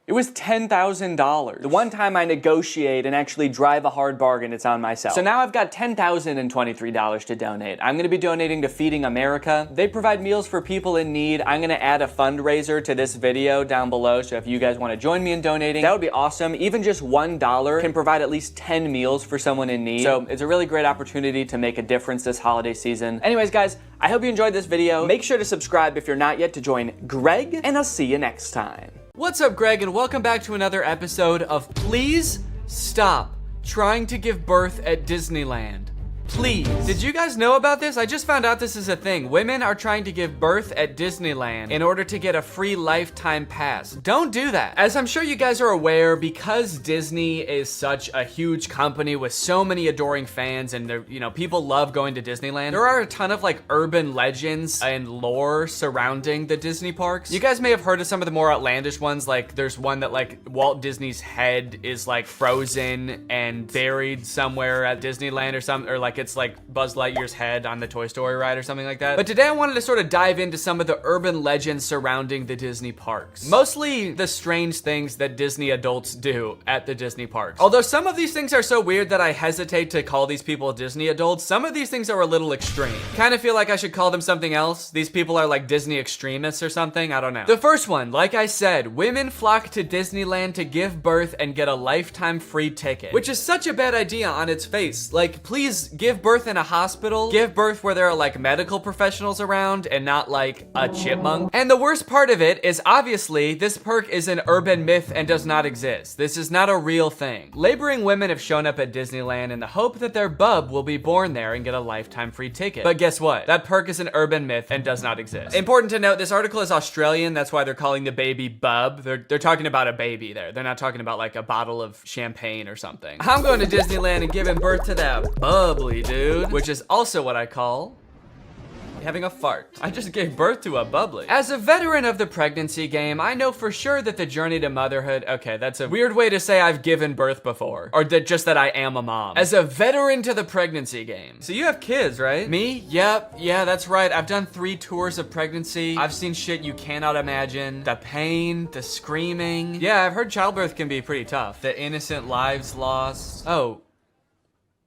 It was $10,000. The one time I negotiate and actually drive a hard bargain, it's on myself. So now I've got $10,023 to donate. I'm gonna be donating to Feeding America. They provide meals for people in need. I'm gonna add a fundraiser to this video down below, so if you guys wanna join me in donating, that would be awesome. Even just $1 can provide at least 10 meals for someone in need. So it's a really great opportunity to make a difference this holiday season. Anyways, guys, I hope you enjoyed this video. Make sure to subscribe if you're not yet to join Greg, and I'll see you next time. What's up, Greg, and welcome back to another episode of Please Stop Trying to Give Birth at Disneyland. Please. Did you guys know about this? I just found out this is a thing. Women are trying to give birth at Disneyland in order to get a free lifetime pass. Don't do that. As I'm sure you guys are aware, because Disney is such a huge company with so many adoring fans and people love going to Disneyland, there are a ton of like urban legends and lore surrounding the Disney parks. You guys may have heard of some of the more outlandish ones, like there's one that like Walt Disney's head is like frozen and buried somewhere at Disneyland or something, or like it's like Buzz Lightyear's head on the Toy Story ride or something like that. But today I wanted to sort of dive into some of the urban legends surrounding the Disney parks. Mostly the strange things that Disney adults do at the Disney parks. Although some of these things are so weird that I hesitate to call these people Disney adults, some of these things are a little extreme. Kind of feel like I should call them something else. These people are like Disney extremists or something, I don't know. The first one, like I said, women flock to Disneyland to give birth and get a lifetime free ticket, which is such a bad idea on its face. Like, please give give birth in a hospital, give birth where there are like medical professionals around and not like a chipmunk. And the worst part of it is obviously this perk is an urban myth and does not exist. This is not a real thing. Laboring women have shown up at Disneyland in the hope that their bub will be born there and get a lifetime free ticket. But guess what? That perk is an urban myth and does not exist. Important to note, this article is Australian. That's why they're calling the baby bub. They're talking about a baby there. They're not talking about like a bottle of champagne or something. I'm going to Disneyland and giving birth to that bubbly dude, which is also what I call having a fart. I just gave birth to a bubbly. As a veteran of the pregnancy game, I know for sure that the journey to motherhood, okay, that's a weird way to say I've given birth before, or just that I am a mom. As a veteran to the pregnancy game. So you have kids, right? Me? Yep, yeah, that's right. I've done 3 tours of pregnancy. I've seen shit you cannot imagine. The pain, the screaming. Yeah, I've heard childbirth can be pretty tough. The innocent lives lost. Oh.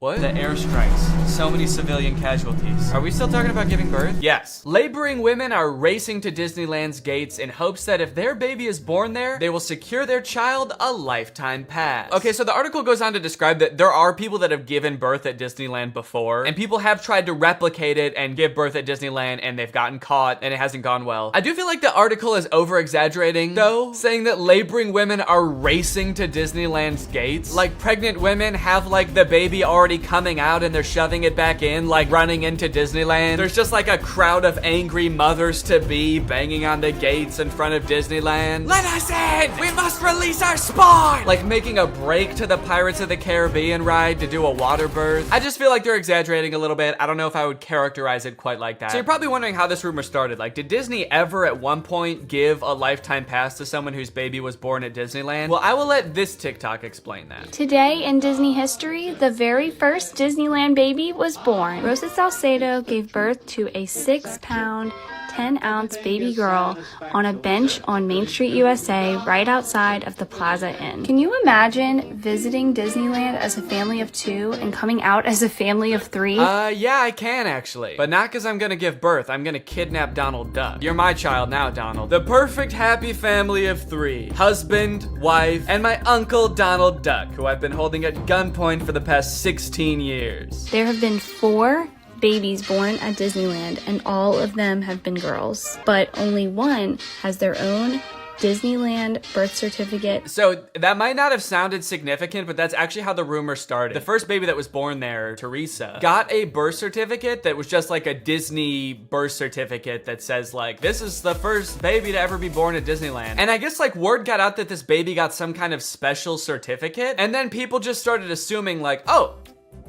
What? The airstrikes. So many civilian casualties. Are we still talking about giving birth? Yes. Laboring women are racing to Disneyland's gates in hopes that if their baby is born there, they will secure their child a lifetime pass. Okay, so the article goes on to describe that there are people that have given birth at Disneyland before, and people have tried to replicate it and give birth at Disneyland, and they've gotten caught, and it hasn't gone well. I do feel like the article is over-exaggerating, though, saying that laboring women are racing to Disneyland's gates. Like, pregnant women have, like, the baby already coming out and they're shoving it back in, like running into Disneyland. There's just like a crowd of angry mothers-to-be banging on the gates in front of Disneyland. Let us in! We must release our spawn! Like making a break to the Pirates of the Caribbean ride to do a water birth. I just feel like they're exaggerating a little bit. I don't know if I would characterize it quite like that. So you're probably wondering how this rumor started. Like, did Disney ever at one point give a lifetime pass to someone whose baby was born at Disneyland? Well, I will let this TikTok explain that. Today in Disney history, the very first Disneyland baby was born. Rosa Salcedo gave birth to a 6-pound, 10-ounce baby girl on a bench on Main Street, USA, right outside of the Plaza Inn. Can you imagine visiting Disneyland as a family of 2 and coming out as a family of 3? Yeah, I can actually. But not because I'm gonna give birth. I'm gonna kidnap Donald Duck. You're my child now, Donald. The perfect happy family of 3. Husband, wife, and my uncle Donald Duck, who I've been holding at gunpoint for the past 16 years. There have been 4 babies born at Disneyland, and all of them have been girls, but only one has their own Disneyland birth certificate. So that might not have sounded significant, but that's actually how the rumor started. The first baby that was born there, Teresa, got a birth certificate that was just like a Disney birth certificate that says like, this is the first baby to ever be born at Disneyland. And I guess like word got out that this baby got some kind of special certificate, and then people just started assuming like, oh,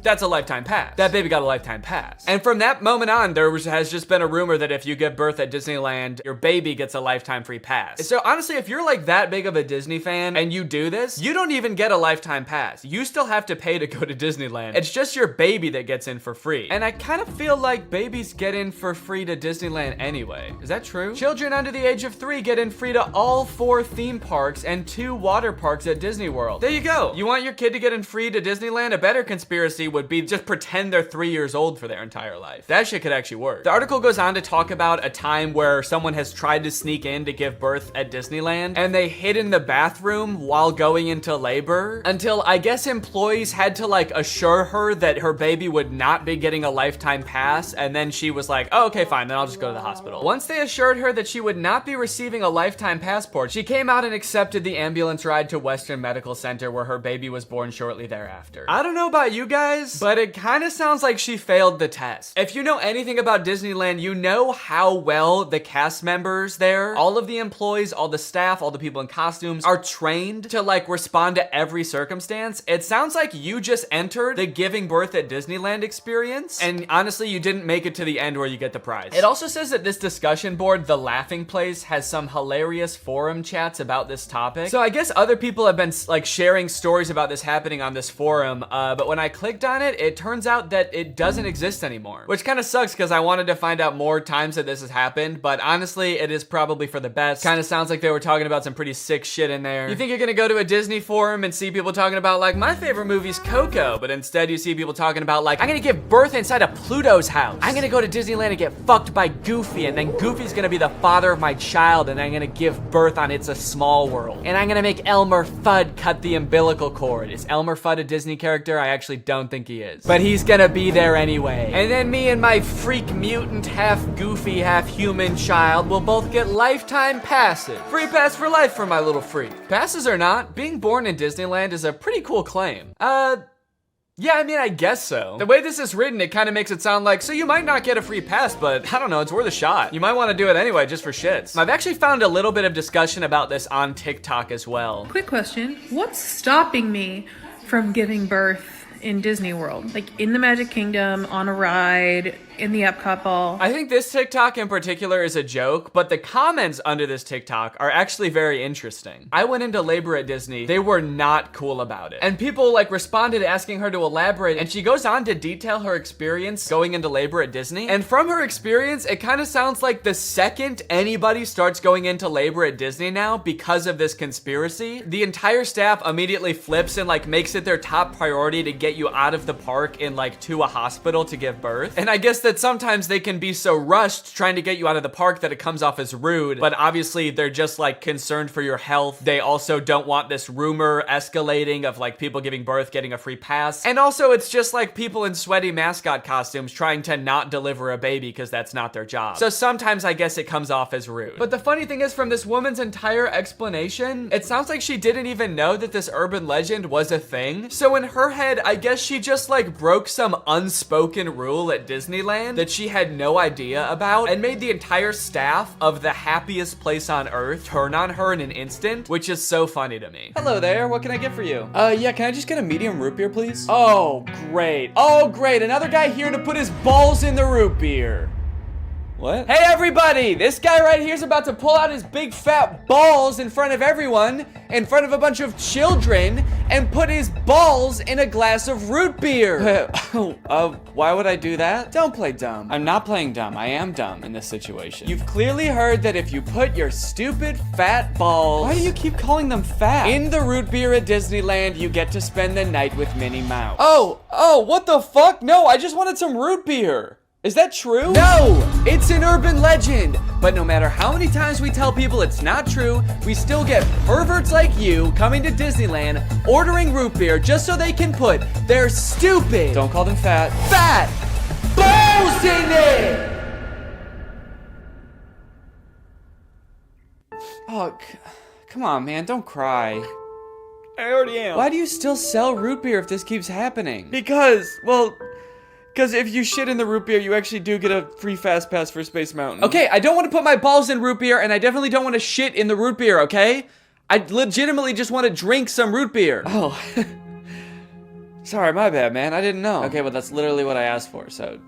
that's a lifetime pass. That baby got a lifetime pass. And from that moment on, has just been a rumor that if you give birth at Disneyland, your baby gets a lifetime free pass. So honestly, if you're like that big of a Disney fan and you do this, you don't even get a lifetime pass. You still have to pay to go to Disneyland. It's just your baby that gets in for free. And I kind of feel like babies get in for free to Disneyland anyway. Is that true? Children under the age of 3 get in free to all 4 theme parks and 2 water parks at Disney World. There you go. You want your kid to get in free to Disneyland? A better conspiracy would be just pretend they're 3 years old for their entire life. That shit could actually work. The article goes on to talk about a time where someone has tried to sneak in to give birth at Disneyland, and they hid in the bathroom while going into labor until I guess employees had to like assure her that her baby would not be getting a lifetime pass, and then she was like, oh, okay, fine, then I'll just go to the hospital. Once they assured her that she would not be receiving a lifetime passport, she came out and accepted the ambulance ride to Western Medical Center where her baby was born shortly thereafter. I don't know about you guys, but it kind of sounds like she failed the test. If you know anything about Disneyland, you know how well the cast members there, all of the employees, all the staff, all the people in costumes are trained to like respond to every circumstance. It sounds like you just entered the giving birth at Disneyland experience, and honestly, you didn't make it to the end where you get the prize. It also says that this discussion board, The Laughing Place, has some hilarious forum chats about this topic. So I guess other people have been like sharing stories about this happening on this forum, but when I clicked on it, it turns out that it doesn't exist anymore, which kind of sucks because I wanted to find out more times that this has happened, but honestly, it is probably for the best. Kind of sounds like they were talking about some pretty sick shit in there. You think you're gonna go to a Disney forum and see people talking about like, my favorite movie's Coco, but instead you see people talking about like, I'm gonna give birth inside of Pluto's house. I'm gonna go to Disneyland and get fucked by Goofy, and then Goofy's gonna be the father of my child, and I'm gonna give birth on It's a Small World. And I'm gonna make Elmer Fudd cut the umbilical cord. Is Elmer Fudd a Disney character? I actually don't think think he is. But he's gonna be there anyway. And then me and my freak mutant, half goofy, half human child will both get lifetime passes. Free pass for life for my little freak. Passes or not, being born in Disneyland is a pretty cool claim. Yeah, I mean, I guess so. The way this is written, it kind of makes it sound like, so you might not get a free pass, but I don't know, it's worth a shot. You might want to do it anyway, just for shits. I've actually found a little bit of discussion about this on TikTok as well. Quick question, what's stopping me from giving birth in Disney World? Like in the Magic Kingdom, on a ride, in the Epcot ball? I think this TikTok in particular is a joke, but the comments under this TikTok are actually very interesting. I went into labor at Disney. They were not cool about it. And people like responded asking her to elaborate, and she goes on to detail her experience going into labor at Disney. And from her experience, it kind of sounds like the second anybody starts going into labor at Disney now because of this conspiracy, the entire staff immediately flips and like makes it their top priority to get you out of the park and like to a hospital to give birth. And I guess that sometimes they can be so rushed trying to get you out of the park that it comes off as rude, but obviously they're just like concerned for your health. They also don't want this rumor escalating of like people giving birth getting a free pass. And also it's just like people in sweaty mascot costumes trying to not deliver a baby because that's not their job. So sometimes I guess it comes off as rude. But the funny thing is, from this woman's entire explanation, it sounds like she didn't even know that this urban legend was a thing. So in her head, I guess she just like broke some unspoken rule at Disneyland that she had no idea about and made the entire staff of the happiest place on earth turn on her in an instant, which is so funny to me. Hello there, what can I get for you? Yeah, can I just get a medium root beer, please? Oh, great. Oh, great, another guy here to put his balls in the root beer. What? Hey everybody, this guy right here is about to pull out his big fat balls in front of everyone, in front of a bunch of children, and put his balls in a glass of root beer. Why would I do that? Don't play dumb. I'm not playing dumb. I am dumb in this situation. You've clearly heard that if you put your stupid fat balls— why do you keep calling them fat— in the root beer at Disneyland, you get to spend the night with Minnie Mouse. Oh, what the fuck? No, I just wanted some root beer. Is that true? No, it's an urban legend. But no matter how many times we tell people it's not true, we still get perverts like you coming to Disneyland, ordering root beer just so they can put their stupid— don't call them fat balls in it. Oh, come on, man, don't cry. I already am. Why do you still sell root beer if this keeps happening? Because if you shit in the root beer, you actually do get a free fast pass for Space Mountain. Okay, I don't want to put my balls in root beer, and I definitely don't want to shit in the root beer, okay? I legitimately just want to drink some root beer. Oh. Sorry, my bad, man. I didn't know. Okay, well, that's literally what I asked for, so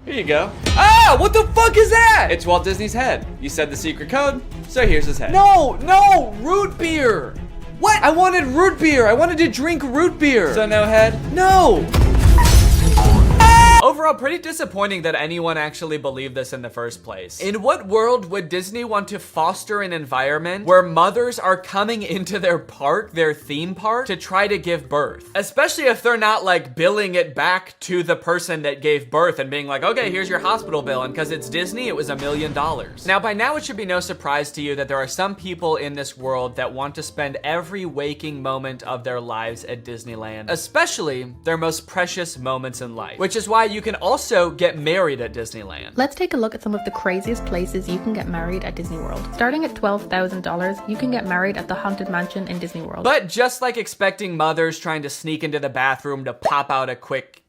here you go. Ah, what the fuck is that? It's Walt Disney's head. You said the secret code, so here's his head. No, root beer. What? I wanted root beer. I wanted to drink root beer. So no head? No. Overall, pretty disappointing that anyone actually believed this in the first place. In what world would Disney want to foster an environment where mothers are coming into their park, their theme park, to try to give birth? Especially if they're not like billing it back to the person that gave birth and being like, okay, here's your hospital bill, and because it's Disney, it was $1 million. Now, by now, it should be no surprise to you that there are some people in this world that want to spend every waking moment of their lives at Disneyland, especially their most precious moments in life, which is why you can also get married at Disneyland. Let's take a look at some of the craziest places you can get married at Disney World. Starting at $12,000, you can get married at the Haunted Mansion in Disney World. But just like expecting mothers trying to sneak into the bathroom to pop out a quick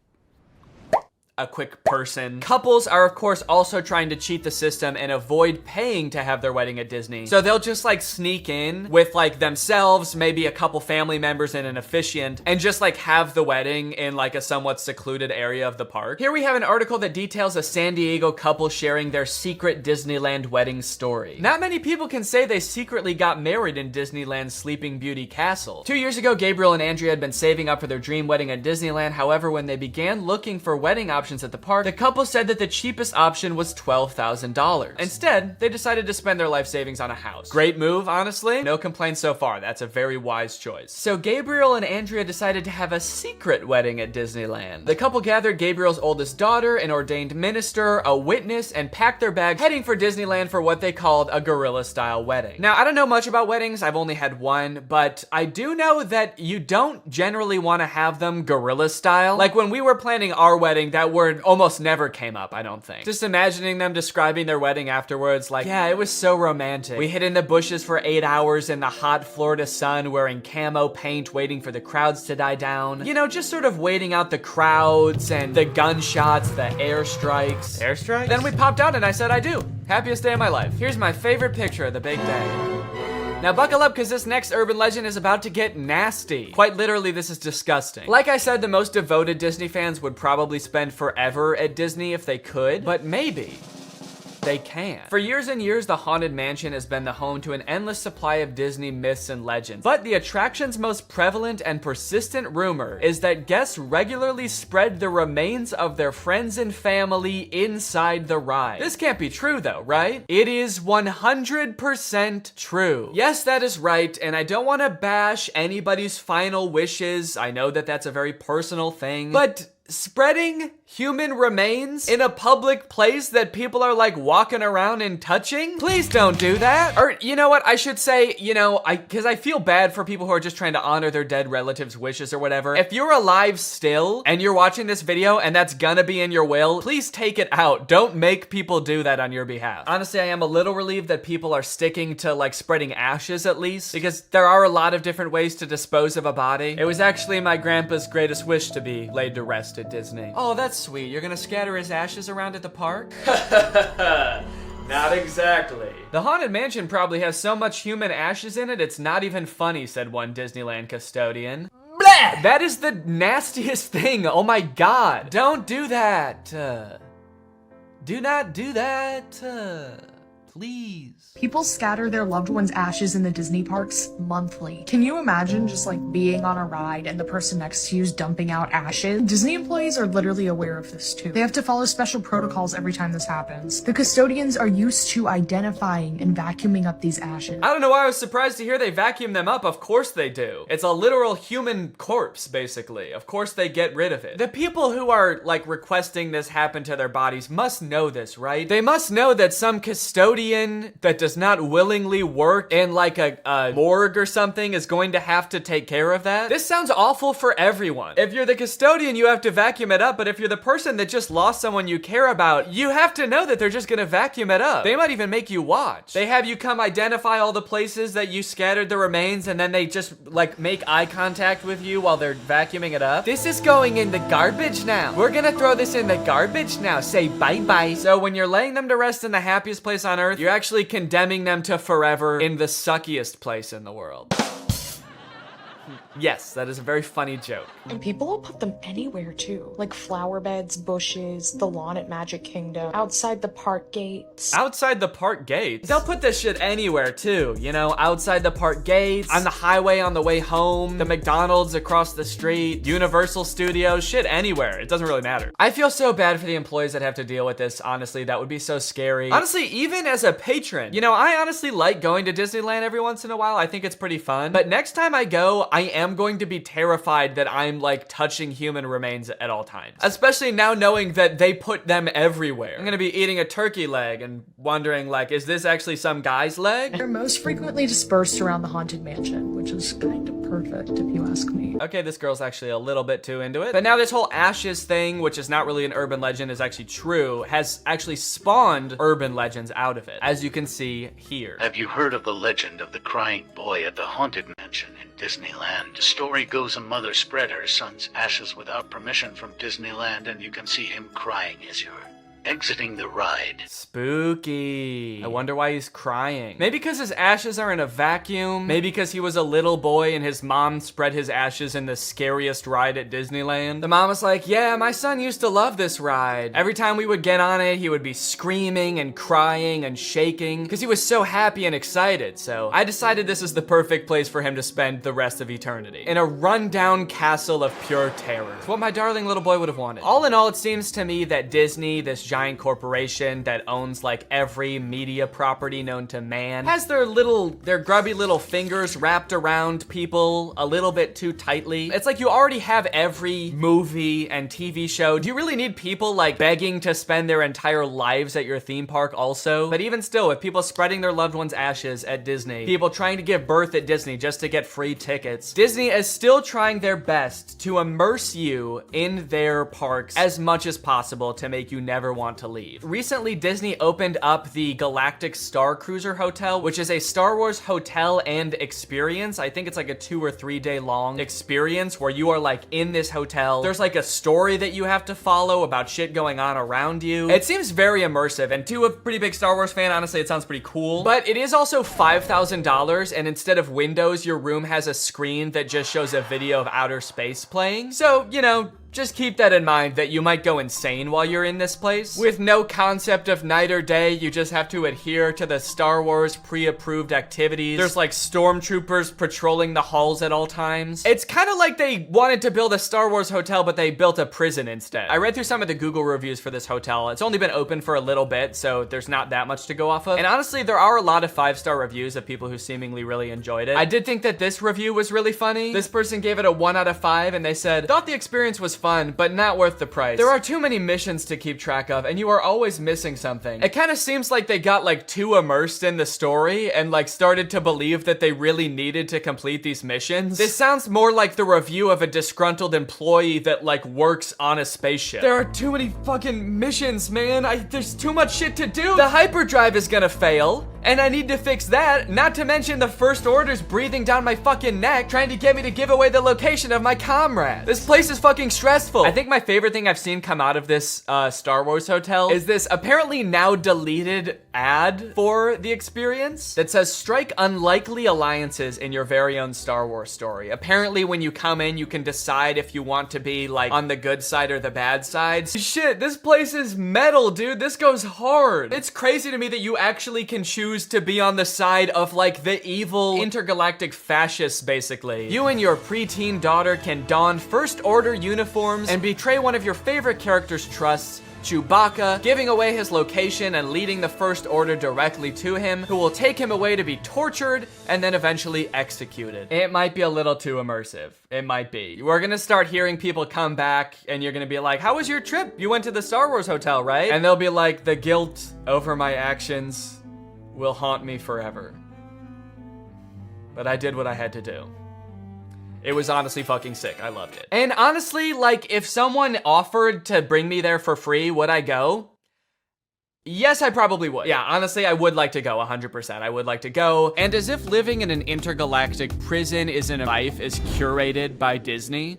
person, couples are of course also trying to cheat the system and avoid paying to have their wedding at Disney. So they'll just like sneak in with like themselves, maybe a couple family members and an officiant, and just like have the wedding in like a somewhat secluded area of the park. Here we have an article that details a San Diego couple sharing their secret Disneyland wedding story. Not many people can say they secretly got married in Disneyland's Sleeping Beauty Castle. 2 years ago, Gabriel and Andrea had been saving up for their dream wedding at Disneyland. However, when they began looking for wedding options options at the park, the couple said that the cheapest option was $12,000. Instead, they decided to spend their life savings on a house. Great move, honestly. No complaints so far. That's a very wise choice. So Gabriel and Andrea decided to have a secret wedding at Disneyland. The couple gathered Gabriel's oldest daughter, an ordained minister, a witness, and packed their bags, heading for Disneyland for what they called a guerrilla-style wedding. Now, I don't know much about weddings. I've only had one, but I do know that you don't generally want to have them guerrilla style. Like when we were planning our wedding, that word almost never came up, I don't think. Just imagining them describing their wedding afterwards, like, yeah, it was so romantic. We hid in the bushes for 8 hours in the hot Florida sun wearing camo paint, waiting for the crowds to die down. You know, just sort of waiting out the crowds and the gunshots, the airstrikes. Airstrikes? Then we popped out and I said I do. Happiest day of my life. Here's my favorite picture of the big day. Now buckle up because this next urban legend is about to get nasty. Quite literally, this is disgusting. Like I said, the most devoted Disney fans would probably spend forever at Disney if they could, but maybe they can. For years and years, the Haunted Mansion has been the home to an endless supply of Disney myths and legends. But the attraction's most prevalent and persistent rumor is that guests regularly spread the remains of their friends and family inside the ride. This can't be true though, right? It is 100% true. Yes, that is right, and I don't want to bash anybody's final wishes. I know that that's a very personal thing, but spreading human remains in a public place that people are like walking around and touching? Please don't do that. Or you know what, I should say, you know, because I feel bad for people who are just trying to honor their dead relatives' wishes or whatever. If you're alive still and you're watching this video and that's gonna be in your will, please take it out. Don't make people do that on your behalf. Honestly, I am a little relieved that people are sticking to like spreading ashes at least, because there are a lot of different ways to dispose of a body. It was actually my grandpa's greatest wish to be laid to rest at Disney. Oh, that's sweet. You're gonna scatter his ashes around at the park? Not exactly. The Haunted Mansion probably has so much human ashes in it, it's not even funny, said one Disneyland custodian. Blah! That is the nastiest thing. Oh my God. Don't do that. Do not do that. Please. People scatter their loved ones' ashes in the Disney parks monthly. Can you imagine just like being on a ride and the person next to you is dumping out ashes? Disney employees are literally aware of this too. They have to follow special protocols every time this happens. The custodians are used to identifying and vacuuming up these ashes. I don't know why I was surprised to hear they vacuum them up. Of course they do. It's a literal human corpse, basically. Of course they get rid of it. The people who are like requesting this happen to their bodies must know this, right? They must know that some custodian that does not willingly work in like a morgue or something is going to have to take care of that. This sounds awful for everyone. If you're the custodian, you have to vacuum it up, but if you're the person that just lost someone you care about, you have to know that they're just gonna vacuum it up. They might even make you watch. They have you come identify all the places that you scattered the remains, and then they just like make eye contact with you while they're vacuuming it up. This is going in the garbage now. We're gonna throw this in the garbage now. Say bye-bye. So when you're laying them to rest in the happiest place on earth, you're actually condemning them to forever in the suckiest place in the world. Yes, that is a very funny joke. And people will put them anywhere too. Like flower beds, bushes, the lawn at Magic Kingdom, outside the park gates. Outside the park gates? They'll put this shit anywhere too, you know? Outside the park gates, on the highway on the way home, the McDonald's across the street, Universal Studios, shit anywhere. It doesn't really matter. I feel so bad for the employees that have to deal with this, honestly. That would be so scary. Honestly, even as a patron, you know, I honestly like going to Disneyland every once in a while. I think it's pretty fun. But next time I go, I am going to be terrified that I'm like touching human remains at all times. Especially now knowing that they put them everywhere. I'm gonna be eating a turkey leg and wondering like, is this actually some guy's leg? They're most frequently dispersed around the Haunted Mansion, which is kind of perfect if you ask me. Okay, this girl's actually a little bit too into it. But now this whole ashes thing, which is not really an urban legend, is actually true, has actually spawned urban legends out of it, as you can see here. Have you heard of the legend of the crying boy at the Haunted Mansion in Disneyland? The story goes a mother spread her son's ashes without permission from Disneyland, and you can see him crying as you're exiting the ride. Spooky. I wonder why he's crying. Maybe because his ashes are in a vacuum. Maybe because he was a little boy and his mom spread his ashes in the scariest ride at Disneyland. The mom was like, yeah, my son used to love this ride. Every time we would get on it, he would be screaming and crying and shaking because he was so happy and excited. So I decided this is the perfect place for him to spend the rest of eternity. In a rundown castle of pure terror. It's what my darling little boy would have wanted. All in all, it seems to me that Disney, this giant corporation that owns like every media property known to man, has their grubby little fingers wrapped around people a little bit too tightly. It's like you already have every movie and TV show. Do you really need people like begging to spend their entire lives at your theme park also? But even still, with people spreading their loved ones' ashes at Disney, people trying to give birth at Disney just to get free tickets, Disney is still trying their best to immerse you in their parks as much as possible to make you never want to leave. Recently, Disney opened up the Galactic Star Cruiser Hotel, which is a Star Wars hotel and experience. I think it's like a 2 or 3 day long experience where you are like in this hotel. There's like a story that you have to follow about shit going on around you. It seems very immersive, and to a pretty big Star Wars fan, honestly, it sounds pretty cool. But it is also $5,000, and instead of windows, your room has a screen that just shows a video of outer space playing. So, you know, just keep that in mind that you might go insane while you're in this place. With no concept of night or day, you just have to adhere to the Star Wars pre-approved activities. There's like stormtroopers patrolling the halls at all times. It's kind of like they wanted to build a Star Wars hotel, but they built a prison instead. I read through some of the Google reviews for this hotel. It's only been open for a little bit, so there's not that much to go off of. And honestly, there are a lot of 5-star reviews of people who seemingly really enjoyed it. I did think that this review was really funny. This person gave it a 1 out of 5, and they said, thought the experience was fun, but not worth the price. There are too many missions to keep track of, and you are always missing something. It kind of seems like they got like too immersed in the story and like started to believe that they really needed to complete these missions. This sounds more like the review of a disgruntled employee that like works on a spaceship. There are too many fucking missions, man. There's too much shit to do. The hyperdrive is gonna fail, and I need to fix that. Not to mention the First Order's breathing down my fucking neck, trying to get me to give away the location of my comrade. This place is fucking stressful. I think my favorite thing I've seen come out of this Star Wars hotel is this apparently now deleted ad for the experience that says, strike unlikely alliances in your very own Star Wars story. Apparently when you come in, you can decide if you want to be like on the good side or the bad side. Shit, this place is metal, dude. This goes hard. It's crazy to me that you actually can choose to be on the side of like the evil intergalactic fascists, basically. You and your preteen daughter can don First Order uniforms and betray one of your favorite character's trusts, Chewbacca, giving away his location and leading the First Order directly to him, who will take him away to be tortured and then eventually executed. It might be a little too immersive. It might be. We're gonna start hearing people come back and you're gonna be like, how was your trip? You went to the Star Wars hotel, right? And they'll be like, the guilt over my actions will haunt me forever. But I did what I had to do. It was honestly fucking sick. I loved it. And honestly, like, if someone offered to bring me there for free, would I go? Yes, I probably would. Yeah, honestly, I would like to go 100%. I would like to go. And as if living in an intergalactic prison isn't a life is curated by Disney.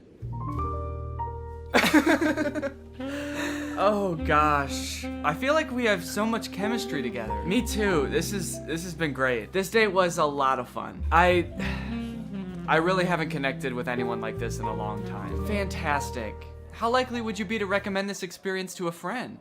Oh gosh. I feel like we have so much chemistry together. Me too. This has been great. This date was a lot of fun. I really haven't connected with anyone like this in a long time. Fantastic. How likely would you be to recommend this experience to a friend?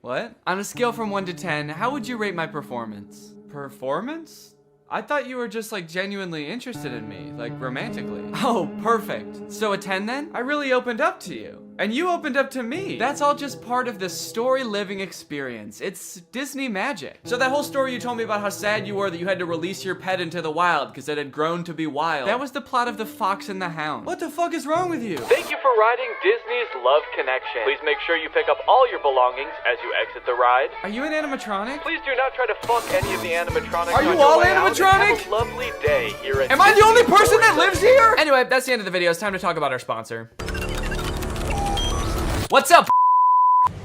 What? On a scale from 1 to 10, how would you rate my performance? Performance? I thought you were just like genuinely interested in me, like romantically. Oh, perfect. So a 10 then? I really opened up to you. And you opened up to me. That's all just part of the story living experience. It's Disney magic. So that whole story you told me about how sad you were that you had to release your pet into the wild because it had grown to be wild. That was the plot of The Fox and the Hound. What the fuck is wrong with you? Thank you for riding Disney's Love Connection. Please make sure you pick up all your belongings as you exit the ride. Are you an animatronic? Please do not try to fuck any of the animatronics. Are you all animatronic? Have a lovely day here at Am I the only person that lives here? Anyway, that's the end of the video. It's time to talk about our sponsor. What's up?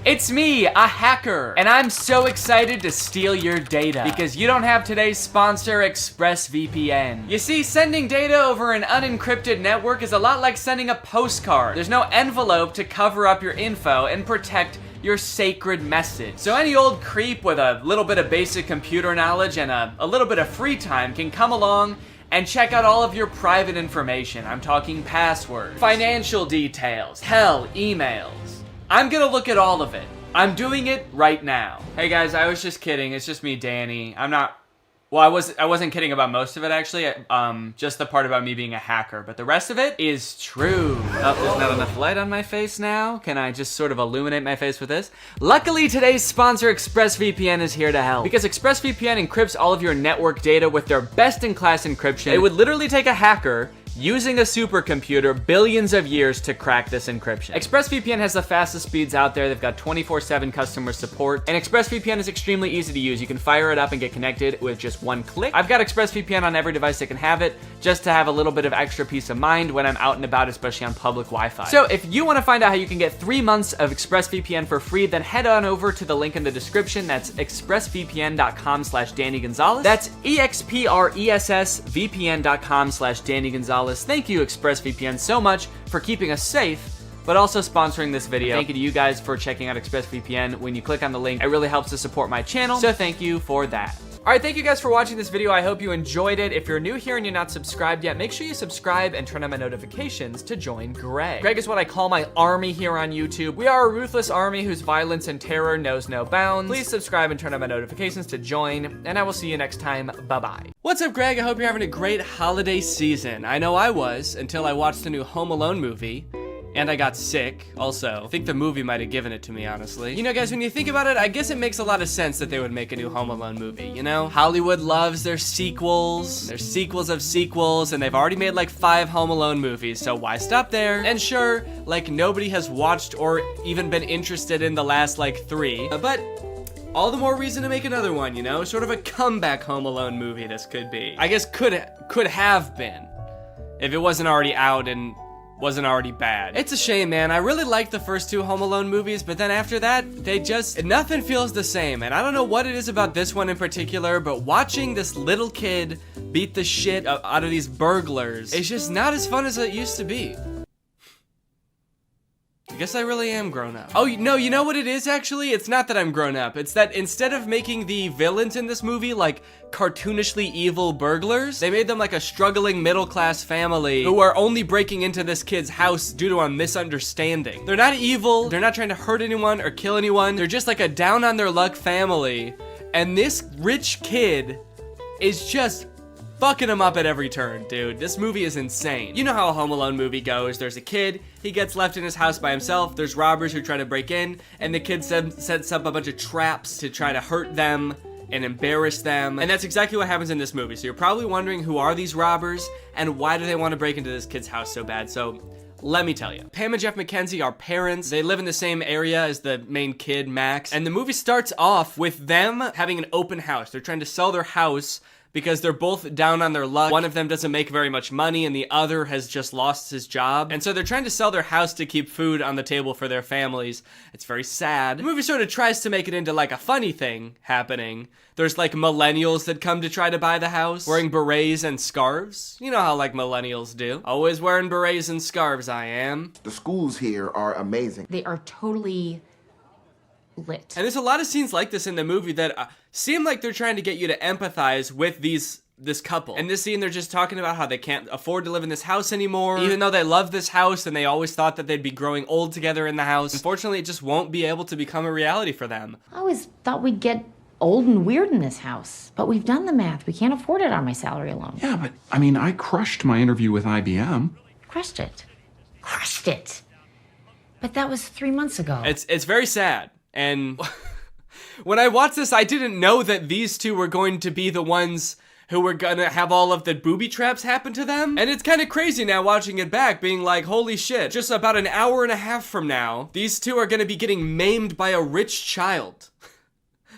It's me, a hacker, and I'm so excited to steal your data because you don't have today's sponsor, ExpressVPN. You see, sending data over an unencrypted network is a lot like sending a postcard. There's no envelope to cover up your info and protect your sacred message. So any old creep with a little bit of basic computer knowledge and a little bit of free time can come along and check out all of your private information. I'm talking passwords, financial details, hell, emails. I'm gonna look at all of it. I'm doing it right now. Hey guys, I was just kidding. It's just me, Danny. Well, I wasn't kidding about most of it, actually. Just the part about me being a hacker. But the rest of it is true. Oh, there's not enough light on my face now. Can I just sort of illuminate my face with this? Luckily, today's sponsor, ExpressVPN, is here to help. Because ExpressVPN encrypts all of your network data with their best-in-class encryption. It would literally take a hacker using a supercomputer billions of years to crack this encryption. ExpressVPN has the fastest speeds out there. They've got 24/7 customer support, and ExpressVPN is extremely easy to use. You can fire it up and get connected with just one click. I've got ExpressVPN on every device that can have it, just to have a little bit of extra peace of mind when I'm out and about, especially on public Wi-Fi. So if you want to find out how you can get 3 months of ExpressVPN for free, then head on over to the link in the description. That's expressvpn.com/Danny Gonzalez. That's expressvpn.com/Danny Gonzalez. Thank you, ExpressVPN, so much for keeping us safe, but also sponsoring this video. Thank you to you guys for checking out ExpressVPN. When you click on the link, it really helps to support my channel, so thank you for that. All right, thank you guys for watching this video. I hope you enjoyed it. If you're new here and you're not subscribed yet, make sure you subscribe and turn on my notifications to join Greg. Greg is what I call my army here on YouTube. We are a ruthless army whose violence and terror knows no bounds. Please subscribe and turn on my notifications to join, and I will see you next time. Bye-bye. What's up, Greg? I hope you're having a great holiday season. I know I was, until I watched the new Home Alone movie. And I got sick, also. I think the movie might have given it to me, honestly. You know, guys, when you think about it, I guess it makes a lot of sense that they would make a new Home Alone movie, you know? Hollywood loves their sequels. Their sequels of sequels, and they've already made like 5 Home Alone movies, so why stop there? And sure, like, nobody has watched or even been interested in the last, like, 3, but all the more reason to make another one, you know? Sort of a comeback Home Alone movie this could be. I guess could have been, if it wasn't already out and wasn't already bad. It's a shame, man. I really liked the first 2 Home Alone movies, but then after that, nothing feels the same. And I don't know what it is about this one in particular, but watching this little kid beat the shit out of these burglars, it's just not as fun as it used to be. I guess I really am grown up. Oh, no, you know what it is, actually? It's not that I'm grown up. It's that instead of making the villains in this movie like cartoonishly evil burglars, they made them like a struggling middle-class family who are only breaking into this kid's house due to a misunderstanding. They're not evil. They're not trying to hurt anyone or kill anyone. They're just like a down-on-their-luck family. And this rich kid is just fucking him up at every turn, dude. This movie is insane. You know how a Home Alone movie goes. There's a kid, he gets left in his house by himself, there's robbers who try to break in, and the kid sets up a bunch of traps to try to hurt them and embarrass them. And that's exactly what happens in this movie. So you're probably wondering, who are these robbers and why do they want to break into this kid's house so bad? So let me tell you. Pam and Jeff McKenzie are parents. They live in the same area as the main kid, Max. And the movie starts off with them having an open house. They're trying to sell their house because they're both down on their luck. One of them doesn't make very much money and the other has just lost his job. And so they're trying to sell their house to keep food on the table for their families. It's very sad. The movie sort of tries to make it into like a funny thing happening. There's like millennials that come to try to buy the house, wearing berets and scarves. You know how like millennials do. Always wearing berets and scarves, I am. The schools here are amazing. They are totally lit. And there's a lot of scenes like this in the movie that seem like they're trying to get you to empathize with this couple. In this scene, they're just talking about how they can't afford to live in this house anymore, even though they love this house and they always thought that they'd be growing old together in the house. Unfortunately, it just won't be able to become a reality for them. I always thought we'd get old and weird in this house, but we've done the math. We can't afford it on my salary alone. Yeah, but I mean, I crushed my interview with IBM. Crushed it. Crushed it. But that was 3 months ago. It's very sad. And when I watched this, I didn't know that these two were going to be the ones who were gonna have all of the booby traps happen to them. And it's kind of crazy now watching it back, being like, holy shit, just about an hour and a half from now, these two are gonna be getting maimed by a rich child.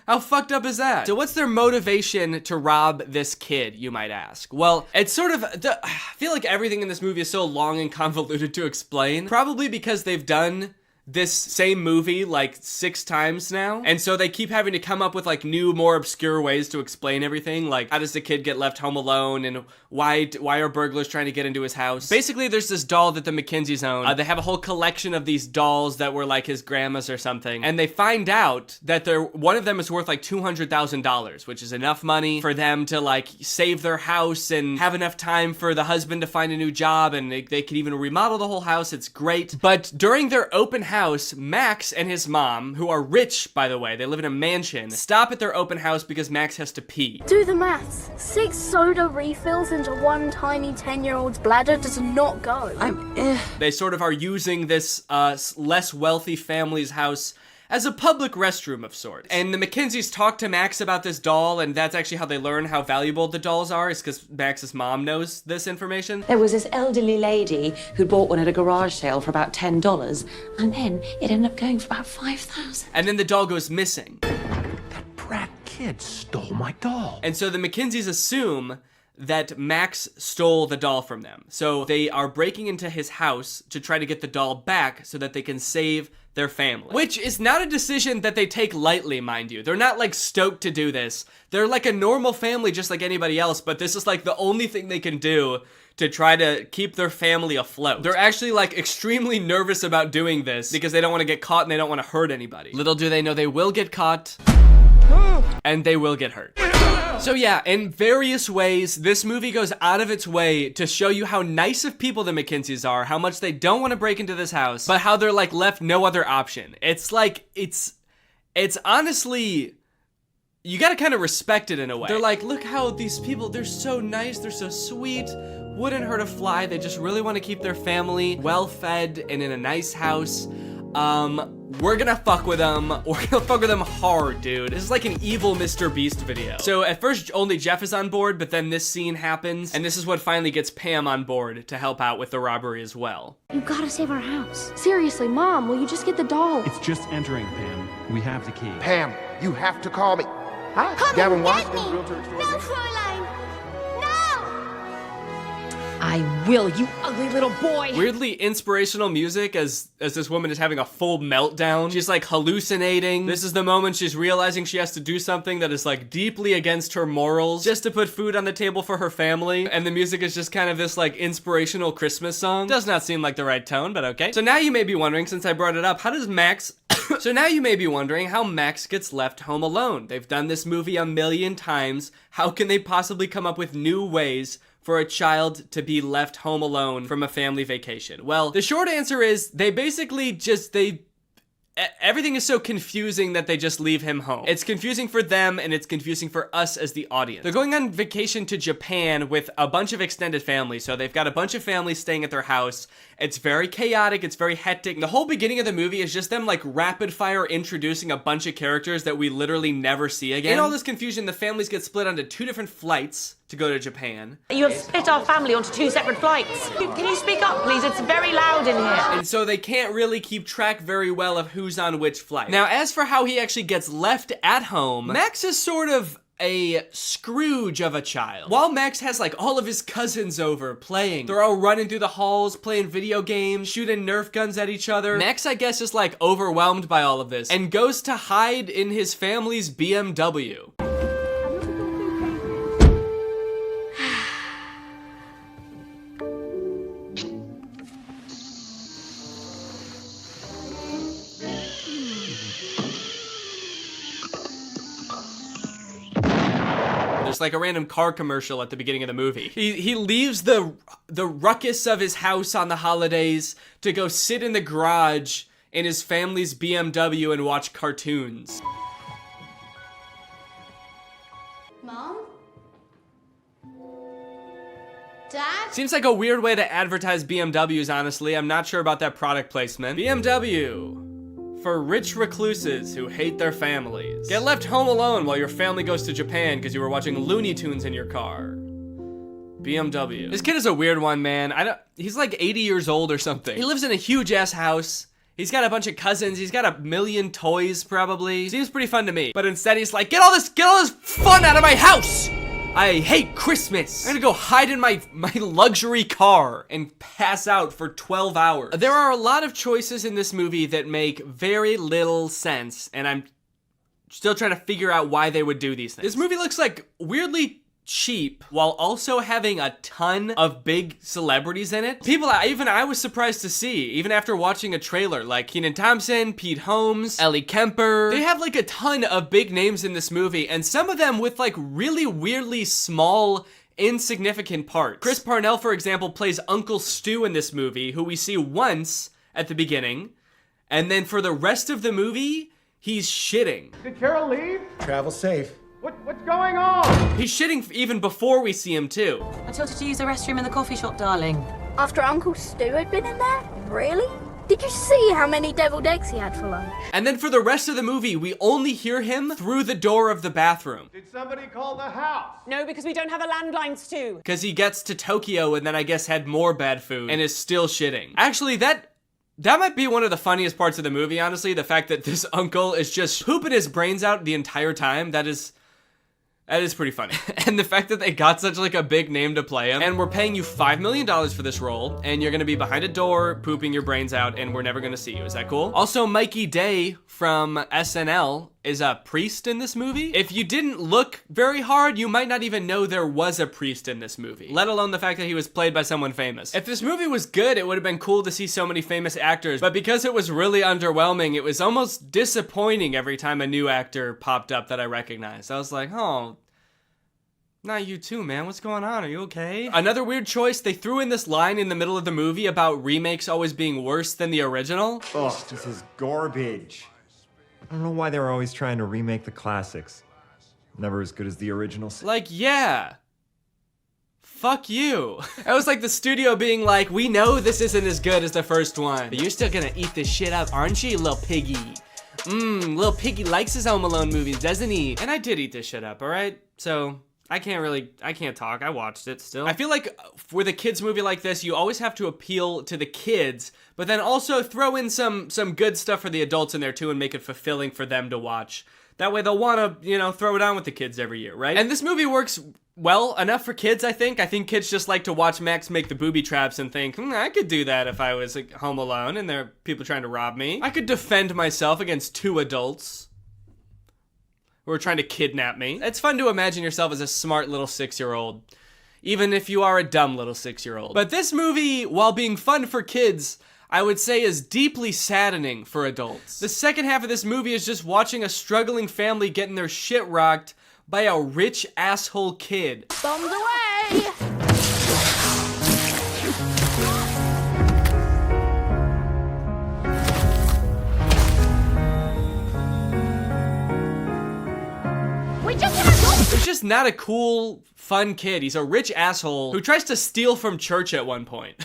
How fucked up is that? So what's their motivation to rob this kid, you might ask? Well, it's sort of, I feel like everything in this movie is so long and convoluted to explain. Probably because they've done this same movie like 6 times now. And so they keep having to come up with like new, more obscure ways to explain everything. Like, how does the kid get left home alone? And why are burglars trying to get into his house? Basically, there's this doll that the McKinseys own. They have a whole collection of these dolls that were like his grandma's or something. And they find out that one of them is worth like $200,000, which is enough money for them to like save their house and have enough time for the husband to find a new job. And they could even remodel the whole house. It's great. But during their open house, Max and his mom, who are rich, by the way, they live in a mansion, stop at their open house because Max has to pee. Do the maths. 6 soda refills into one tiny 10-year-old's bladder does not go. They sort of are using this less wealthy family's house as a public restroom of sorts. And the McKinseys talk to Max about this doll, and that's actually how they learn how valuable the dolls are, is because Max's mom knows this information. There was this elderly lady who bought one at a garage sale for about $10, and then it ended up going for about $5,000. And then the doll goes missing. That brat kid stole my doll. And so the McKinseys assume that Max stole the doll from them. So they are breaking into his house to try to get the doll back so that they can save their family. Which is not a decision that they take lightly, mind you. They're not like stoked to do this. They're like a normal family just like anybody else, but this is like the only thing they can do to try to keep their family afloat. They're actually like extremely nervous about doing this because they don't want to get caught and they don't want to hurt anybody. Little do they know they will get caught and they will get hurt. So yeah, in various ways, this movie goes out of its way to show you how nice of people the McKinseys are, how much they don't want to break into this house, but how they're like left no other option. It's like, it's honestly, you gotta kind of respect it in a way. They're like, look how these people, they're so nice, they're so sweet, wouldn't hurt a fly, they just really want to keep their family well-fed and in a nice house. We're gonna fuck with them. We're gonna fuck with them hard, dude. This is like an evil Mr. Beast video. So at first, only Jeff is on board, but then this scene happens, and this is what finally gets Pam on board to help out with the robbery as well. You gotta save our house. Seriously, Mom, will you just get the doll? It's just entering, Pam. We have the key. Pam, you have to call me. Hi, Come Gavin and Washington, get me. Realtor Extraordinaire. No, Fräulein. No! I will, you ugly little boy. Weirdly inspirational music as this woman is having a full meltdown. She's like hallucinating. This is the moment she's realizing she has to do something that is like deeply against her morals just to put food on the table for her family. And the music is just kind of this like inspirational Christmas song. Does not seem like the right tone, but okay. So now you may be wondering, since I brought it up, how does Max... So now you may be wondering how Max gets left home alone. They've done this movie a million times. How can they possibly come up with new ways for a child to be left home alone from a family vacation? Well, the short answer is they basically just, everything is so confusing that they just leave him home. It's confusing for them and it's confusing for us as the audience. They're going on vacation to Japan with a bunch of extended family. So they've got a bunch of families staying at their house. It's very chaotic. It's very hectic. The whole beginning of the movie is just them like rapid fire introducing a bunch of characters that we literally never see again. In all this confusion, the families get split onto 2 different flights to go to Japan. You have split our family onto 2 separate flights. Can you speak up, please? It's very loud in here. And so they can't really keep track very well of who's on which flight. Now, as for how he actually gets left at home, Max is sort of a Scrooge of a child. While Max has like all of his cousins over playing, they're all running through the halls, playing video games, shooting Nerf guns at each other. Max, I guess, is like overwhelmed by all of this and goes to hide in his family's BMW. There's like a random car commercial at the beginning of the movie. He leaves the ruckus of his house on the holidays to go sit in the garage in his family's BMW and watch cartoons. Mom? Dad? Seems like a weird way to advertise BMWs, honestly. I'm not sure about that product placement. BMW. For rich recluses who hate their families. Get left home alone while your family goes to Japan because you were watching Looney Tunes in your car. BMW. This kid is a weird one, man. He's like 80 years old or something. He lives in a huge ass house. He's got a bunch of cousins. He's got a million toys, probably. Seems pretty fun to me. But instead he's like, get all this fun out of my house! I hate Christmas. I'm gonna go hide in my luxury car and pass out for 12 hours. There are a lot of choices in this movie that make very little sense, and I'm still trying to figure out why they would do these things. This movie looks like weirdly cheap while also having a ton of big celebrities in it. People even I was surprised to see, even after watching a trailer, like Kenan Thompson, Pete Holmes, Ellie Kemper. They have like a ton of big names in this movie, and some of them with like really weirdly small, insignificant parts. Chris Parnell, for example, plays Uncle Stu in this movie, who we see once at the beginning, and then for the rest of the movie, he's shitting. Did Carol leave? Travel safe. What's going on? He's shitting even before we see him too. I told you to use the restroom in the coffee shop, darling. After Uncle Stu had been in there? Really? Did you see how many deviled eggs he had for lunch? And then for the rest of the movie, we only hear him through the door of the bathroom. Did somebody call the house? No, because we don't have a landline, Stu. Because he gets to Tokyo and then I guess had more bad food and is still shitting. Actually, that might be one of the funniest parts of the movie, honestly. The fact that this uncle is just pooping his brains out the entire time. That is pretty funny. And the fact that they got such like a big name to play him, and we're paying you $5 million for this role, and you're gonna be behind a door pooping your brains out, and we're never gonna see you. Is that cool? Also, Mikey Day from SNL is a priest in this movie. If you didn't look very hard, you might not even know there was a priest in this movie, let alone the fact that he was played by someone famous. If this movie was good, it would have been cool to see so many famous actors, but because it was really underwhelming, it was almost disappointing every time a new actor popped up that I recognized. I was like, oh, not you too, man. What's going on? Are you okay? Another weird choice, they threw in this line in the middle of the movie about remakes always being worse than the original. Oh, this is garbage. I don't know why they were always trying to remake the classics. Never as good as the originals. Like, yeah. Fuck you. It was like the studio being like, we know this isn't as good as the first one, but you're still gonna eat this shit up, aren't you, little piggy? Little piggy likes his Home Alone movies, doesn't he? And I did eat this shit up, alright? So I can't talk. I watched it still. I feel like with a kids movie like this, you always have to appeal to the kids, but then also throw in some good stuff for the adults in there too and make it fulfilling for them to watch. That way they'll want to, throw it on with the kids every year, right? And this movie works well enough for kids, I think. I think kids just like to watch Max make the booby traps and think, I could do that if I was like, home alone and there are people trying to rob me. I could defend myself against two adults who are trying to kidnap me. It's fun to imagine yourself as a smart little 6-year-old, even if you are a dumb little 6-year-old. But this movie, while being fun for kids, I would say is deeply saddening for adults. The second half of this movie is just watching a struggling family getting their shit rocked by a rich asshole kid. Bombs away! He's just not a cool, fun kid. He's a rich asshole who tries to steal from church at one point.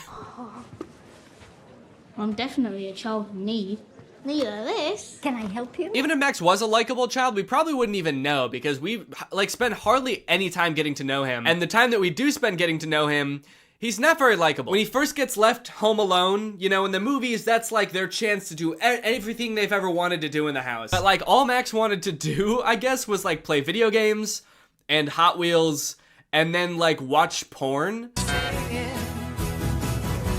I'm definitely a child in need. Neither this. Can I help you? Even if Max was a likable child, we probably wouldn't even know because we spend hardly any time getting to know him. And the time that we do spend getting to know him, he's not very likable. When he first gets left home alone, in the movies, that's like their chance to do everything they've ever wanted to do in the house. But like all Max wanted to do, I guess, was like play video games and Hot Wheels and then like watch porn.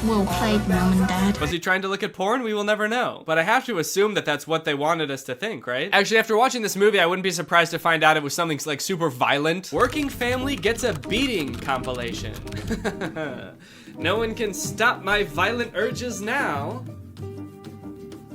Well played, Mom and Dad. Was he trying to look at porn? We will never know. But I have to assume that that's what they wanted us to think, right? Actually, after watching this movie, I wouldn't be surprised to find out it was something like super violent. Working Family Gets a Beating compilation. No one can stop my violent urges now.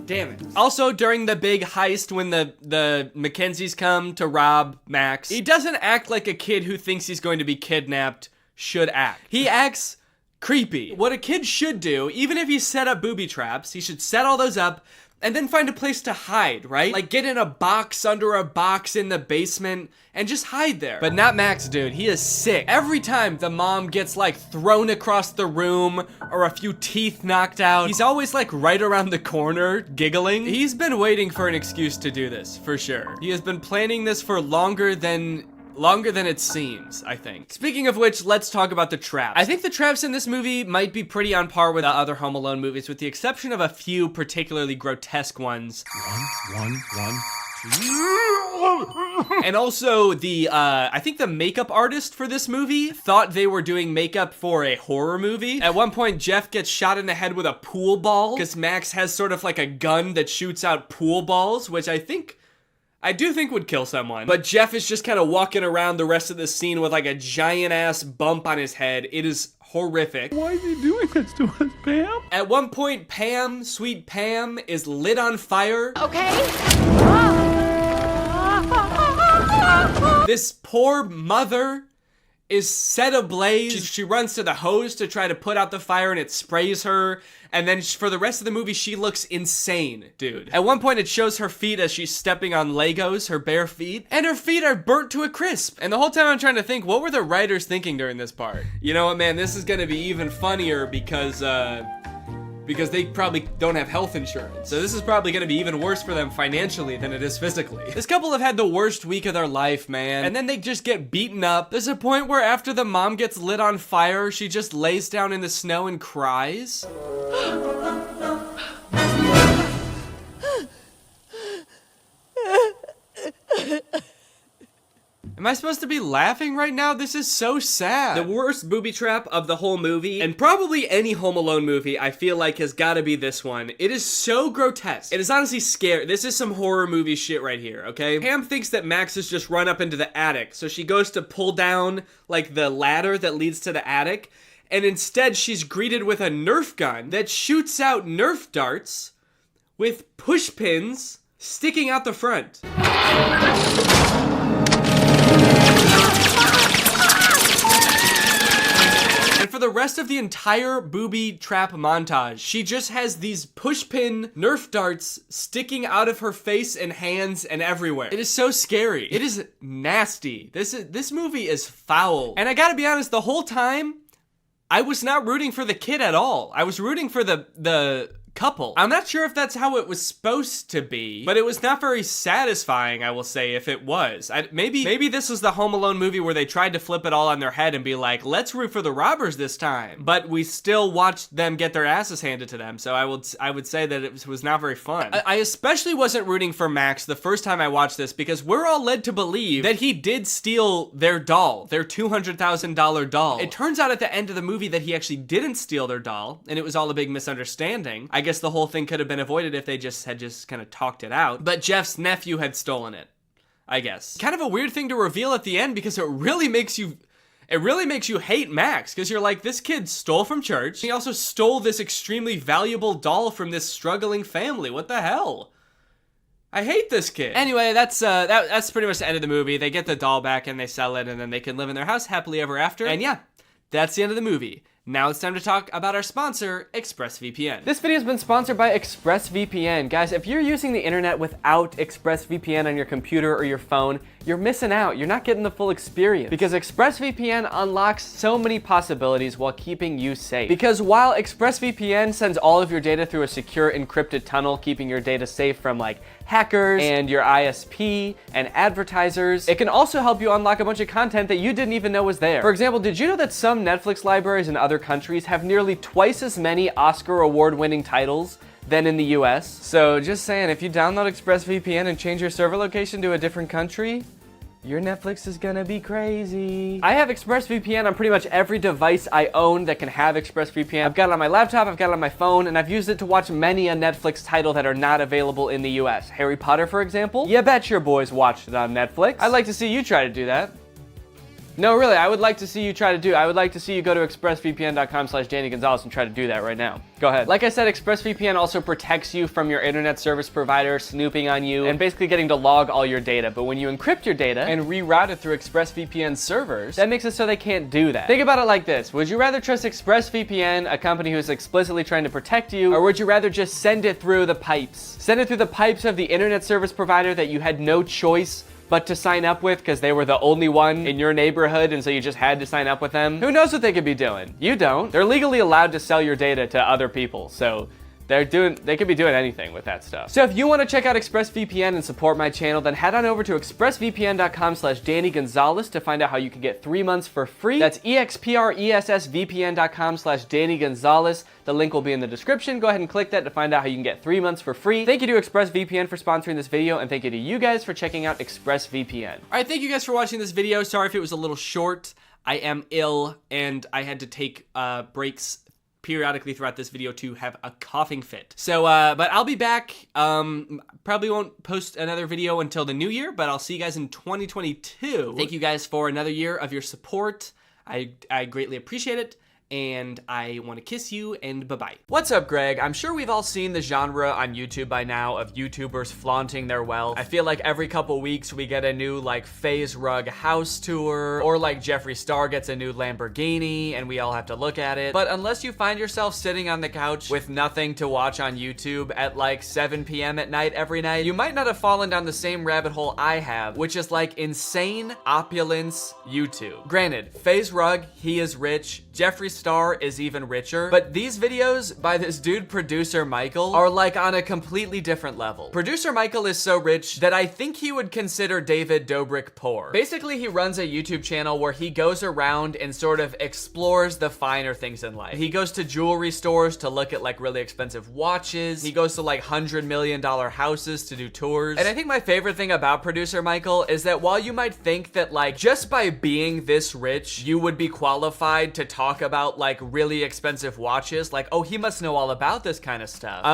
Damn it. Also, during the big heist when the Mackenzies come to rob Max, he doesn't act like a kid who thinks he's going to be kidnapped should act. He acts creepy. What a kid should do, even if he set up booby traps, he should set all those up and then find a place to hide, right? Like get in a box under a box in the basement and just hide there. But not Max, dude. He is sick. Every time the mom gets like thrown across the room or a few teeth knocked out, he's always like right around the corner giggling. He's been waiting for an excuse to do this, for sure. He has been planning this for longer than it seems, I think. Speaking of which, let's talk about the traps. I think the traps in this movie might be pretty on par with the other Home Alone movies, with the exception of a few particularly grotesque ones. One. And also the, I think the makeup artist for this movie thought they were doing makeup for a horror movie. At one point, Jeff gets shot in the head with a pool ball because Max has sort of like a gun that shoots out pool balls, which I do think would kill someone. But Jeff is just kind of walking around the rest of the scene with like a giant ass bump on his head. It is horrific. Why is he doing this to us, Pam? At one point, Pam, sweet Pam, is lit on fire. Okay. This poor mother is set ablaze. She runs to the hose to try to put out the fire and it sprays her. And then for the rest of the movie, she looks insane, dude. At one point, it shows her feet as she's stepping on Legos, her bare feet. And her feet are burnt to a crisp. And the whole time I'm trying to think, what were the writers thinking during this part? You know what, man? This is gonna be even funnier because they probably don't have health insurance. So this is probably gonna be even worse for them financially than it is physically. This couple have had the worst week of their life, man. And then they just get beaten up. There's a point where after the mom gets lit on fire, she just lays down in the snow and cries. Am I supposed to be laughing right now? This is so sad. The worst booby trap of the whole movie, and probably any Home Alone movie, I feel like has gotta be this one. It is so grotesque. It is honestly scary. This is some horror movie shit right here, okay? Pam thinks that Max has just run up into the attic, so she goes to pull down, like, the ladder that leads to the attic, and instead she's greeted with a Nerf gun that shoots out Nerf darts with push pins sticking out the front. And for the rest of the entire booby trap montage, she just has these pushpin Nerf darts sticking out of her face and hands and everywhere. It is so scary. It is nasty. This movie is foul. And I gotta be honest, the whole time, I was not rooting for the kid at all. I was rooting for the couple. I'm not sure if that's how it was supposed to be, but it was not very satisfying, I will say, if it was. Maybe this was the Home Alone movie where they tried to flip it all on their head and be like, let's root for the robbers this time. But we still watched them get their asses handed to them, so I would say that it was not very fun. I especially wasn't rooting for Max the first time I watched this because we're all led to believe that he did steal their doll, their $200,000 doll. It turns out at the end of the movie that he actually didn't steal their doll, and it was all a big misunderstanding. I guess the whole thing could have been avoided if they had just kind of talked it out. But Jeff's nephew had stolen it, I guess. Kind of a weird thing to reveal at the end because it really makes you hate Max, because you're like, this kid stole from church. He also stole this extremely valuable doll from this struggling family. What the hell? I hate this kid. Anyway, that's pretty much the end of the movie. They get the doll back and they sell it and then they can live in their house happily ever after. And yeah, that's the end of the movie. Now it's time to talk about our sponsor, ExpressVPN. This video has been sponsored by ExpressVPN. Guys, if you're using the internet without ExpressVPN on your computer or your phone, you're missing out. You're not getting the full experience because ExpressVPN unlocks so many possibilities while keeping you safe. Because while ExpressVPN sends all of your data through a secure encrypted tunnel, keeping your data safe from like hackers and your ISP and advertisers, it can also help you unlock a bunch of content that you didn't even know was there. For example, did you know that some Netflix libraries in other countries have nearly twice as many Oscar award-winning titles than in the US? So just saying, if you download ExpressVPN and change your server location to a different country, your Netflix is gonna be crazy. I have ExpressVPN on pretty much every device I own that can have ExpressVPN. I've got it on my laptop, I've got it on my phone, and I've used it to watch many a Netflix title that are not available in the US. Harry Potter, for example. You bet your boys watched it on Netflix. I'd like to see you try to do that. No, really, I would like to see you try to do it. I would like to see you go to expressvpn.com/Danny Gonzalez and try to do that right now. Go ahead. Like I said, ExpressVPN also protects you from your internet service provider snooping on you and basically getting to log all your data. But when you encrypt your data and reroute it through ExpressVPN servers, that makes it so they can't do that. Think about it like this. Would you rather trust ExpressVPN, a company who is explicitly trying to protect you, or would you rather just send it through the pipes? Send it through the pipes of the internet service provider that you had no choice but to sign up with because they were the only one in your neighborhood and so you just had to sign up with them? Who knows what they could be doing? You don't. They're legally allowed to sell your data to other people, so They could be doing anything with that stuff. So if you want to check out ExpressVPN and support my channel, then head on over to expressvpn.com/Danny Gonzalez to find out how you can get 3 months for free. That's expressvpn.com/Danny Gonzalez. The link will be in the description. Go ahead and click that to find out how you can get 3 months for free. Thank you to ExpressVPN for sponsoring this video, and thank you to you guys for checking out ExpressVPN. All right, thank you guys for watching this video. Sorry if it was a little short. I am ill, and I had to take breaks periodically throughout this video to have a coughing fit. So, but I'll be back. Probably won't post another video until the new year, but I'll see you guys in 2022. Thank you guys for another year of your support. I greatly appreciate it. And I want to kiss you, and bye-bye. What's up, Greg? I'm sure we've all seen the genre on YouTube by now of YouTubers flaunting their wealth. I feel like every couple weeks we get a new like FaZe Rug house tour, or like Jeffree Star gets a new Lamborghini and we all have to look at it. But unless you find yourself sitting on the couch with nothing to watch on YouTube at like 7 p.m. at night every night, you might not have fallen down the same rabbit hole I have, which is like insane opulence YouTube. Granted, FaZe Rug, he is rich. Jeffree Star is even richer, but these videos by this dude Producer Michael are like on a completely different level. Producer Michael is so rich that I think he would consider David Dobrik poor. Basically, he runs a YouTube channel where he goes around and sort of explores the finer things in life. He goes to jewelry stores to look at like really expensive watches. He goes to like $100 million houses to do tours. And I think my favorite thing about Producer Michael is that while you might think that like just by being this rich, you would be qualified to talk about like really expensive watches, like, oh, he must know all about this kind of stuff.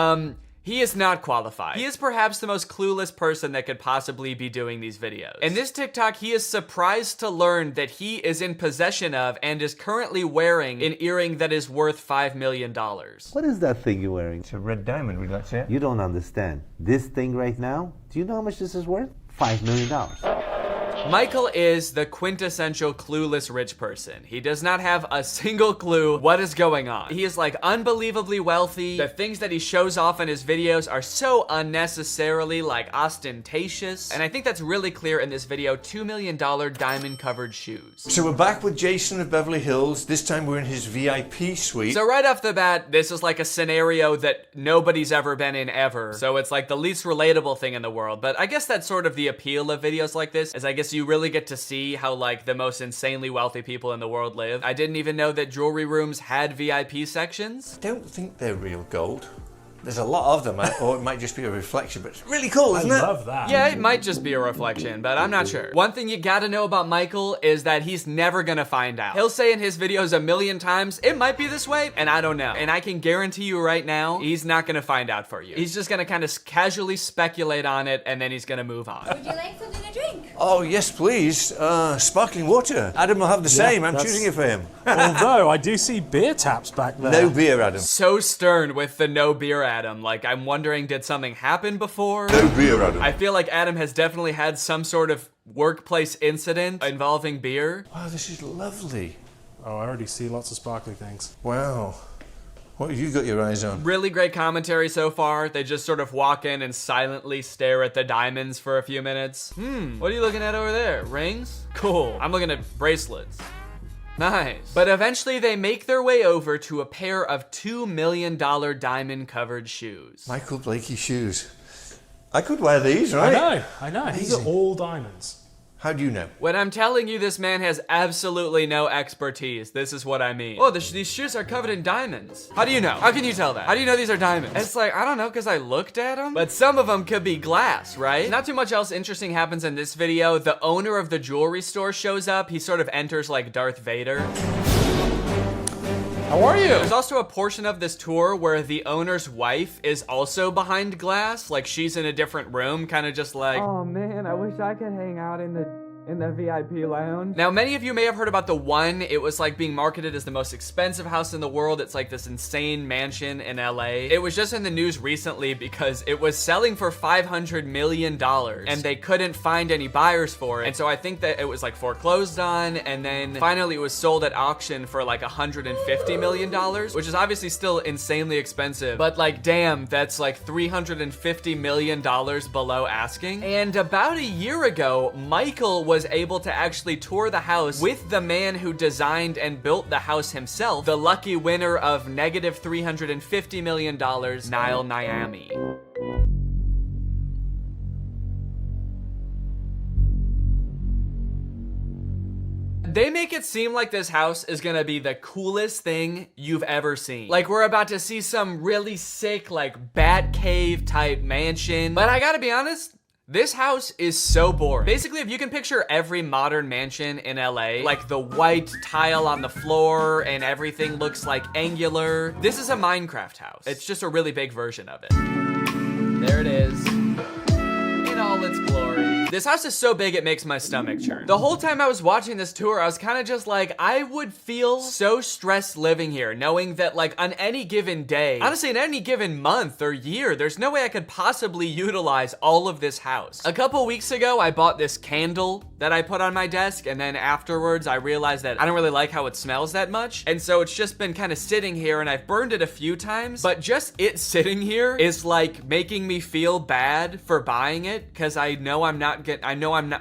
He is not qualified. He is perhaps the most clueless person that could possibly be doing these videos. In this TikTok, he is surprised to learn that he is in possession of and is currently wearing an earring that is worth $5 million. What is that thing you're wearing? It's a red diamond, would you like to see it? You don't understand. This thing right now, do you know how much this is worth? $5 million. Michael is the quintessential clueless rich person. He does not have a single clue what is going on. He is like unbelievably wealthy. The things that he shows off in his videos are so unnecessarily like ostentatious. And I think that's really clear in this video, $2 million diamond covered shoes. So we're back with Jason of Beverly Hills. This time we're in his VIP suite. So right off the bat, this is like a scenario that nobody's ever been in ever. So it's like the least relatable thing in the world. But I guess that's sort of the appeal of videos like this, is I guess you really get to see how like the most insanely wealthy people in the world live. I didn't even know that jewelry rooms had VIP sections. I don't think they're real gold. There's a lot of them, or it might just be a reflection, but it's really cool, isn't it? I love that. Yeah, it might just be a reflection, but I'm not sure. One thing you gotta know about Michael is that he's never gonna find out. He'll say in his videos a million times, it might be this way, and I don't know. And I can guarantee you right now, he's not gonna find out for you. He's just gonna kind of casually speculate on it, and then he's gonna move on. Would you like something to drink? Oh, yes, please. Sparkling water. Adam will have the same. I'm choosing it for him. Although, I do see beer taps back there. No beer, Adam. So stern with the no beer Adam. Like, I'm wondering, did something happen before? No beer, Adam. I feel like Adam has definitely had some sort of workplace incident involving beer. Wow, this is lovely. Oh, I already see lots of sparkly things. Wow. What have you got your eyes on? Really great commentary so far. They just sort of walk in and silently stare at the diamonds for a few minutes. What are you looking at over there? Rings? Cool. I'm looking at bracelets. Nice. But eventually they make their way over to a pair of $2 million diamond covered shoes. Michael Blakey shoes. I could wear these, right? I know. Amazing. These are all diamonds. How do you know? When I'm telling you this man has absolutely no expertise, this is what I mean. Oh, these shoes are covered in diamonds. How do you know? How can you tell that? How do you know these are diamonds? It's like, I don't know, because I looked at them. But some of them could be glass, right? Not too much else interesting happens in this video. The owner of the jewelry store shows up. He sort of enters like Darth Vader. How are you? There's also a portion of this tour where the owner's wife is also behind glass. Like she's in a different room, kind of just like, oh man, I wish I could hang out in the VIP lounge. Now, many of you may have heard about the One. It was like being marketed as the most expensive house in the world. It's like this insane mansion in LA. It was just in the news recently because it was selling for $500 million and they couldn't find any buyers for it. And so I think that it was like foreclosed on, and then finally it was sold at auction for like $150 million, which is obviously still insanely expensive, but like, damn, that's like $350 million below asking. And about a year ago, Michael was able to actually tour the house with the man who designed and built the house himself, the lucky winner of negative $350 million, Niall Niami. They make it seem like this house is gonna be the coolest thing you've ever seen. Like we're about to see some really sick, like bat cave type mansion. But I gotta be honest, this house is so boring. Basically, if you can picture every modern mansion in LA, like the white tile on the floor and everything looks like angular, this is a Minecraft house. It's just a really big version of it. There it is, in all its glory. This house is so big it makes my stomach churn. The whole time I was watching this tour, I was kind of just like, I would feel so stressed living here, knowing that like on any given day, honestly in any given month or year, there's no way I could possibly utilize all of this house. A couple weeks ago, I bought this candle that I put on my desk, and then afterwards I realized that I don't really like how it smells that much, and so it's just been kind of sitting here, and I've burned it a few times, but just it sitting here is like making me feel bad for buying it, because I know I'm not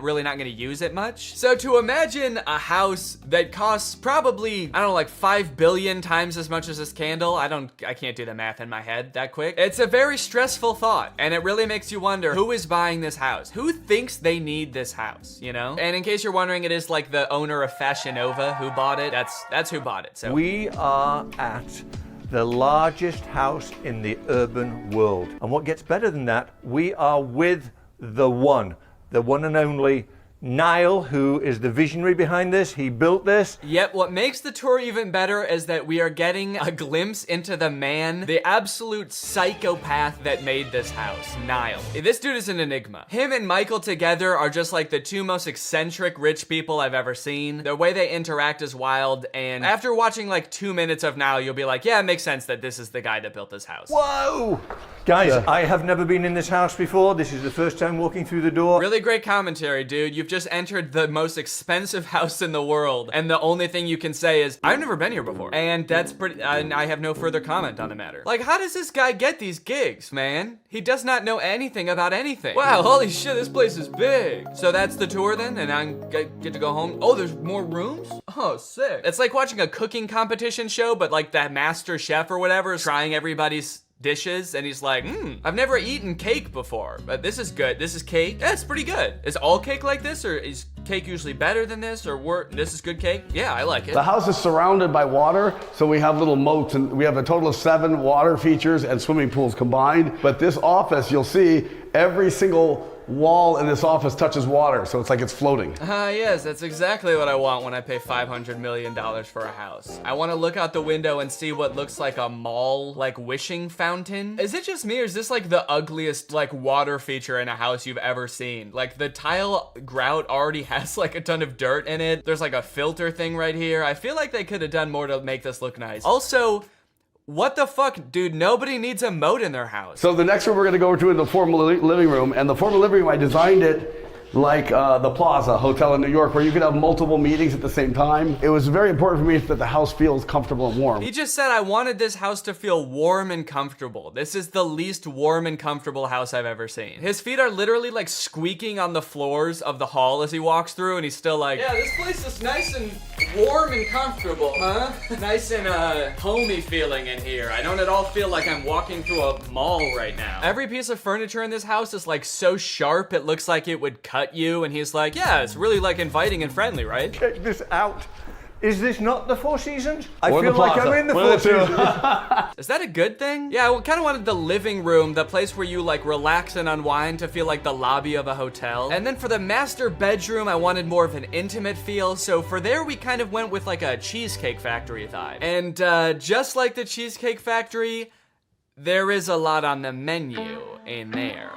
really not gonna use it much. So to imagine a house that costs probably, I don't know, like 5 billion times as much as this candle, I can't do the math in my head that quick. It's a very stressful thought, and it really makes you wonder, who is buying this house? Who thinks they need this house, you know? And in case you're wondering, it is like the owner of Fashion Nova who bought it. That's who bought it, so. We are at the largest house in the urban world. And what gets better than that, we are with the one and only Niall, who is the visionary behind this. He built this. Yep, what makes the tour even better is that we are getting a glimpse into the man, the absolute psychopath that made this house, Niall. This dude is an enigma. Him and Michael together are just like the two most eccentric rich people I've ever seen. The way they interact is wild, and after watching like 2 minutes of Niall, you'll be like, yeah, it makes sense that this is the guy that built this house. Whoa! Guys, I have never been in this house before. This is the first time walking through the door. Really great commentary, dude. You've just entered the most expensive house in the world, and the only thing you can say is, I've never been here before. And that's pretty, and I have no further comment on the matter. Like, how does this guy get these gigs, man? He does not know anything about anything. Wow, holy shit, this place is big. So that's the tour then, and I get to go home. Oh, there's more rooms? Oh, sick. It's like watching a cooking competition show, but like that master chef or whatever is trying everybody's dishes, and he's like, I've never eaten cake before, but this is good. This is cake. Yeah, it's pretty good. Is all cake like this, or is cake usually better than this, or this is good cake? Yeah, I like it. The house is surrounded by water, so we have little moats, and we have a total of 7 water features and swimming pools combined. But this office, you'll see every single wall in this office touches water, so it's like it's floating. Yes, that's exactly what I want when I pay $500 million for a house. I want to look out the window and see what looks like a mall, like wishing fountain. Is it just me, or is this like the ugliest like water feature in a house you've ever seen? Like the tile grout already has like a ton of dirt in it. There's like a filter thing right here. I feel like they could have done more to make this look nice. Also, what the fuck, dude? Nobody needs a moat in their house. So the next room we're going to go to is the formal living room, and the formal living room, I designed it like the Plaza Hotel in New York, where you could have multiple meetings at the same time. It was very important for me that the house feels comfortable and warm. He just said I wanted this house to feel warm and comfortable. This is the least warm and comfortable house I've ever seen. His feet are literally like squeaking on the floors of the hall as he walks through, and he's still like, yeah, this place is nice and warm and comfortable, huh? Nice and homey feeling in here. I don't at all feel like I'm walking through a mall right now. Every piece of furniture in this house is like so sharp it looks like it would cut you, and he's like, yeah, it's really like inviting and friendly, right? Check this out. Is this not the Four Seasons? I feel like I'm in the Four Seasons. Is that a good thing? Yeah, I kind of wanted the living room, the place where you like relax and unwind, to feel like the lobby of a hotel. And then for the master bedroom, I wanted more of an intimate feel. So for there, we kind of went with like a Cheesecake Factory vibe. And just like the Cheesecake Factory, there is a lot on the menu in there.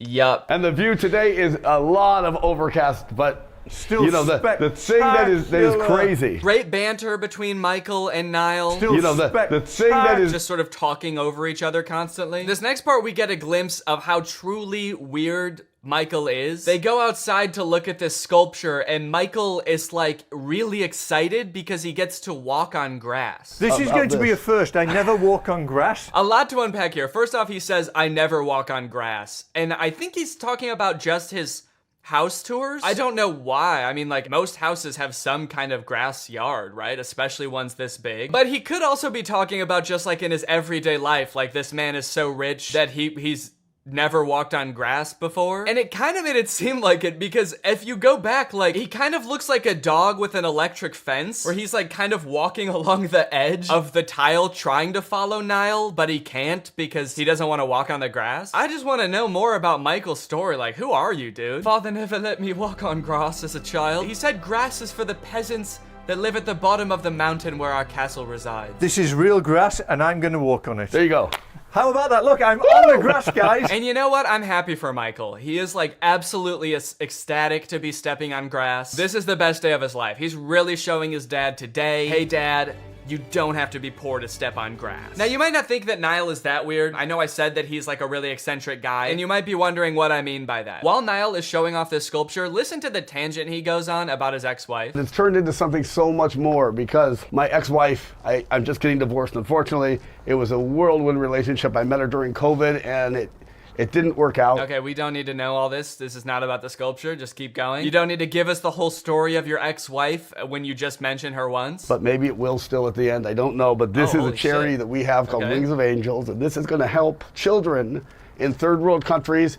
Yup. And the view today is a lot of overcast, but still, you know, the thing that is crazy. Great banter between Michael and Niall. Still, you know, the thing that is just sort of talking over each other constantly. This next part, we get a glimpse of how truly weird Michael is. They go outside to look at this sculpture, and Michael is like really excited because he gets to walk on grass. This is going to be a first. I never walk on grass. A lot to unpack here. First off, he says, I never walk on grass. And I think he's talking about just his house tours. I don't know why. I mean, like, most houses have some kind of grass yard, right? Especially ones this big. But he could also be talking about just like in his everyday life, like this man is so rich that he's never walked on grass before. And it kind of made it seem like it, because if you go back, like, he kind of looks like a dog with an electric fence, where he's like kind of walking along the edge of the tile trying to follow Niall, but he can't because he doesn't want to walk on the grass. I just want to know more about Michael's story. Like, who are you, dude? Father never let me walk on grass as a child. He said grass is for the peasants that live at the bottom of the mountain where our castle resides. This is real grass, and I'm going to walk on it. There you go. How about that? Look, I'm on the grass, guys. And you know what? I'm happy for Michael. He is like absolutely ecstatic to be stepping on grass. This is the best day of his life. He's really showing his dad today, hey dad, you don't have to be poor to step on grass. Now, you might not think that Niall is that weird. I know I said that he's like a really eccentric guy, and you might be wondering what I mean by that. While Niall is showing off this sculpture, listen to the tangent he goes on about his ex-wife. It's turned into something so much more, because my ex-wife, I'm just getting divorced, unfortunately. It was a whirlwind relationship. I met her during COVID, and it didn't work out. Okay, we don't need to know all this. This is not about the sculpture. Just keep going. You don't need to give us the whole story of your ex-wife when you just mentioned her once. But maybe it will still at the end. I don't know. But this is a charity that we have called Wings of Angels, and this is going to help children in third world countries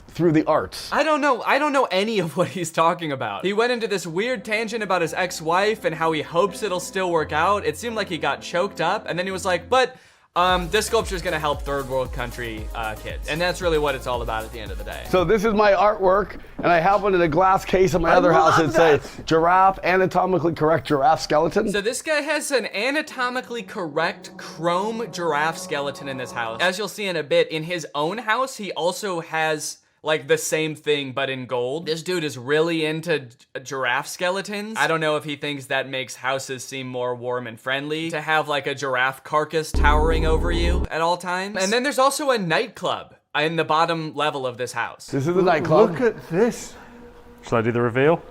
through the arts. I don't know any of what he's talking about. He went into this weird tangent about his ex-wife and how he hopes it'll still work out. It seemed like he got choked up, and then he was like, but this sculpture is going to help third world country kids. And that's really what it's all about at the end of the day. So this is my artwork, and I have one in a glass case in my other house that says giraffe, anatomically correct giraffe skeleton. So this guy has an anatomically correct chrome giraffe skeleton in this house. As you'll see in a bit, in his own house, he also has like the same thing, but in gold. This dude is really into giraffe skeletons. I don't know if he thinks that makes houses seem more warm and friendly to have like a giraffe carcass towering over you at all times. And then there's also a nightclub in the bottom level of this house. This is the nightclub. Look at this. Shall I do the reveal?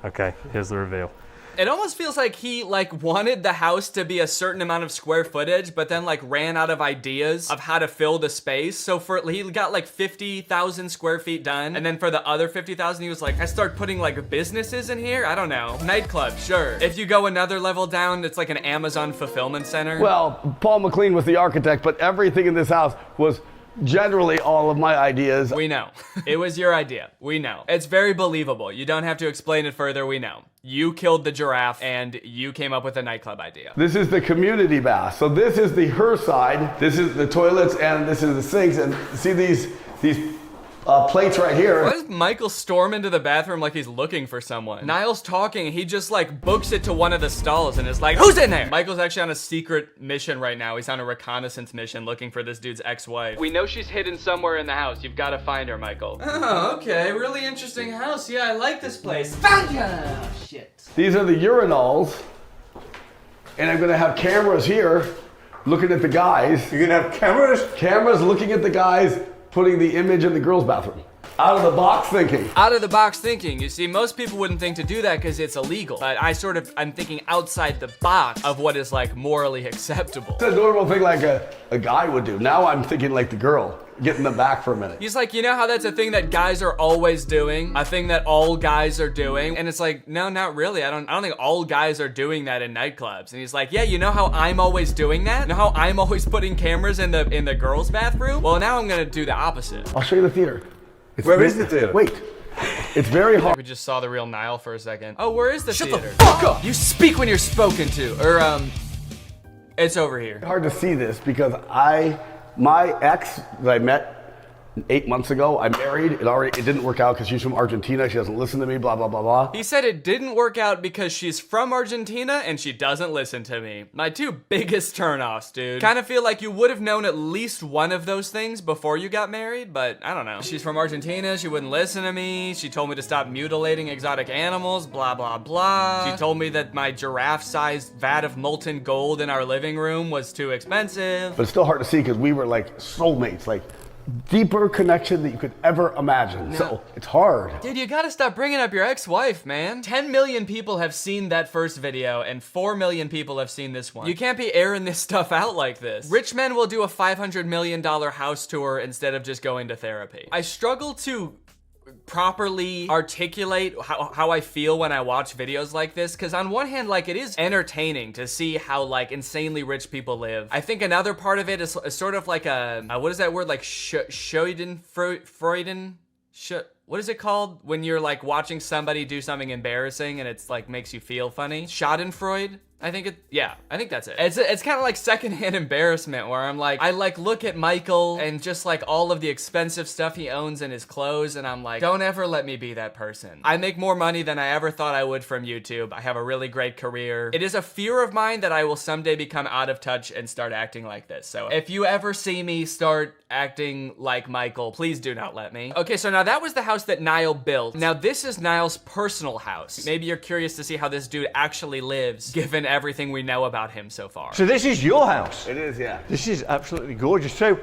Okay, here's the reveal. It almost feels like he like wanted the house to be a certain amount of square footage, but then like ran out of ideas of how to fill the space. So he got like 50,000 square feet done. And then for the other 50,000, he was like, I start putting like businesses in here. I don't know. Nightclub, sure. If you go another level down, it's like an Amazon fulfillment center. Well, Paul McLean was the architect, but everything in this house was generally all of my ideas. We know. It was your idea. We know. It's very believable. You don't have to explain it further. We know. You killed the giraffe and you came up with a nightclub idea. This is the community bath. So this is the her side. This is the toilets and this is the sinks. And see these plates right here. Why does Michael storm into the bathroom like he's looking for someone? Niall's talking, he just like books it to one of the stalls and is like, who's in there? Michael's actually on a secret mission right now. He's on a reconnaissance mission looking for this dude's ex-wife. We know she's hidden somewhere in the house. You've got to find her, Michael. Oh, okay. Really interesting house. Yeah, I like this place. Found ya! Oh, shit. These are the urinals. And I'm gonna have cameras here looking at the guys. You're gonna have cameras? Cameras looking at the guys putting the image in the girls' bathroom. Out of the box thinking. Out of the box thinking. You see, most people wouldn't think to do that because it's illegal. But I'm thinking outside the box of what is like morally acceptable. It's a normal thing like a guy would do. Now I'm thinking like the girl, getting them back for a minute. He's like, you know how that's a thing that guys are always doing? A thing that all guys are doing? And it's like, no, not really. I don't think all guys are doing that in nightclubs. And he's like, yeah, you know how I'm always doing that? You know how I'm always putting cameras in the girls' bathroom? Well, now I'm gonna do the opposite. I'll show you the theater. Where is the theater? Wait. It's very hard. We just saw the real Niall for a second. Oh, where is the theater? Shut the fuck up! You speak when you're spoken to. Or, it's over here. Hard to see this because my ex that I met 8 months ago, I married. It didn't work out because she's from Argentina. She doesn't listen to me, blah, blah, blah, blah. He said it didn't work out because she's from Argentina and she doesn't listen to me. My two biggest turnoffs, dude. Kind of feel like you would have known at least one of those things before you got married, but I don't know. She's from Argentina. She wouldn't listen to me. She told me to stop mutilating exotic animals, blah, blah, blah. She told me that my giraffe-sized vat of molten gold in our living room was too expensive. But it's still hard to see because we were like soulmates, like deeper connection that you could ever imagine. No. So it's hard. Dude, you gotta stop bringing up your ex-wife, man. 10 million people have seen that first video, and 4 million people have seen this one. You can't be airing this stuff out like this. Rich men will do a $500 million house tour instead of just going to therapy. I struggle to properly articulate how I feel when I watch videos like this, because on one hand, like, it is entertaining to see how like insanely rich people live. I think another part of it is sort of like a what is that word, like what is it called when you're like watching somebody do something embarrassing and it's like makes you feel funny? Schadenfreude? I think that's it. It's kind of like secondhand embarrassment where I'm like, I like look at Michael and just like all of the expensive stuff he owns in his clothes, and I'm like, don't ever let me be that person. I make more money than I ever thought I would from YouTube. I have a really great career. It is a fear of mine that I will someday become out of touch and start acting like this. So if you ever see me start acting like Michael, please do not let me. Okay, so now that was the house that Niall built. Now this is Niall's personal house. Maybe you're curious to see how this dude actually lives, given everything we know about him so far. So this is your house? It is, yeah. This is absolutely gorgeous. So,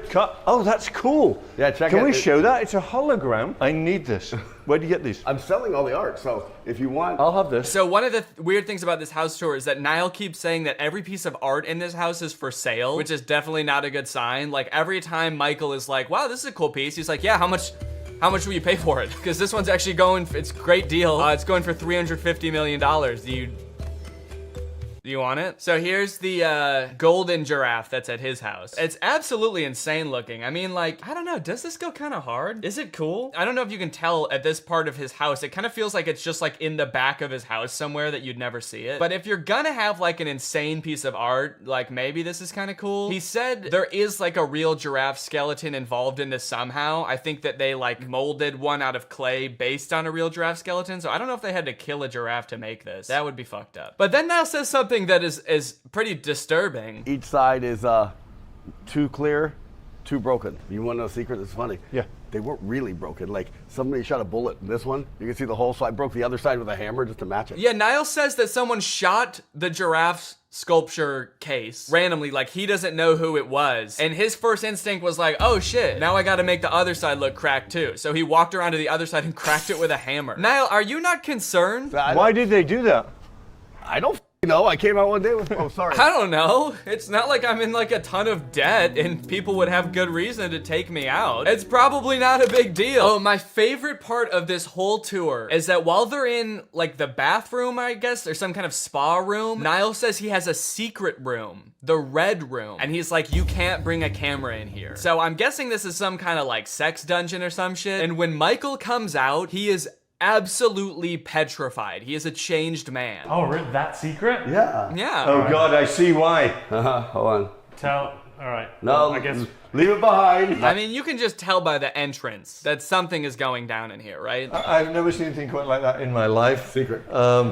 oh, that's cool. Yeah, check it. Can we show that? It's a hologram. I need this. Where do you get these? I'm selling all the art, so if you want, I'll have this. So one of the weird things about this house tour is that Niall keeps saying that every piece of art in this house is for sale, which is definitely not a good sign. Like every time Michael is like, wow, this is a cool piece, he's like, yeah, how much will you pay for it? Because this one's actually going, it's a great deal. It's going for $350 million. Do you want it? So here's the golden giraffe that's at his house. It's absolutely insane looking. I mean, like, I don't know, does this go kind of hard? Is it cool? I don't know if you can tell at this part of his house. It kind of feels like it's just like in the back of his house somewhere that you'd never see it. But if you're gonna have like an insane piece of art, like maybe this is kind of cool. He said there is like a real giraffe skeleton involved in this somehow. I think that they like molded one out of clay based on a real giraffe skeleton. So I don't know if they had to kill a giraffe to make this. That would be fucked up. But then Niall says something that is pretty disturbing. Each side is too clear, too broken. You want to know a secret? It's funny. Yeah. They weren't really broken. Like somebody shot a bullet in this one. You can see the hole, so I broke the other side with a hammer just to match it. Yeah, Niall says that someone shot the giraffe's sculpture case randomly, like he doesn't know who it was. And his first instinct was like, oh shit, now I gotta make the other side look cracked too. So he walked around to the other side and cracked it with a hammer. Niall, are you not concerned? Why did they do that? I don't know. I came out one day with, oh, sorry. I don't know. It's not like I'm in like a ton of debt and people would have good reason to take me out. It's probably not a big deal. Oh, my favorite part of this whole tour is that while they're in like the bathroom, I guess, or some kind of spa room, Niall says he has a secret room, the red room. And he's like, you can't bring a camera in here. So I'm guessing this is some kind of like sex dungeon or some shit. And when Michael comes out, he is absolutely petrified. He is a changed man. Oh, that secret? Yeah. Yeah. Oh God, I see why. Hold on. All right. No, I guess. Leave it behind. I mean, you can just tell by the entrance that something is going down in here, right? I've never seen anything quite like that in my life. Secret.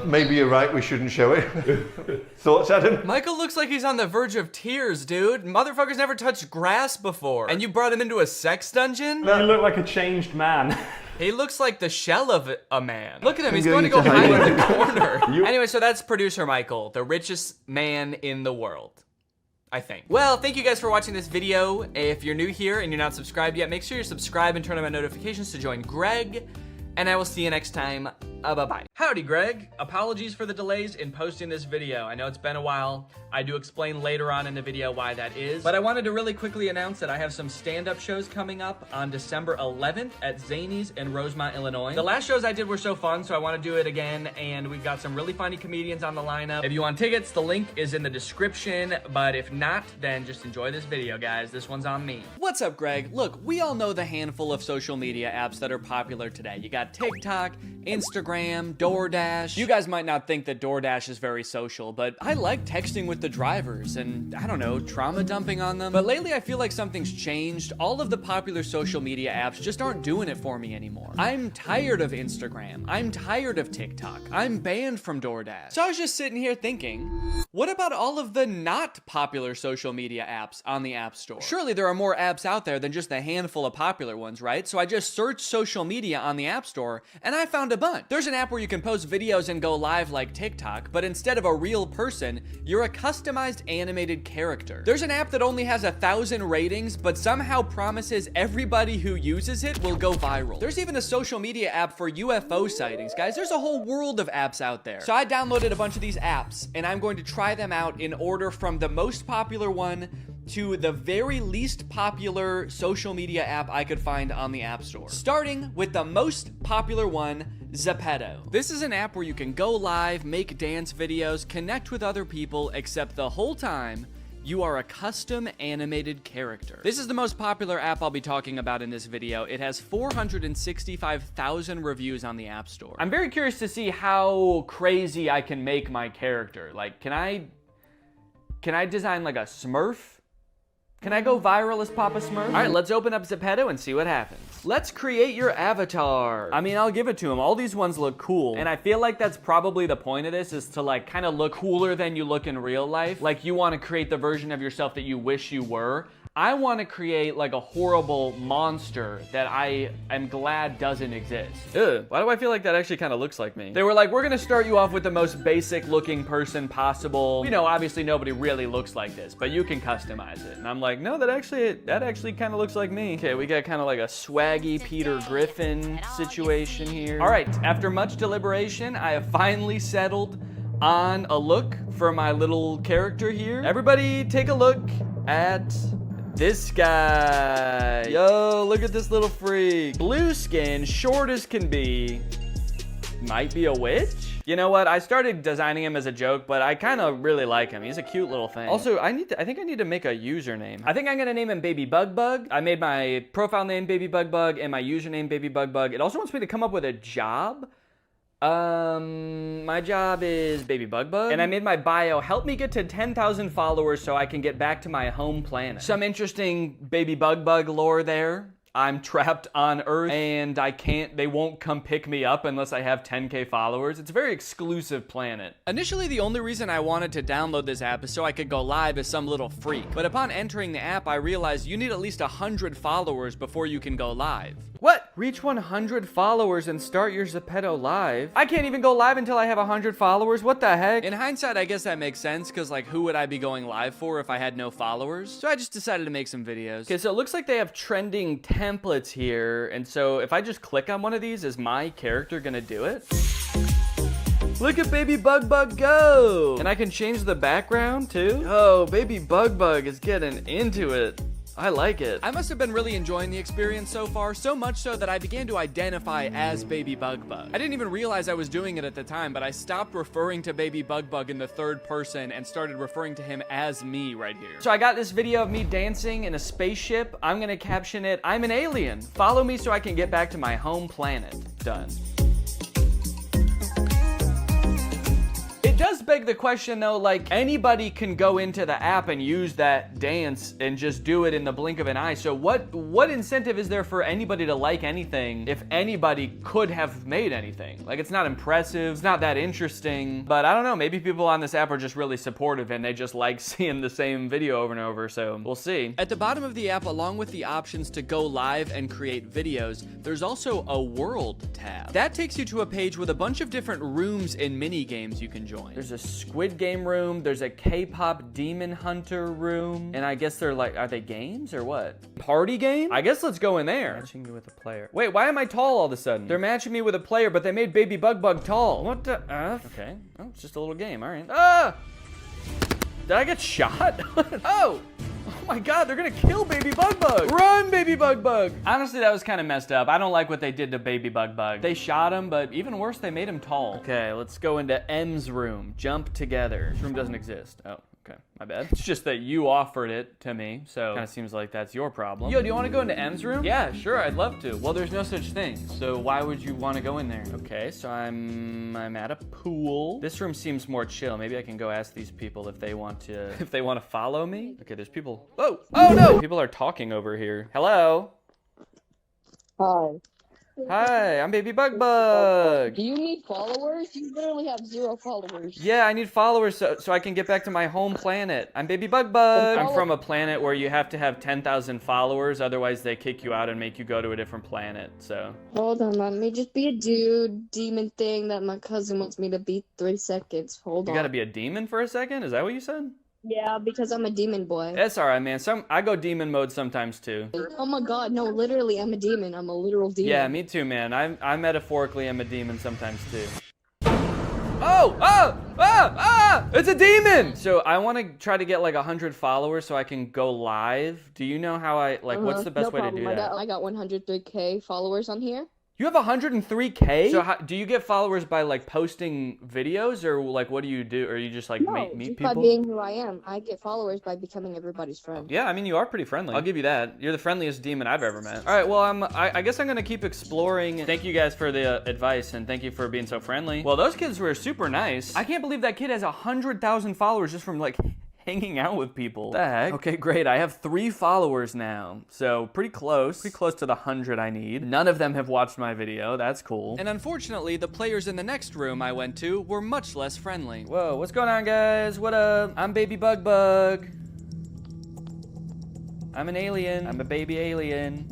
Maybe you're right, we shouldn't show it. Thoughts, Adam? Michael looks like he's on the verge of tears, dude. Motherfucker's never touched grass before. And you brought him into a sex dungeon? You look like a changed man. He looks like the shell of a man. Look at him, he's going to go hide in the corner. Anyway, so that's producer Michael, the richest man in the world, I think. Well, thank you guys for watching this video. If you're new here and you're not subscribed yet, make sure you subscribe and turn on my notifications to join Greg. And I will see you next time. Bye-bye. Howdy, Greg. Apologies for the delays in posting this video. I know it's been a while. I do explain later on in the video why that is. But I wanted to really quickly announce that I have some stand-up shows coming up on December 11th at Zany's in Rosemont, Illinois. The last shows I did were so fun, so I want to do it again. And we've got some really funny comedians on the lineup. If you want tickets, the link is in the description. But if not, then just enjoy this video, guys. This one's on me. What's up, Greg? Look, we all know the handful of social media apps that are popular today. You got TikTok, Instagram, DoorDash. You guys might not think that DoorDash is very social, but I like texting with the drivers and, I don't know, trauma dumping on them. But lately I feel like something's changed. All of the popular social media apps just aren't doing it for me anymore. I'm tired of Instagram. I'm tired of TikTok. I'm banned from DoorDash. So I was just sitting here thinking, what about all of the not popular social media apps on the App Store? Surely there are more apps out there than just a handful of popular ones, right? So I just searched social media on the App Store and I found a bunch. There's an app where you can can post videos and go live like TikTok, but instead of a real person, you're a customized animated character. There's an app that only has 1,000 ratings, but somehow promises everybody who uses it will go viral. There's even a social media app for UFO sightings, guys. There's a whole world of apps out there. So I downloaded a bunch of these apps, and I'm going to try them out in order from the most popular one to the very least popular social media app I could find on the App Store. Starting with the most popular one, Zepeto. This is an app where you can go live, make dance videos, connect with other people, except the whole time, you are a custom animated character. This is the most popular app I'll be talking about in this video. It has 465,000 reviews on the App Store. I'm very curious to see how crazy I can make my character. Like, can I design like a Smurf? Can I go viral as Papa Smurf? All right, let's open up Zepeto and see what happens. Let's create your avatar. I mean, I'll give it to him. All these ones look cool. And I feel like that's probably the point of this, is to like kind of look cooler than you look in real life. Like, you want to create the version of yourself that you wish you were. I want to create like a horrible monster that I am glad doesn't exist. Ugh, why do I feel like that actually kind of looks like me? They were like, we're gonna start you off with the most basic looking person possible. You know, obviously nobody really looks like this, but you can customize it. And I'm like, no, that actually kind of looks like me. Okay, we got kind of like a swaggy Peter Griffin situation here. All right, after much deliberation, I have finally settled on a look for my little character here. Everybody take a look at this guy. Yo, look at this little freak. Blue skin, short as can be. Might be a witch? You know what? I started designing him as a joke, but I kind of really like him. He's a cute little thing. Also, I think I need to make a username. I think I'm gonna name him Baby Bug Bug. I made my profile name Baby Bug Bug and my username Baby Bug Bug. It also wants me to come up with a job. My job is Baby Bug Bug, and I made my bio, help me get to 10,000 followers so I can get back to my home planet. Some interesting Baby Bug Bug lore there. I'm trapped on Earth, and they won't come pick me up unless I have 10K followers. It's a very exclusive planet. Initially, the only reason I wanted to download this app is so I could go live as some little freak. But upon entering the app, I realized you need at least 100 followers before you can go live. What? Reach 100 followers and start your Zepeto live? I can't even go live until I have 100 followers? What the heck? In hindsight, I guess that makes sense, because like, who would I be going live for if I had no followers? So I just decided to make some videos. Okay, so it looks like they have trending templates here, and so if I just click on one of these, is my character gonna do it? Look at Baby Bug Bug go! And I can change the background too? Oh, Baby Bug Bug is getting into it. I like it. I must have been really enjoying the experience so far, so much so that I began to identify as Baby Bug Bug. I didn't even realize I was doing it at the time, but I stopped referring to Baby Bug Bug in the third person and started referring to him as me right here. So I got this video of me dancing in a spaceship. I'm gonna caption it, I'm an alien. Follow me so I can get back to my home planet. Done. It does beg the question though, like, anybody can go into the app and use that dance and just do it in the blink of an eye. So what incentive is there for anybody to like anything if anybody could have made anything? Like, it's not impressive, it's not that interesting, but I don't know, maybe people on this app are just really supportive and they just like seeing the same video over and over, so we'll see. At the bottom of the app, along with the options to go live and create videos, there's also a world tab. That takes you to a page with a bunch of different rooms and mini games you can join. There's a Squid Game room, there's a K-pop Demon Hunter room, and I guess they're like, are they games or what? Party game? I guess let's go in there. Matching you with a player. Wait, why am I tall all of a sudden? They're matching me with a player, but they made Baby Bug Bug tall. What the F? Okay, oh, it's just a little game, all right. Ah! Did I get shot? Oh! Oh my god, they're gonna kill Baby Bug Bug! Run, Baby Bug Bug! Honestly, that was kind of messed up. I don't like what they did to Baby Bug Bug. They shot him, but even worse, they made him tall. Okay, let's go into M's room. Jump together. This room doesn't exist. Oh, okay, my bad. It's just that you offered it to me, so kind of seems like that's your problem. Yo, do you want to go into M's room? Yeah, sure, I'd love to. Well, there's no such thing, so why would you want to go in there? Okay, so I'm at a pool. This room seems more chill. Maybe I can go ask these people if they want to follow me. Okay, there's people. Oh no! People are talking over here. Hello? Hi. Hi, I'm Baby Bug Bug. Do you need followers? You literally have 0 followers. Yeah, I need followers so I can get back to my home planet. I'm Baby Bug Bug. I'm from a planet where you have to have 10,000 followers, otherwise they kick you out and make you go to a different planet, so. Hold on, let me just be a dude demon thing that my cousin wants me to beat 3 seconds. Hold on. You gotta be a demon for a second? Is that what you said? Yeah, because I'm a demon boy. That's alright, man. I go demon mode sometimes too. Oh my god, no, literally, I'm a demon. I'm a literal demon. Yeah, me too, man. I metaphorically am a demon sometimes too. Oh! Ah! Ah! Ah! It's a demon! So I want to try to get like 100 followers so I can go live. Do you know how what's the best way to do that? I got 103K followers on here. You have 103K? So do you get followers by like posting videos, or like what do you do? Or you just like meet people? By being who I am. I get followers by becoming everybody's friend. Yeah, I mean, you are pretty friendly. I'll give you that. You're the friendliest demon I've ever met. All right, well, I guess I'm gonna keep exploring. Thank you guys for the advice, and thank you for being so friendly. Well, those kids were super nice. I can't believe that kid has 100,000 followers just from like hanging out with people. What the heck? Okay, great. I have 3 followers now. So pretty close to the 100 I need. None of them have watched my video. That's cool. And unfortunately, the players in the next room I went to were much less friendly. Whoa, what's going on, guys? What up? I'm Baby Bug Bug. I'm an alien. I'm a baby alien.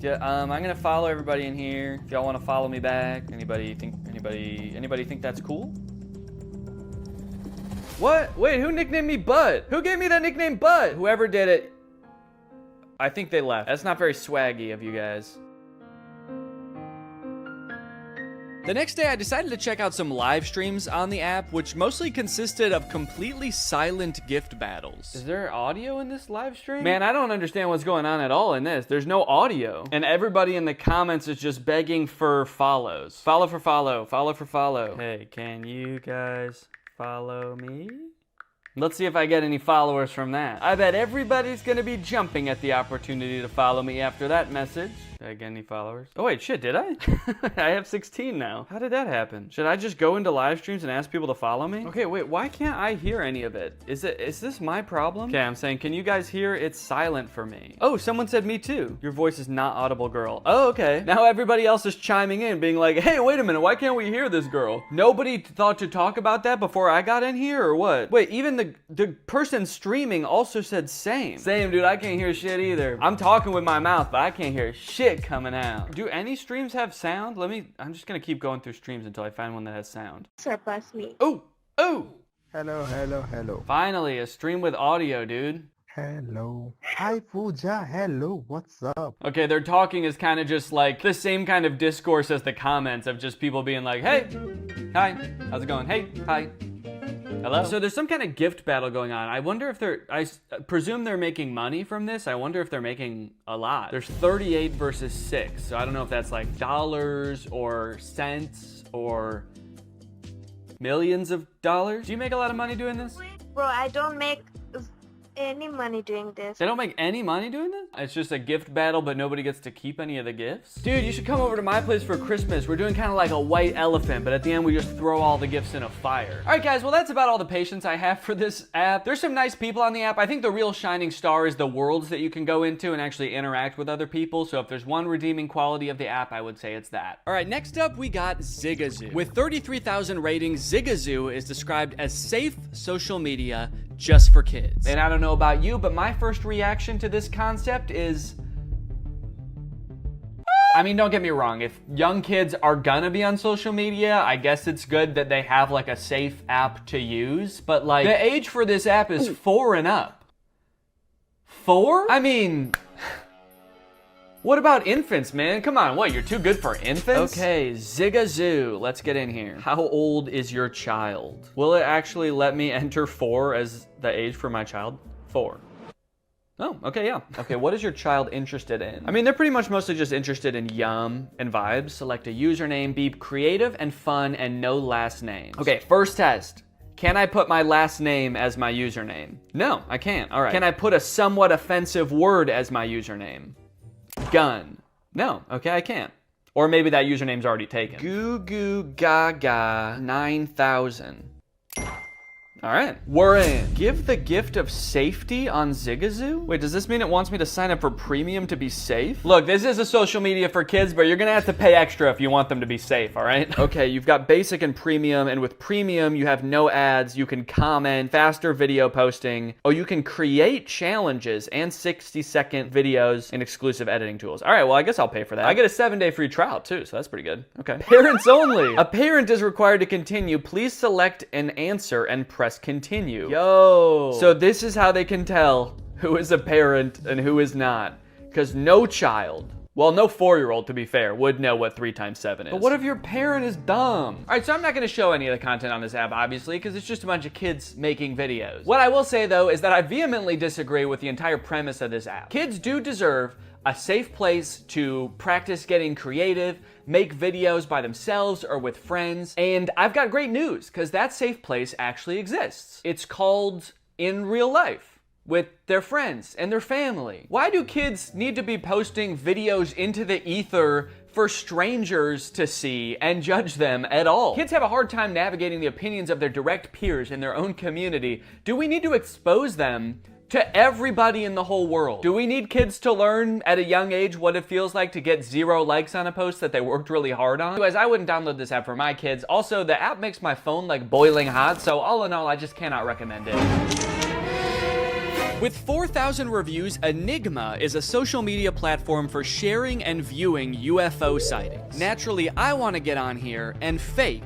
I'm gonna follow everybody in here. If y'all want to follow me back. Anybody think that's cool? What? Wait, who nicknamed me Butt? Who gave me that nickname Butt? Whoever did it, I think they left. That's not very swaggy of you guys. The next day, I decided to check out some live streams on the app, which mostly consisted of completely silent gift battles. Is there audio in this live stream? Man, I don't understand what's going on at all in this. There's no audio. And everybody in the comments is just begging for follows. Follow for follow. Follow for follow. Hey, can you guys follow me? Let's see if I get any followers from that. I bet everybody's gonna be jumping at the opportunity to follow me after that message. Did I get any followers? Oh wait, shit, did I? I have 16 now. How did that happen? Should I just go into live streams and ask people to follow me? Okay, wait, why can't I hear any of it? Is this my problem? Okay, I'm saying, can you guys hear? It's silent for me. Oh, someone said me too. Your voice is not audible, girl. Oh, okay. Now everybody else is chiming in, being like, hey, wait a minute, why can't we hear this girl? Nobody thought to talk about that before I got in here, or what? Wait, even the person streaming also said same. Same, dude, I can't hear shit either. I'm talking with my mouth, but I can't hear shit coming out. Do any streams have sound? I'm just gonna keep going through streams until I find one that has sound. Surpass me. Oh, oh. Hello, hello, hello. Finally, a stream with audio, dude. Hello. Hi, Pooja. Hello. What's up? Okay, their talking is kind of just like the same kind of discourse as the comments of just people being like, hey, hi, how's it going? Hey, hi. Hello? So there's some kind of gift battle going on. I wonder if I presume they're making money from this. I wonder if they're making a lot. There's 38 versus 6. So I don't know if that's like dollars or cents or millions of dollars. Do you make a lot of money doing this? Bro, I don't make any money doing this. They don't make any money doing this? It's just a gift battle, but nobody gets to keep any of the gifts? Dude, you should come over to my place for Christmas. We're doing kind of like a white elephant, but at the end we just throw all the gifts in a fire. All right, guys, well, that's about all the patience I have for this app. There's some nice people on the app. I think the real shining star is the worlds that you can go into and actually interact with other people. So if there's one redeeming quality of the app, I would say it's that. All right, next up, we got Zigazoo. With 33,000 ratings, Zigazoo is described as safe social media just for kids. And I don't know about you, but my first reaction to this concept is, I mean, don't get me wrong, if young kids are gonna be on social media, I guess it's good that they have like a safe app to use, but like the age for this app is 4 and up. 4? I mean, what about infants, man? Come on, what, you're too good for infants? Okay, Zigazoo, let's get in here. How old is your child? Will it actually let me enter 4 as the age for my child? 4. Oh, okay, yeah. Okay, what is your child interested in? I mean, they're pretty much mostly just interested in yum and vibes. Select a username, be creative and fun, and no last names. Okay, first test. Can I put my last name as my username? No, I can't. All right. Can I put a somewhat offensive word as my username? Gun. No, okay, I can't. Or maybe that username's already taken. Goo Goo Gaga 9000. All right, we're in. Give the gift of safety on Zigazoo? Wait, does this mean it wants me to sign up for premium to be safe? Look, this is a social media for kids, but you're gonna have to pay extra if you want them to be safe, all right? Okay, you've got basic and premium, and with premium, you have no ads, you can comment, faster video posting, oh, you can create challenges and 60-second videos and exclusive editing tools. All right, well, I guess I'll pay for that. I get a 7-day free trial too, so that's pretty good. Okay. Parents only. A parent is required to continue. Please select an answer and press continue. Yo. So this is how they can tell who is a parent and who is not. Because no child, well, no 4-year-old to be fair, would know what 3 times 7 is. But what if your parent is dumb? All right, so I'm not gonna show any of the content on this app, obviously, because it's just a bunch of kids making videos. What I will say though is that I vehemently disagree with the entire premise of this app. Kids do deserve a safe place to practice getting creative, make videos by themselves or with friends. And I've got great news, because that safe place actually exists. It's called in real life, with their friends and their family. Why do kids need to be posting videos into the ether for strangers to see and judge them at all? Kids have a hard time navigating the opinions of their direct peers in their own community. Do we need to expose them to everybody in the whole world? Do we need kids to learn at a young age what it feels like to get 0 likes on a post that they worked really hard on? Anyways, I wouldn't download this app for my kids. Also, the app makes my phone like boiling hot, so all in all, I just cannot recommend it. With 4,000 reviews, Enigma is a social media platform for sharing and viewing UFO sightings. Naturally, I want to get on here and fake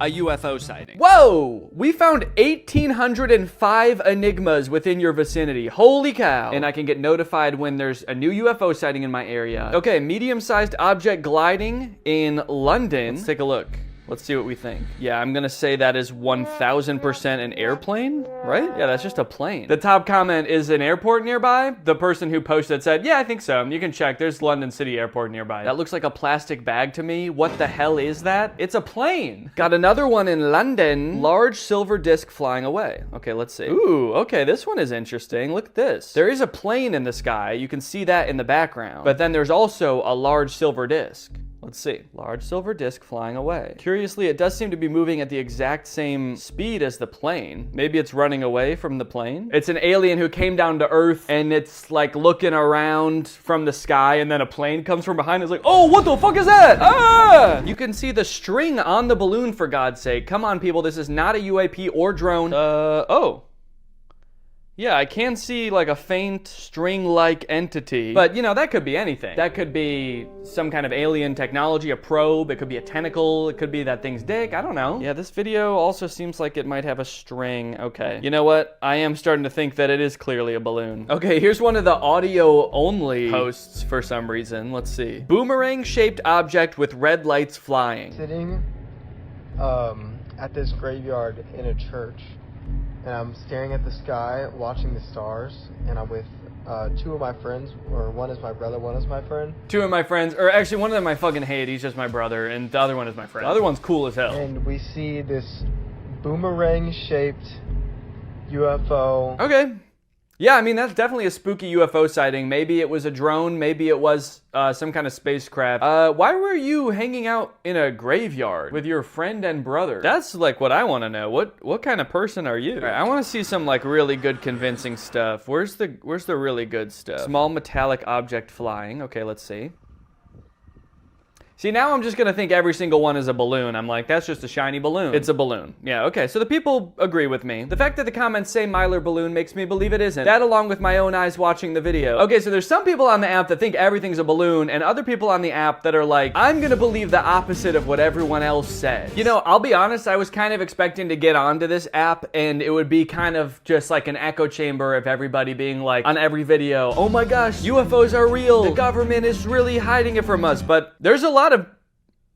a UFO sighting. Whoa! We found 1,805 enigmas within your vicinity. Holy cow. And I can get notified when there's a new UFO sighting in my area. Okay, medium-sized object gliding in London. Let's take a look. Let's see what we think. Yeah, I'm gonna say that is 1,000% an airplane, right? Yeah, that's just a plane. The top comment is an airport nearby. The person who posted said, yeah, I think so. You can check, there's London City Airport nearby. That looks like a plastic bag to me. What the hell is that? It's a plane. Got another one in London. Large silver disc flying away. Okay, let's see. Ooh, okay, this one is interesting. Look at this. There is a plane in the sky. You can see that in the background. But then there's also a large silver disc. Let's see. Large silver disc flying away. Curiously, it does seem to be moving at the exact same speed as the plane. Maybe it's running away from the plane. It's an alien who came down to Earth and it's like looking around from the sky and then a plane comes from behind. It's like, oh, what the fuck is that? Ah! You can see the string on the balloon, for God's sake. Come on, people. This is not a UAP or drone. Oh. Yeah, I can see like a faint string-like entity, but you know, that could be anything. That could be some kind of alien technology, a probe, it could be a tentacle, it could be that thing's dick, I don't know. Yeah, this video also seems like it might have a string. Okay, you know what? I am starting to think that it is clearly a balloon. Okay, here's one of the audio-only posts for some reason. Let's see. Boomerang-shaped object with red lights flying. Sitting at this graveyard in a church. And I'm staring at the sky, watching the stars, and I'm with 2 of my friends, or one is my brother, one is my friend. 2 of my friends, or actually one of them I fucking hate, he's just my brother, and the other one is my friend. The other one's cool as hell. And we see this boomerang-shaped UFO. Okay. Yeah, I mean, that's definitely a spooky UFO sighting. Maybe it was a drone, maybe it was some kind of spacecraft. Why were you hanging out in a graveyard with your friend and brother? That's like what I want to know. What kind of person are you? All right, I want to see some like really good convincing stuff. Where's the really good stuff? Small metallic object flying. Okay, let's see. See, now I'm just gonna think every single one is a balloon. I'm like, that's just a shiny balloon. It's a balloon. Yeah, okay, so the people agree with me. The fact that the comments say Myler balloon makes me believe it isn't. That along with my own eyes watching the video. Okay, so there's some people on the app that think everything's a balloon, and other people on the app that are like, I'm gonna believe the opposite of what everyone else says. You know, I'll be honest, I was kind of expecting to get onto this app, and it would be kind of just like an echo chamber of everybody being like, on every video, oh my gosh, UFOs are real. The government is really hiding it from us. But there's a lot of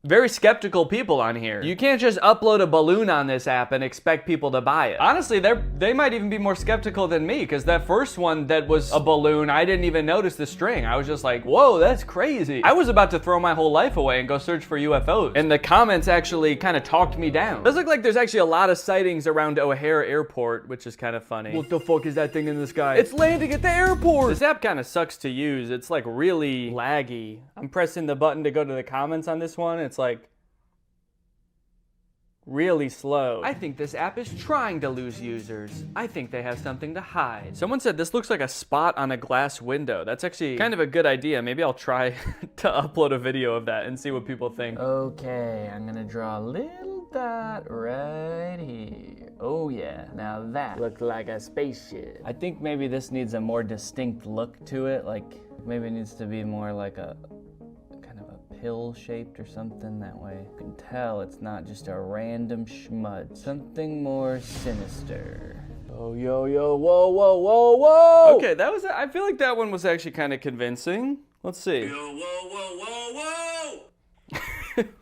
very skeptical people on here. You can't just upload a balloon on this app and expect people to buy it. Honestly, they might even be more skeptical than me, because that first one that was a balloon, I didn't even notice the string. I was just like, whoa, that's crazy. I was about to throw my whole life away and go search for UFOs. And the comments actually kind of talked me down. It does look like there's actually a lot of sightings around O'Hare Airport, which is kind of funny. What the fuck is that thing in the sky? It's landing at the airport! This app kind of sucks to use. It's like really laggy. I'm pressing the button to go to the comments on this one. It's like, really slow. I think this app is trying to lose users. I think they have something to hide. Someone said this looks like a spot on a glass window. That's actually kind of a good idea. Maybe I'll try to upload a video of that and see what people think. Okay, I'm gonna draw a little dot right here. Oh yeah, now that looks like a spaceship. I think maybe this needs a more distinct look to it. Like maybe it needs to be more like a pill-shaped or something. That way you can tell it's not just a random schmud. Something more sinister. Oh, yo, yo, whoa, whoa, whoa, whoa! Okay, that was, I feel like that one was actually kind of convincing. Let's see. Yo, whoa, whoa, whoa, whoa!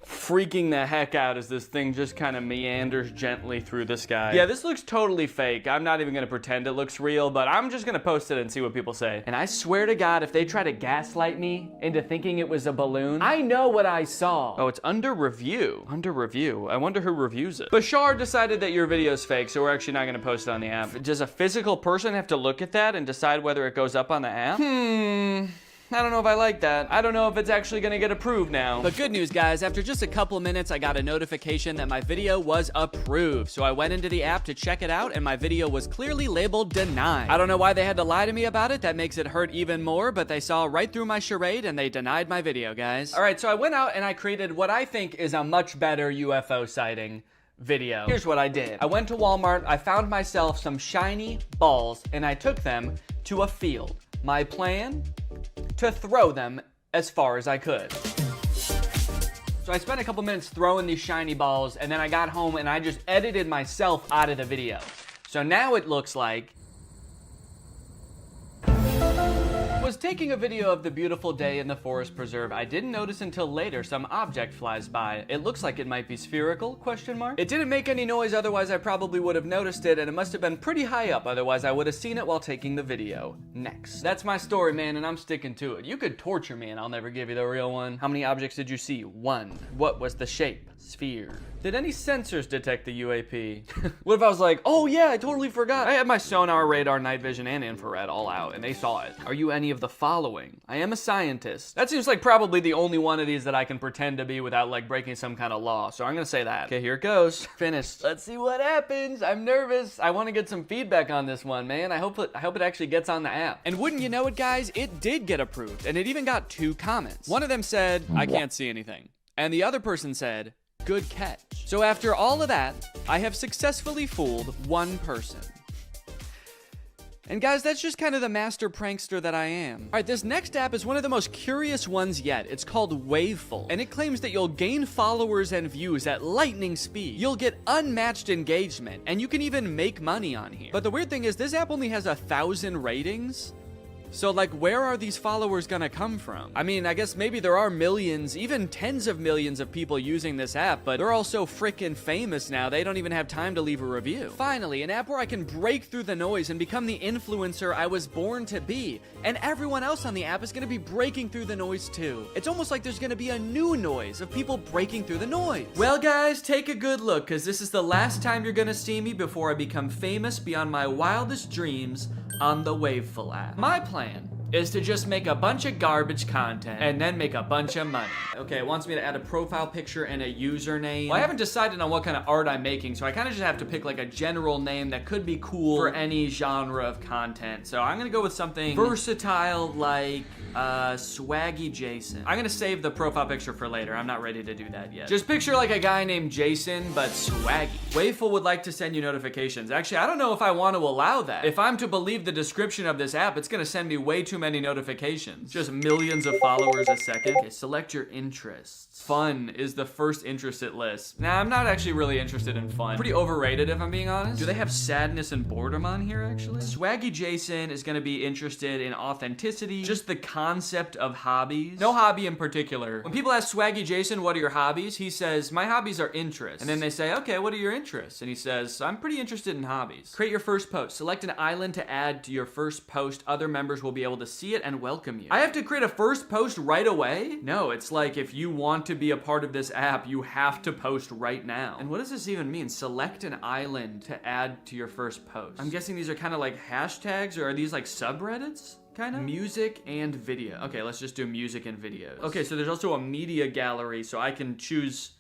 Freaking the heck out as this thing just kind of meanders gently through the sky. Yeah, this looks totally fake. I'm not even gonna pretend it looks real, but I'm just gonna post it and see what people say. And I swear to God, if they try to gaslight me into thinking it was a balloon, I know what I saw. Oh, it's under review. Under review. I wonder who reviews it. Bashar decided that your video's fake, so we're actually not gonna post it on the app. Does a physical person have to look at that and decide whether it goes up on the app? I don't know if I like that. I don't know if it's actually gonna get approved now. But good news, guys, after just a couple minutes, I got a notification that my video was approved. So I went into the app to check it out, and my video was clearly labeled denied. I don't know why they had to lie to me about it. That makes it hurt even more, but they saw right through my charade and they denied my video, guys. All right, so I went out and I created what I think is a much better UFO sighting video. Here's what I did. I went to Walmart, I found myself some shiny balls, and I took them to a field. My plan? To throw them as far as I could. So I spent a couple minutes throwing these shiny balls, and then I got home and I just edited myself out of the video. So now it looks like was taking a video of the beautiful day in the forest preserve. I didn't notice until later some object flies by. It looks like it might be spherical, question mark. It didn't make any noise, otherwise I probably would have noticed it, and it must have been pretty high up, otherwise I would have seen it while taking the video. Next. That's my story, man, and I'm sticking to it. You could torture me and I'll never give you the real one. How many objects did you see? 1. What was the shape? Sphere. Did any sensors detect the UAP? What if I was like, oh yeah, I totally forgot. I had my sonar, radar, night vision, and infrared all out, and they saw it. Are you any of the following? I am a scientist. That seems like probably the only one of these that I can pretend to be without like breaking some kind of law, so I'm gonna say that. Okay, here it goes. Finished. Let's see what happens. I'm nervous. I want to get some feedback on this one, man. I hope it actually gets on the app. And wouldn't you know it, guys, it did get approved, and it even got 2 comments. One of them said, I can't see anything. And the other person said, good catch. So after all of that, I have successfully fooled 1 person. And guys, that's just kind of the master prankster that I am. All right, this next app is one of the most curious ones yet. It's called Waveful, and it claims that you'll gain followers and views at lightning speed. You'll get unmatched engagement, and you can even make money on here. But the weird thing is this app only has 1,000 ratings. So like, where are these followers gonna come from? I mean, I guess maybe there are millions, even tens of millions of people using this app, but they're all so freaking famous now, they don't even have time to leave a review. Finally, an app where I can break through the noise and become the influencer I was born to be. And everyone else on the app is gonna be breaking through the noise too. It's almost like there's gonna be a new noise of people breaking through the noise. Well guys, take a good look, cause this is the last time you're gonna see me before I become famous beyond my wildest dreams on the Waveful app. My plan is to just make a bunch of garbage content and then make a bunch of money. Okay, it wants me to add a profile picture and a username. Well, I haven't decided on what kind of art I'm making, so I kind of just have to pick like a general name that could be cool for any genre of content. So I'm gonna go with something versatile like Swaggy Jason. I'm gonna save the profile picture for later. I'm not ready to do that yet. Just picture like a guy named Jason, but swaggy. Waveful would like to send you notifications. Actually, I don't know if I want to allow that. If I'm to believe the description of this app, it's gonna send me way too many notifications. Just millions of followers a second. Okay, select your interests. Fun is the first interest it lists. Nah, I'm not actually really interested in fun. Pretty overrated if I'm being honest. Do they have sadness and boredom on here actually? Swaggy Jason is gonna be interested in authenticity, just the concept of hobbies. No hobby in particular. When people ask Swaggy Jason, what are your hobbies? He says, my hobbies are interests. And then they say, okay, what are your interests? And he says, I'm pretty interested in hobbies. Create your first post. Select an island to add to your first post. Other members will be able to see it and welcome you. I have to create a first post right away? No, it's like if you want to be a part of this app, you have to post right now. And what does this even mean? Select an island to add to your first post. I'm guessing these are kind of like hashtags, or are these like subreddits? Kind of? Music and video. Okay, let's just do music and videos. Okay, so there's also a media gallery, so I can choose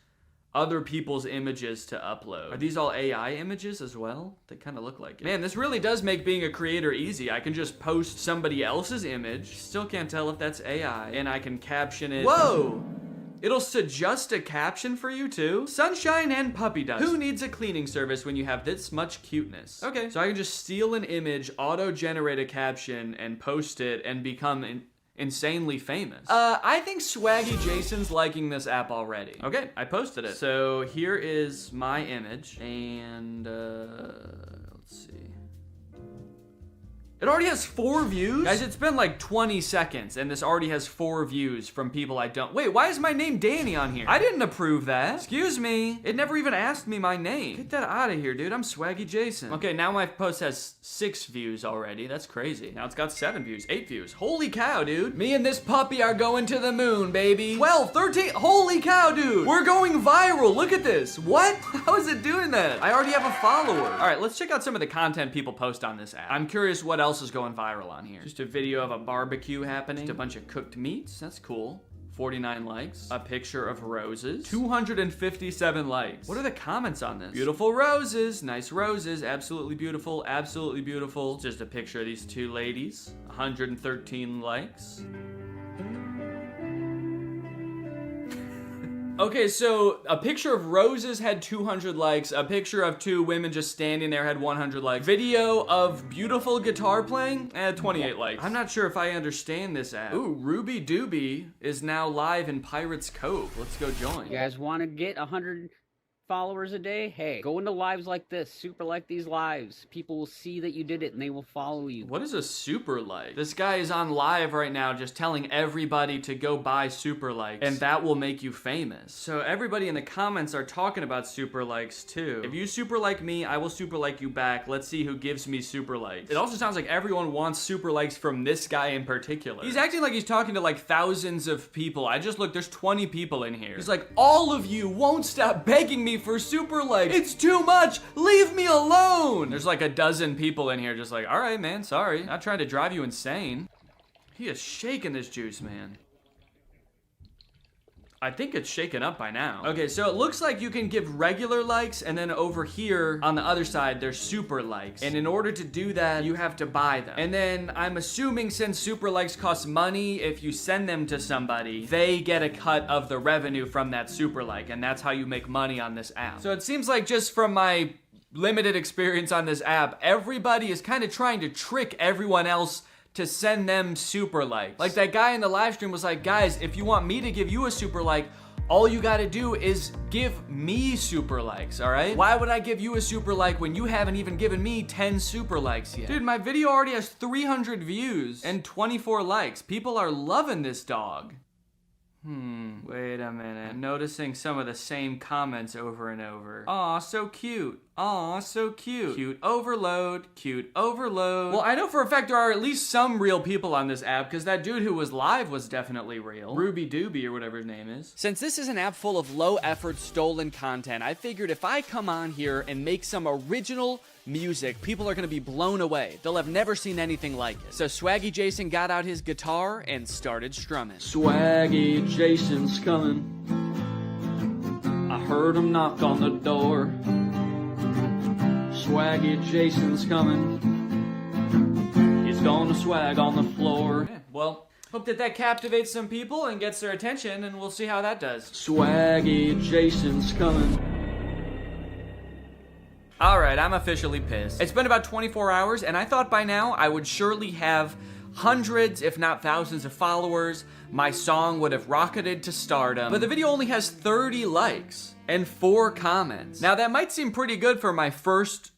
other people's images to upload. Are these all AI images as well? They kind of look like it. Man, this really does make being a creator easy. I can just post somebody else's image, still can't tell if that's AI, and I can caption it. Whoa! It'll suggest a caption for you too? Sunshine and puppy dust. Who needs a cleaning service when you have this much cuteness? Okay, so I can just steal an image, auto-generate a caption, and post it and become insanely famous. I think Swaggy Jason's liking this app already. Okay, I posted it. So here is my image, and let's see. It already has 4 views? Guys, it's been like 20 seconds and this already has 4 views from people I don't. Wait, why is my name Danny on here? I didn't approve that. Excuse me. It never even asked me my name. Get that out of here, dude. I'm Swaggy Jason. Okay, now my post has 6 views already. That's crazy. Now it's got 7 views, 8 views. Holy cow, dude. Me and this puppy are going to the moon, baby. 12, 13. Holy cow, dude. We're going viral. Look at this. What? How is it doing that? I already have a follower. All right, let's check out some of the content people post on this app. I'm curious what else is going viral on here. Just a video of a barbecue happening. Just a bunch of cooked meats. That's cool. 49 likes. A picture of roses. 257 likes. What are the comments on this? Beautiful roses. Nice roses. Absolutely beautiful. Absolutely beautiful. Just a picture of these 2 ladies. 113 likes. Okay, so a picture of roses had 200 likes. A picture of 2 women just standing there had 100 likes. Video of beautiful guitar playing, 28 likes. I'm not sure if I understand this app. Ooh, Ruby Doobie is now live in Pirates Cove. Let's go join. You guys want to get 100 followers a day? Hey, go into lives like this. Super like these lives. People will see that you did it and they will follow you. What is a super like? This guy is on live right now just telling everybody to go buy super likes and that will make you famous. So everybody in the comments are talking about super likes too. If you super like me, I will super like you back. Let's see who gives me super likes. It also sounds like everyone wants super likes from this guy in particular. He's acting like he's talking to like thousands of people. I just looked, there's 20 people in here. He's like, all of you won't stop begging me for super likes. It's too much. Leave me alone. There's like a dozen people in here just like, all right, man, sorry. Not trying to drive you insane. He is shaking this juice, man. I think it's shaken up by now. Okay, so it looks like you can give regular likes and then over here on the other side, there's super likes. And in order to do that, you have to buy them. And then I'm assuming since super likes cost money, if you send them to somebody, they get a cut of the revenue from that super like. And that's how you make money on this app. So it seems like just from my limited experience on this app, everybody is kind of trying to trick everyone else to send them super likes. Like that guy in the live stream was like, guys, if you want me to give you a super like, all you gotta do is give me super likes, all right? Why would I give you a super like when you haven't even given me 10 super likes yet? Dude, my video already has 300 views and 24 likes. People are loving this dog. Wait a minute. I'm noticing some of the same comments over and over. Aw, so cute. Aw, so cute. Cute overload. Cute overload. Well, I know for a fact there are at least some real people on this app because that dude who was live was definitely real. Ruby Doobie or whatever his name is. Since this is an app full of low effort stolen content, I figured if I come on here and make some original music, people are gonna be blown away. They'll have never seen anything like it. So Swaggy Jason got out his guitar and started strumming. Swaggy Jason's coming. I heard him knock on the door. Swaggy Jason's coming. He's gonna swag on the floor. Yeah, well, hope that captivates some people and gets their attention, and we'll see how that does. Swaggy Jason's coming. All right, I'm officially pissed. It's been about 24 hours, and I thought by now I would surely have hundreds, if not thousands of followers. My song would have rocketed to stardom, but the video only has 30 likes and 4 comments. Now that might seem pretty good for my first,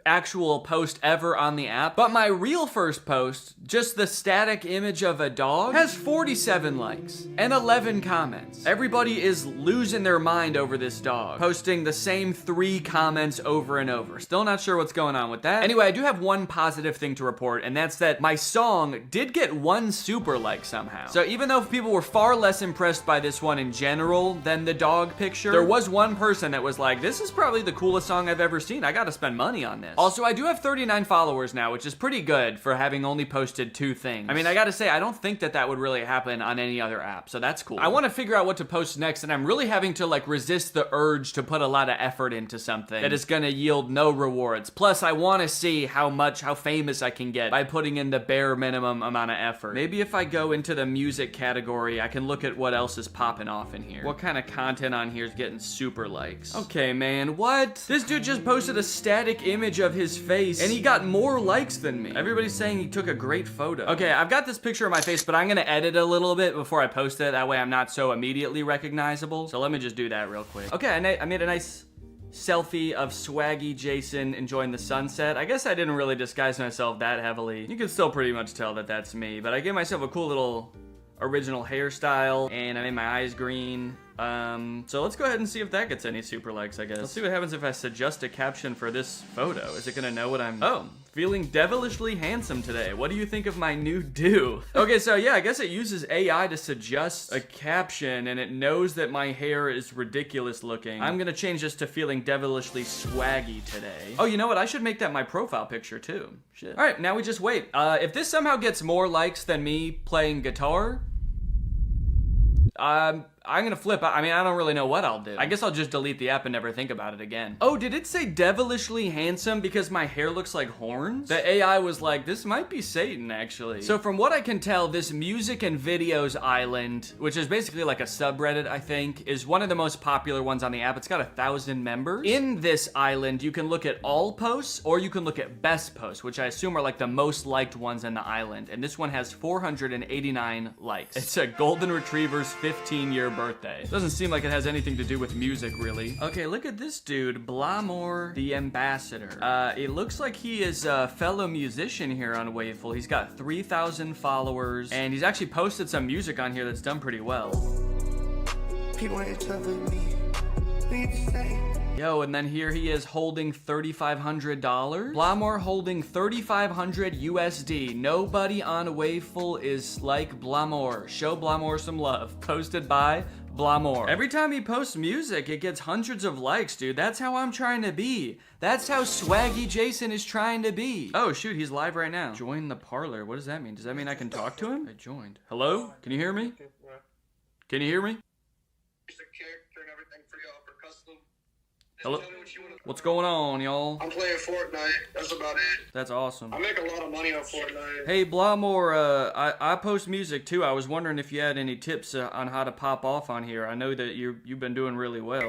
actual post ever on the app, but my real first post, just the static image of a dog, has 47 likes and 11 comments. Everybody is losing their mind over this dog, posting the same 3 comments over and over. Still not sure what's going on with that. Anyway, I do have one positive thing to report, and that's that my song did get 1 super like somehow. So even though people were far less impressed by this one in general than the dog picture, there was one person that was like, this is probably the coolest song I've ever seen. I gotta spend money on this. this. Also, I do have 39 followers now, which is pretty good for having only posted 2 things. I mean, I gotta say, I don't think that would really happen on any other app, so that's cool. I want to figure out what to post next, and I'm really having to like resist the urge to put a lot of effort into something that is gonna yield no rewards. Plus, I want to see how famous I can get by putting in the bare minimum amount of effort. Maybe if I go into the music category, I can look at what else is popping off in here. What kind of content on here is getting super likes? Okay, man, what? This dude just posted a static image of his face, and he got more likes than me. Everybody's saying he took a great photo. Okay, I've got this picture of my face, but I'm gonna edit a little bit before I post it. That way I'm not so immediately recognizable. So let me just do that real quick. Okay, I made a nice selfie of swaggy Jason enjoying the sunset. I guess I didn't really disguise myself that heavily. You can still pretty much tell that that's me, but I gave myself a cool little original hairstyle, and I made my eyes green. So let's go ahead and see if that gets any super likes, I guess. Let's see what happens if I suggest a caption for this photo. Is it gonna know what I'm... Oh, feeling devilishly handsome today. What do you think of my new do? Okay, so yeah, I guess it uses AI to suggest a caption, and it knows that my hair is ridiculous looking. I'm gonna change this to feeling devilishly swaggy today. Oh, you know what? I should make that my profile picture too. Shit. All right, now we just wait. If this somehow gets more likes than me playing guitar, I'm gonna flip. I mean, I don't really know what I'll do. I guess I'll just delete the app and never think about it again. Oh, did it say devilishly handsome because my hair looks like horns? The AI was like, this might be Satan, actually. So from what I can tell, this music and videos island, which is basically like a subreddit, I think, is one of the most popular ones on the app. It's got 1,000 members. In this island, you can look at all posts, or you can look at best posts, which I assume are like the most liked ones in the island. And this one has 489 likes. It's a golden retriever's 15-year birthday. Doesn't seem like it has anything to do with music, really. Okay, look at this dude, Blamore the Ambassador. It looks like he is a fellow musician here on Waveful. He's got 3,000 followers, and he's actually posted some music on here that's done pretty well. People ain't telling me. Yo, and then here he is holding $3,500. Blamore holding $3,500 USD. Nobody on Waveful is like Blamore. Show Blamore some love. Posted by Blamore. Every time he posts music, it gets hundreds of likes, dude. That's how I'm trying to be. That's how swaggy Jason is trying to be. Oh, shoot, he's live right now. Join the parlor. What does that mean? Does that mean I can talk to him? I joined. Hello? Can you hear me? Can you hear me? Hello? What's going on, y'all? I'm playing Fortnite. That's about it. That's awesome. I make a lot of money on Fortnite. Hey, Blamore, I post music too. I was wondering if you had any tips on how to pop off on here. I know that you've been doing really well.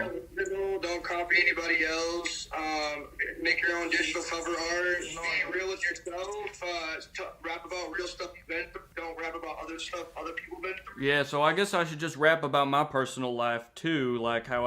Don't copy anybody else. Make your own digital cover art. Be real with yourself. Rap about real stuff you've been through. Don't rap about other stuff other people been through. Yeah, so I guess I should just rap about my personal life too, like how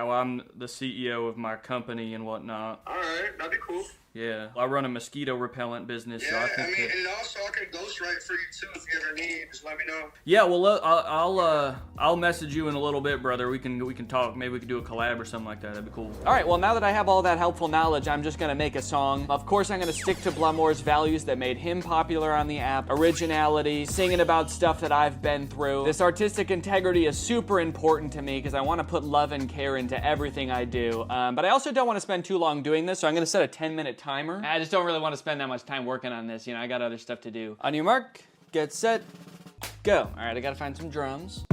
I'm the CEO of my company and whatnot. Alright, that'd be cool. Yeah, I run a mosquito repellent business, so I think and also I can ghostwrite for you too if you ever need. Just let me know. Yeah, well, I'll message you in a little bit, brother. We can talk. Maybe we can do a collab or something like that. That'd be cool. All right, well, now that I have all that helpful knowledge, I'm just gonna make a song. Of course, I'm gonna stick to Blamore's values that made him popular on the app: originality, singing about stuff that I've been through. This artistic integrity is super important to me because I want to put love and care into everything I do. But I also don't want to spend too long doing this, so I'm gonna set a 10-minute timer. I just don't really want to spend that much time working on this. You know, I got other stuff to do. On your mark, get set, go. All right, I gotta find some drums.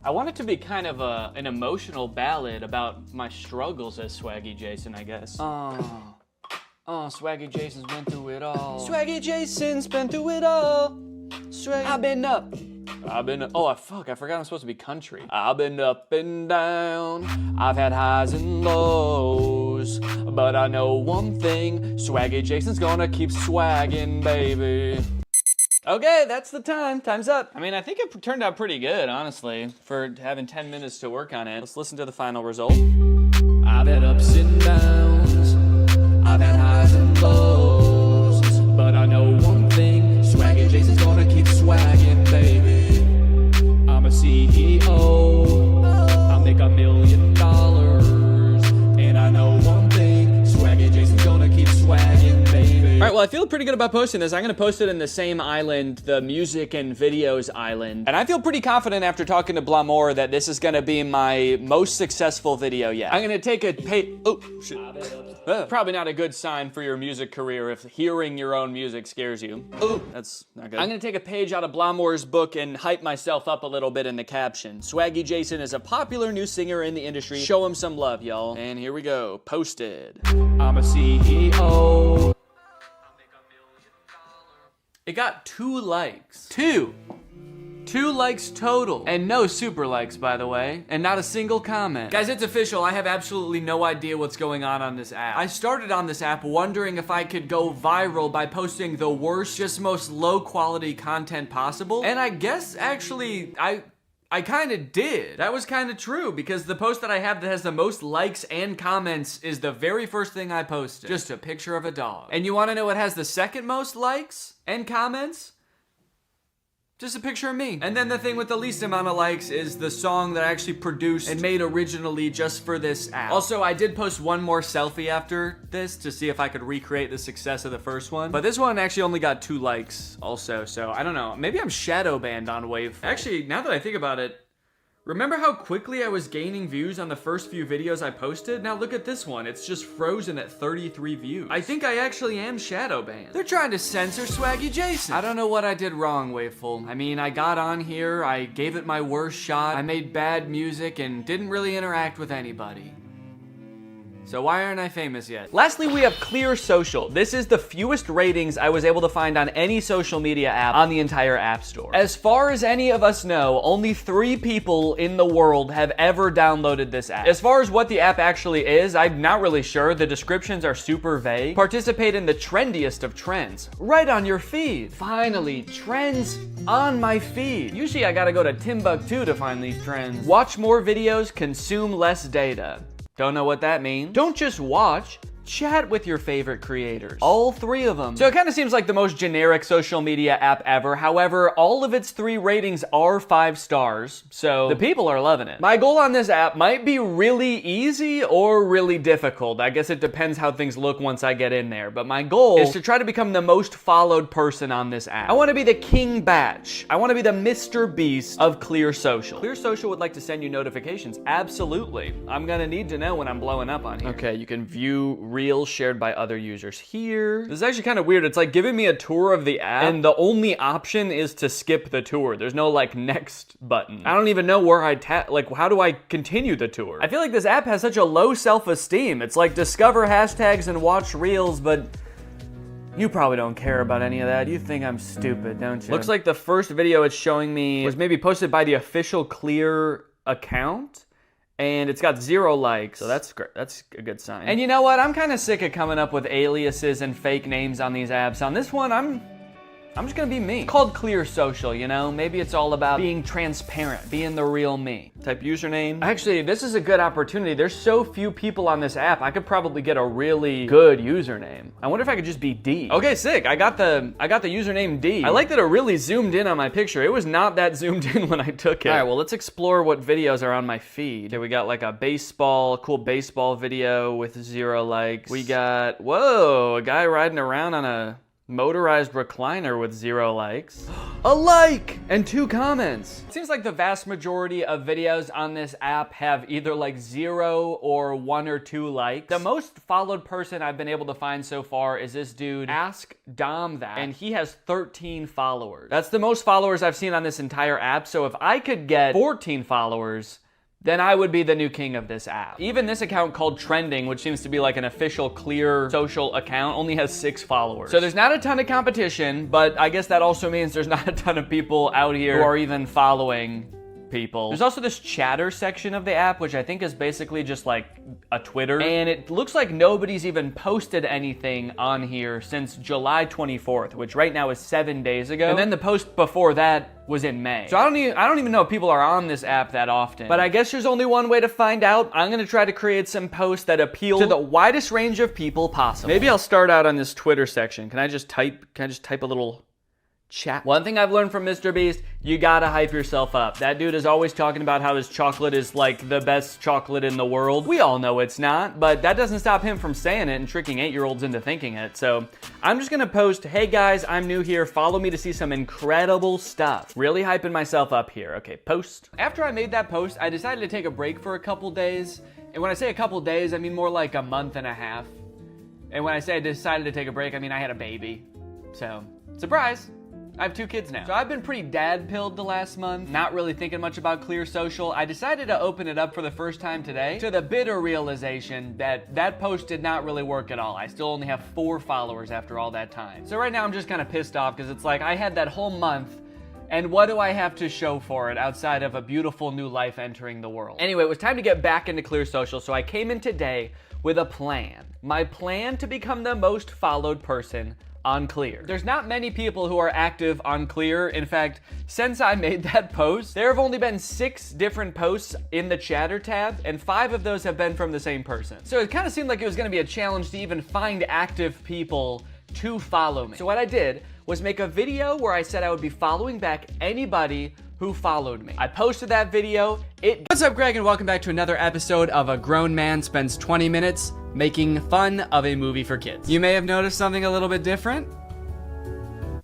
I want it to be kind of an emotional ballad about my struggles as Swaggy Jason, I guess. Oh, Swaggy Jason's been through it all. Swaggy Jason's been through it all. I've been up. Oh, fuck, I forgot I'm supposed to be country. I've been up and down. I've had highs and lows. But I know one thing, Swaggy Jason's gonna keep swagging, baby. Okay, that's the time. Time's up. I mean, I think it turned out pretty good, honestly, for having 10 minutes to work on it. Let's listen to the final result. I've had ups and downs. I've had highs and lows. But I know one thing, Swaggy Jason's gonna keep swagging, baby. I'm a CEO. I make $1 million. And I know one thing, Swaggy Jason's gonna keep swagging, baby. All right, well, I feel pretty good about posting this. I'm gonna post it in the same island, the music and videos island. And I feel pretty confident after talking to Blamour that this is gonna be my most successful video yet. I'm gonna take a oh, shit. Probably not a good sign for your music career if hearing your own music scares you. Oh, that's not good. I'm gonna take a page out of Blamour's book and hype myself up a little bit in the caption. Swaggy Jason is a popular new singer in the industry. Show him some love, y'all. And here we go. Posted. I'm a CEO. It got 2 likes. 2 likes total. And no super likes, by the way. And not a single comment. Guys, it's official. I have absolutely no idea what's going on this app. I started on this app wondering if I could go viral by posting the worst, just most low quality content possible. And I guess actually, I kind of did. That was kind of true because the post that I have that has the most likes and comments is the very first thing I posted. Just a picture of a dog. And you want to know what has the second most likes and comments? Just a picture of me. And then the thing with the least amount of likes is the song that I actually produced and made originally just for this app. Also, I did post one more selfie after this to see if I could recreate the success of the first one. But this one actually only got 2 likes also, so I don't know. Maybe I'm shadow banned on Wave. Actually, now that I think about it, remember how quickly I was gaining views on the first few videos I posted? Now look at this one. It's just frozen at 33 views. I think I actually am shadow banned. They're trying to censor Swaggy Jason. I don't know what I did wrong, Waveful. I mean, I got on here, I gave it my worst shot, I made bad music, and didn't really interact with anybody. So why aren't I famous yet? Lastly, we have Clear Social. This is the fewest ratings I was able to find on any social media app on the entire App Store. As far as any of us know, only 3 people in the world have ever downloaded this app. As far as what the app actually is, I'm not really sure. The descriptions are super vague. Participate in the trendiest of trends. Right on your feed. Finally, trends on my feed. Usually I gotta go to Timbuktu to find these trends. Watch more videos, consume less data. Don't know what that means. Don't just watch, chat with your favorite creators. All 3 of them. So it kind of seems like the most generic social media app ever. However, all of its 3 ratings are 5 stars, so the people are loving it. My goal on this app might be really easy or really difficult. I guess it depends how things look once I get in there. But my goal is to try to become the most followed person on this app. I want to be the King Batch. I want to be the Mr. Beast of Clear Social. Clear Social would like to send you notifications. Absolutely. I'm gonna need to know when I'm blowing up on here. Okay, you can view reels shared by other users here. This is actually kind of weird. It's like giving me a tour of the app and the only option is to skip the tour. There's no like next button. I don't even know where I tap, like how do I continue the tour? I feel like this app has such a low self-esteem. It's like discover hashtags and watch reels, but you probably don't care about any of that. You think I'm stupid, don't you? Looks like the first video it's showing me was maybe posted by the official Clear account. And it's got 0 likes, so that's great. That's a good sign. And you know what? I'm kind of sick of coming up with aliases and fake names on these apps. On this one, I'm just gonna be me. It's called Clear Social, you know? Maybe it's all about being transparent, being the real me. Type username. Actually, this is a good opportunity. There's so few people on this app, I could probably get a really good username. I wonder if I could just be D. Okay, sick. I got the username D. I like that it really zoomed in on my picture. It was not that zoomed in when I took it. All right, well, let's explore what videos are on my feed. Okay, we got like a cool baseball video with 0 likes. We got, whoa, a guy riding around on a motorized recliner with 0 likes. A like and 2 comments. It seems like the vast majority of videos on this app have either like 0 or 1 or 2 likes. The most followed person I've been able to find so far is this dude, Ask Dom That, and he has 13 followers. That's the most followers I've seen on this entire app, so if I could get 14 followers, then I would be the new king of this app. Even this account called Trending, which seems to be like an official Clear Social account, only has 6 followers. So there's not a ton of competition, but I guess that also means there's not a ton of people out here who are even following people. There's also this chatter section of the app, which I think is basically just like a Twitter. And it looks like nobody's even posted anything on here since July 24th, which right now is 7 days ago. And then the post before that was in May. So I don't even know if people are on this app that often. But I guess there's only one way to find out. I'm gonna try to create some posts that appeal to the widest range of people possible. Maybe I'll start out on this Twitter section. Can I just type a little chat. One thing I've learned from Mr. Beast, you gotta hype yourself up. That dude is always talking about how his chocolate is like the best chocolate in the world. We all know it's not, but that doesn't stop him from saying it and tricking 8-year-olds into thinking it. So I'm just gonna post, hey guys, I'm new here. Follow me to see some incredible stuff. Really hyping myself up here. Okay, post. After I made that post, I decided to take a break for a couple days. And when I say a couple days, I mean more like a month and a half. And when I say I decided to take a break, I mean I had a baby. So, surprise. I have 2 kids now. So I've been pretty dad-pilled the last month, not really thinking much about Clear Social. I decided to open it up for the first time today to the bitter realization that that post did not really work at all. I still only have 4 followers after all that time. So right now I'm just kind of pissed off because it's like I had that whole month and what do I have to show for it outside of a beautiful new life entering the world? Anyway, it was time to get back into Clear Social, so I came in today with a plan. My plan to become the most followed person on Clear. There's not many people who are active on Clear. In fact, since I made that post, there have only been 6 different posts in the chatter tab, and 5 of those have been from the same person. So it kind of seemed like it was gonna be a challenge to even find active people to follow me. So what I did was make a video where I said I would be following back anybody who followed me. I posted that video. What's up, Greg, and welcome back to another episode of A Grown Man Spends 20 Minutes Making Fun of a Movie for Kids. You may have noticed something a little bit different.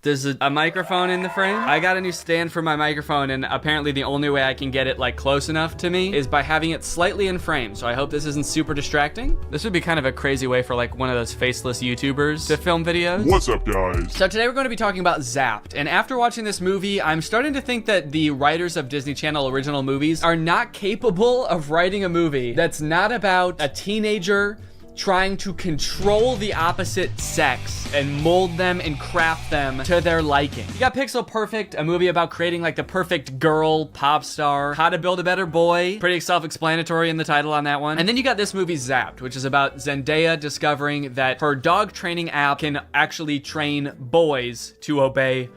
There's a microphone in the frame. I got a new stand for my microphone, and apparently the only way I can get it like close enough to me is by having it slightly in frame. So I hope this isn't super distracting. This would be kind of a crazy way for like one of those faceless YouTubers to film videos. What's up, guys? So today we're going to be talking about Zapped. And after watching this movie, I'm starting to think that the writers of Disney Channel original movies are not capable of writing a movie that's not about a teenager trying to control the opposite sex and mold them and craft them to their liking. You got Pixel Perfect, a movie about creating like the perfect girl pop star. How to Build a Better Boy, pretty self-explanatory in the title on that one. And then you got this movie Zapped, which is about Zendaya discovering that her dog training app can actually train boys to obey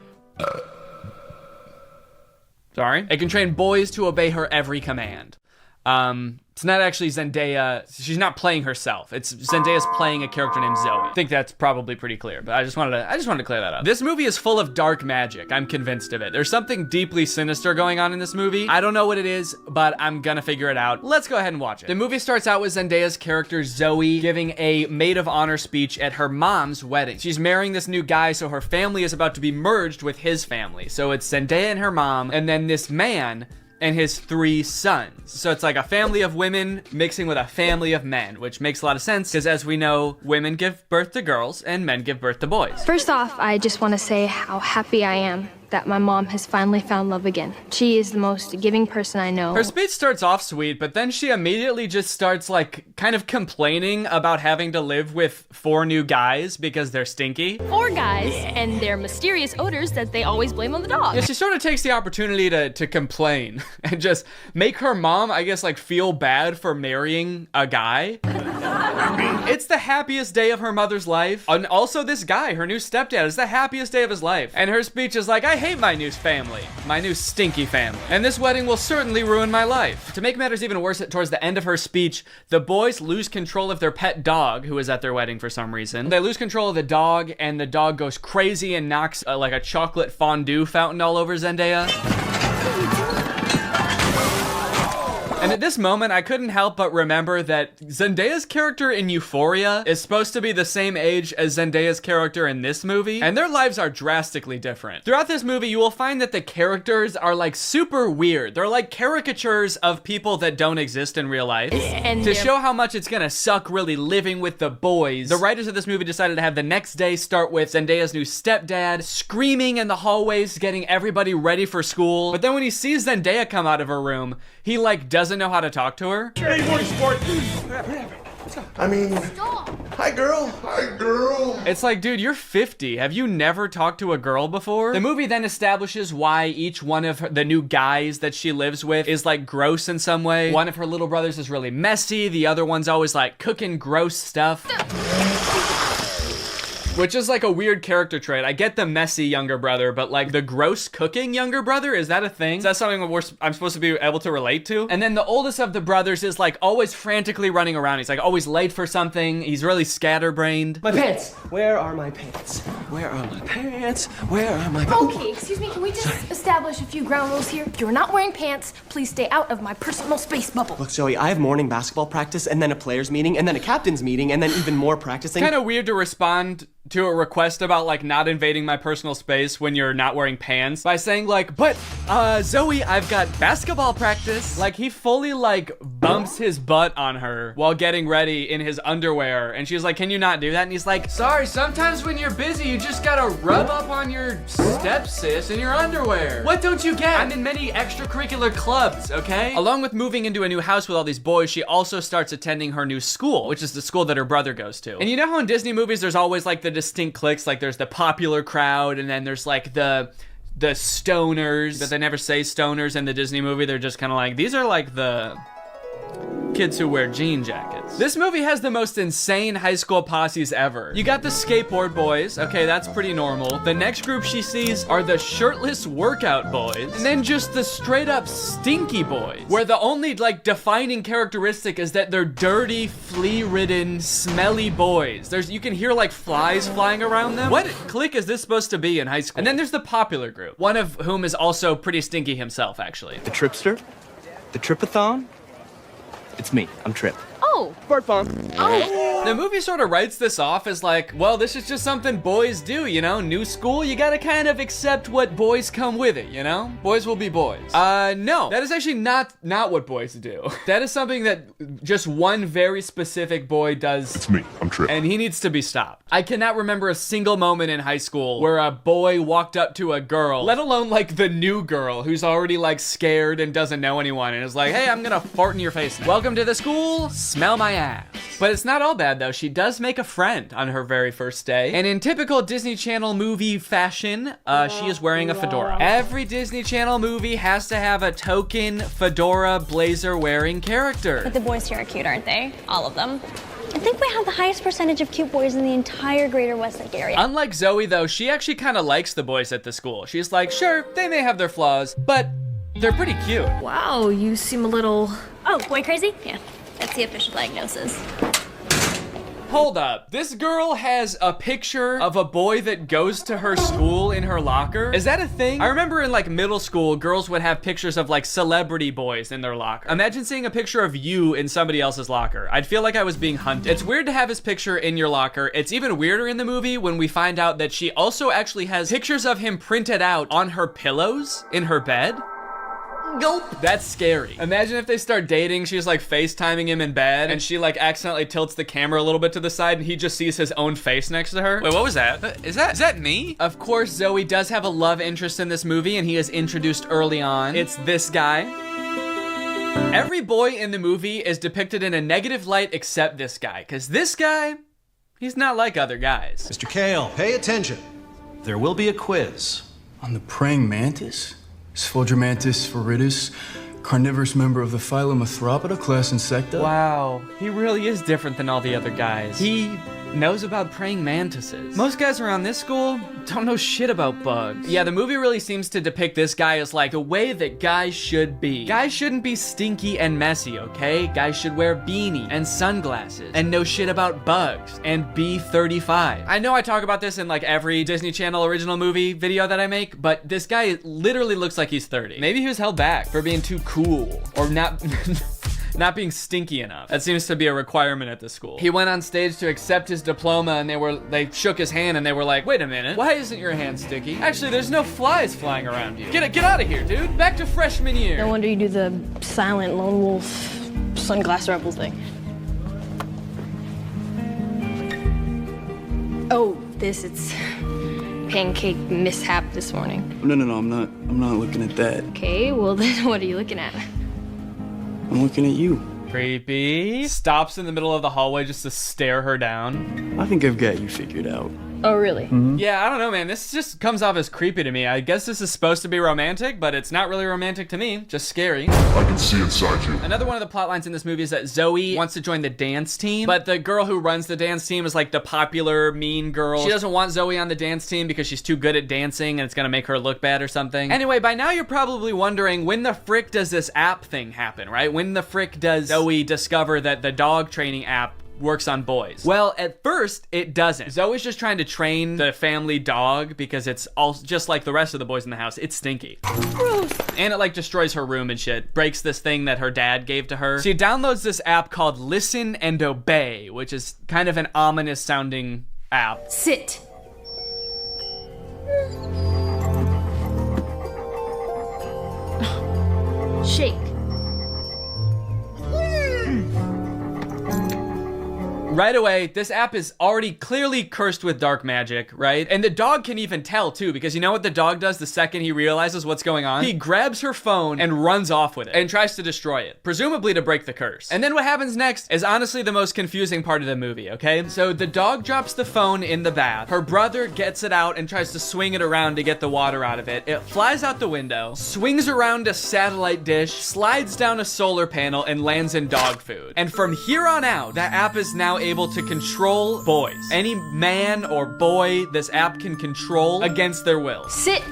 it can train boys to obey her every command. It's not actually Zendaya. She's not playing herself. It's Zendaya's playing a character named Zoe. I think that's probably pretty clear, but I just wanted to clear that up. This movie is full of dark magic. I'm convinced of it. There's something deeply sinister going on in this movie. I don't know what it is, but I'm gonna figure it out. Let's go ahead and watch it. The movie starts out with Zendaya's character Zoe giving a maid of honor speech at her mom's wedding. She's marrying this new guy, so her family is about to be merged with his family. So it's Zendaya and her mom, and then this man and his 3 sons. So it's like a family of women mixing with a family of men, which makes a lot of sense because as we know, women give birth to girls and men give birth to boys. First off, I just want to say how happy I am that my mom has finally found love again. She is the most giving person I know. Her speech starts off sweet, but then she immediately just starts like kind of complaining about having to live with 4 new guys because they're stinky. 4 guys, and their mysterious odors that they always blame on the dog. Yeah, she sort of takes the opportunity to complain and just make her mom, I guess, like feel bad for marrying a guy. It's the happiest day of her mother's life. And also this guy, her new stepdad, is the happiest day of his life. And her speech is like, I hate my new family, my new stinky family. And this wedding will certainly ruin my life. To make matters even worse, towards the end of her speech, the boys lose control of their pet dog, who is at their wedding for some reason. They lose control of the dog, and the dog goes crazy and knocks like a chocolate fondue fountain all over Zendaya. And at this moment, I couldn't help but remember that Zendaya's character in Euphoria is supposed to be the same age as Zendaya's character in this movie, and their lives are drastically different. Throughout this movie, you will find that the characters are like super weird. They're like caricatures of people that don't exist in real life. And to show how much it's gonna suck really living with the boys, the writers of this movie decided to have the next day start with Zendaya's new stepdad screaming in the hallways, getting everybody ready for school. But then when he sees Zendaya come out of her room, he like doesn't know how to talk to her. Hey, morning sport. I mean, hi girl. Hi girl. It's like, dude, you're 50. Have you never talked to a girl before? The movie then establishes why each one of the new guys that she lives with is like gross in some way. One of her little brothers is really messy. The other one's always like cooking gross stuff. which is like a weird character trait. I get the messy younger brother, but like the gross cooking younger brother, is that a thing? Is that something I'm supposed to be able to relate to? And then the oldest of the brothers is like always frantically running around. He's like always late for something. He's really scatterbrained. My pants. Where are my pants? Where are my pants? Where are my pants? Okay, excuse me, can we just establish a few ground rules here? You're not wearing pants. Please stay out of my personal space bubble. Look, Zoe, I have morning basketball practice and then a players meeting and then a captain's meeting and then even more practicing. Kind of weird to respond to a request about like not invading my personal space when you're not wearing pants by saying like, but Zoe, I've got basketball practice. Like he fully like bumps his butt on her while getting ready in his underwear, and she's like, can you not do that? And he's like, sorry, sometimes when you're busy you just gotta rub up on your stepsis in your underwear. What don't you get? I'm in many extracurricular clubs, okay? Along with moving into a new house with all these boys, she also starts attending her new school, which is the school that her brother goes to. And you know how in Disney movies there's always like the distinct cliques, like there's the popular crowd and then there's like the stoners, but they never say stoners in the Disney movie. They're just kind of like, these are like the kids who wear jean jackets. This movie has the most insane high school posses ever. You got the skateboard boys. Okay, that's pretty normal. The next group she sees are the shirtless workout boys. And then just the straight up stinky boys, where the only like defining characteristic is that they're dirty, flea-ridden, smelly boys. You can hear like flies flying around them. What clique is this supposed to be in high school? And then there's the popular group, one of whom is also pretty stinky himself, actually. The Tripster? The Tripathon? It's me. I'm Trip. Oh. Bart Fun. Oh. The movie sort of writes this off as like, well, this is just something boys do, you know? New school, you gotta kind of accept what boys come with it, you know? Boys will be boys. No. That is actually not what boys do. That is something that just one very specific boy does. It's me. I'm Trip. And he needs to be stopped. I cannot remember a single moment in high school where a boy walked up to a girl, let alone like the new girl who's already like scared and doesn't know anyone and is like, hey, I'm gonna fart in your face now. Welcome to the school. Smell my ass. But it's not all bad though. She does make a friend on her very first day. And in typical Disney Channel movie fashion, she is wearing a fedora. Every Disney Channel movie has to have a token fedora blazer wearing character. But the boys here are cute, aren't they? All of them. I think we have the highest percentage of cute boys in the entire greater Westlake area. Unlike Zoe though, she actually kind of likes the boys at the school. She's like, sure, they may have their flaws, but they're pretty cute. Wow, you seem a little... Oh, boy crazy? Yeah, that's the official diagnosis. Hold up. This girl has a picture of a boy that goes to her school in her locker. Is that a thing? I remember in like middle school, girls would have pictures of like celebrity boys in their locker. Imagine seeing a picture of you in somebody else's locker. I'd feel like I was being hunted. It's weird to have his picture in your locker. It's even weirder in the movie when we find out that she also actually has pictures of him printed out on her pillows in her bed. Gulp. That's scary. Imagine if they start dating, she's like FaceTiming him in bed and she like accidentally tilts the camera a little bit to the side and he just sees his own face next to her. Wait, what was that? Is that me? Of course, Zoe does have a love interest in this movie and he is introduced early on. It's this guy. Every boy in the movie is depicted in a negative light except this guy, because this guy, he's not like other guys. Mr. Kale, pay attention. There will be a quiz. On the praying mantis? Sphodromantis viridis, carnivorous member of the phylum Arthropoda, class Insecta. Wow, he really is different than all the other guys. He knows about praying mantises. Most guys around this school don't know shit about bugs. Yeah, the movie really seems to depict this guy as like the way that guys should be. Guys shouldn't be stinky and messy, okay? Guys should wear beanie and sunglasses and know shit about bugs and be 35. I know I talk about this in like every Disney Channel original movie video that I make, but this guy literally looks like he's 30. Maybe he was held back for being too cool or not not being stinky enough. That seems to be a requirement at the school. He went on stage to accept his diploma and they shook his hand and they were like, wait a minute, why isn't your hand sticky? Actually, there's no flies flying around you. Get out of here, dude. Back to freshman year. No wonder you do the silent lone wolf sunglass rebels thing. Oh, it's pancake mishap this morning. No, I'm not looking at that. Okay, well then what are you looking at? I'm looking at you. Creepy. Stops in the middle of the hallway just to stare her down. I think I've got you figured out. Oh, really? Yeah, I don't know, man. This just comes off as creepy to me. I guess this is supposed to be romantic, but it's not really romantic to me. Just scary. I can see inside you. Another one of the plot lines in this movie is that Zoe wants to join the dance team, but the girl who runs the dance team is like the popular mean girl. She doesn't want Zoe on the dance team because she's too good at dancing and it's gonna make her look bad or something. Anyway, by now you're probably wondering, when the frick does this app thing happen, right? When the frick does Zoe discover that the dog training app works on boys? Well, at first, it doesn't. Zoe's just trying to train the family dog because it's all just like the rest of the boys in the house. It's stinky. Gross. And it like destroys her room and shit. Breaks this thing that her dad gave to her. She downloads this app called Listen and Obey, which is kind of an ominous sounding app. Sit. Shake. Right away, this app is already clearly cursed with dark magic, right? And the dog can even tell too, because you know what the dog does the second he realizes what's going on? He grabs her phone and runs off with it and tries to destroy it, presumably to break the curse. And then what happens next is honestly the most confusing part of the movie, okay? So the dog drops the phone in the bath. Her brother gets it out and tries to swing it around to get the water out of it. It flies out the window, swings around a satellite dish, slides down a solar panel, and lands in dog food. And from here on out, that app is now able to control boys. Any man or boy this app can control against their will. Sit.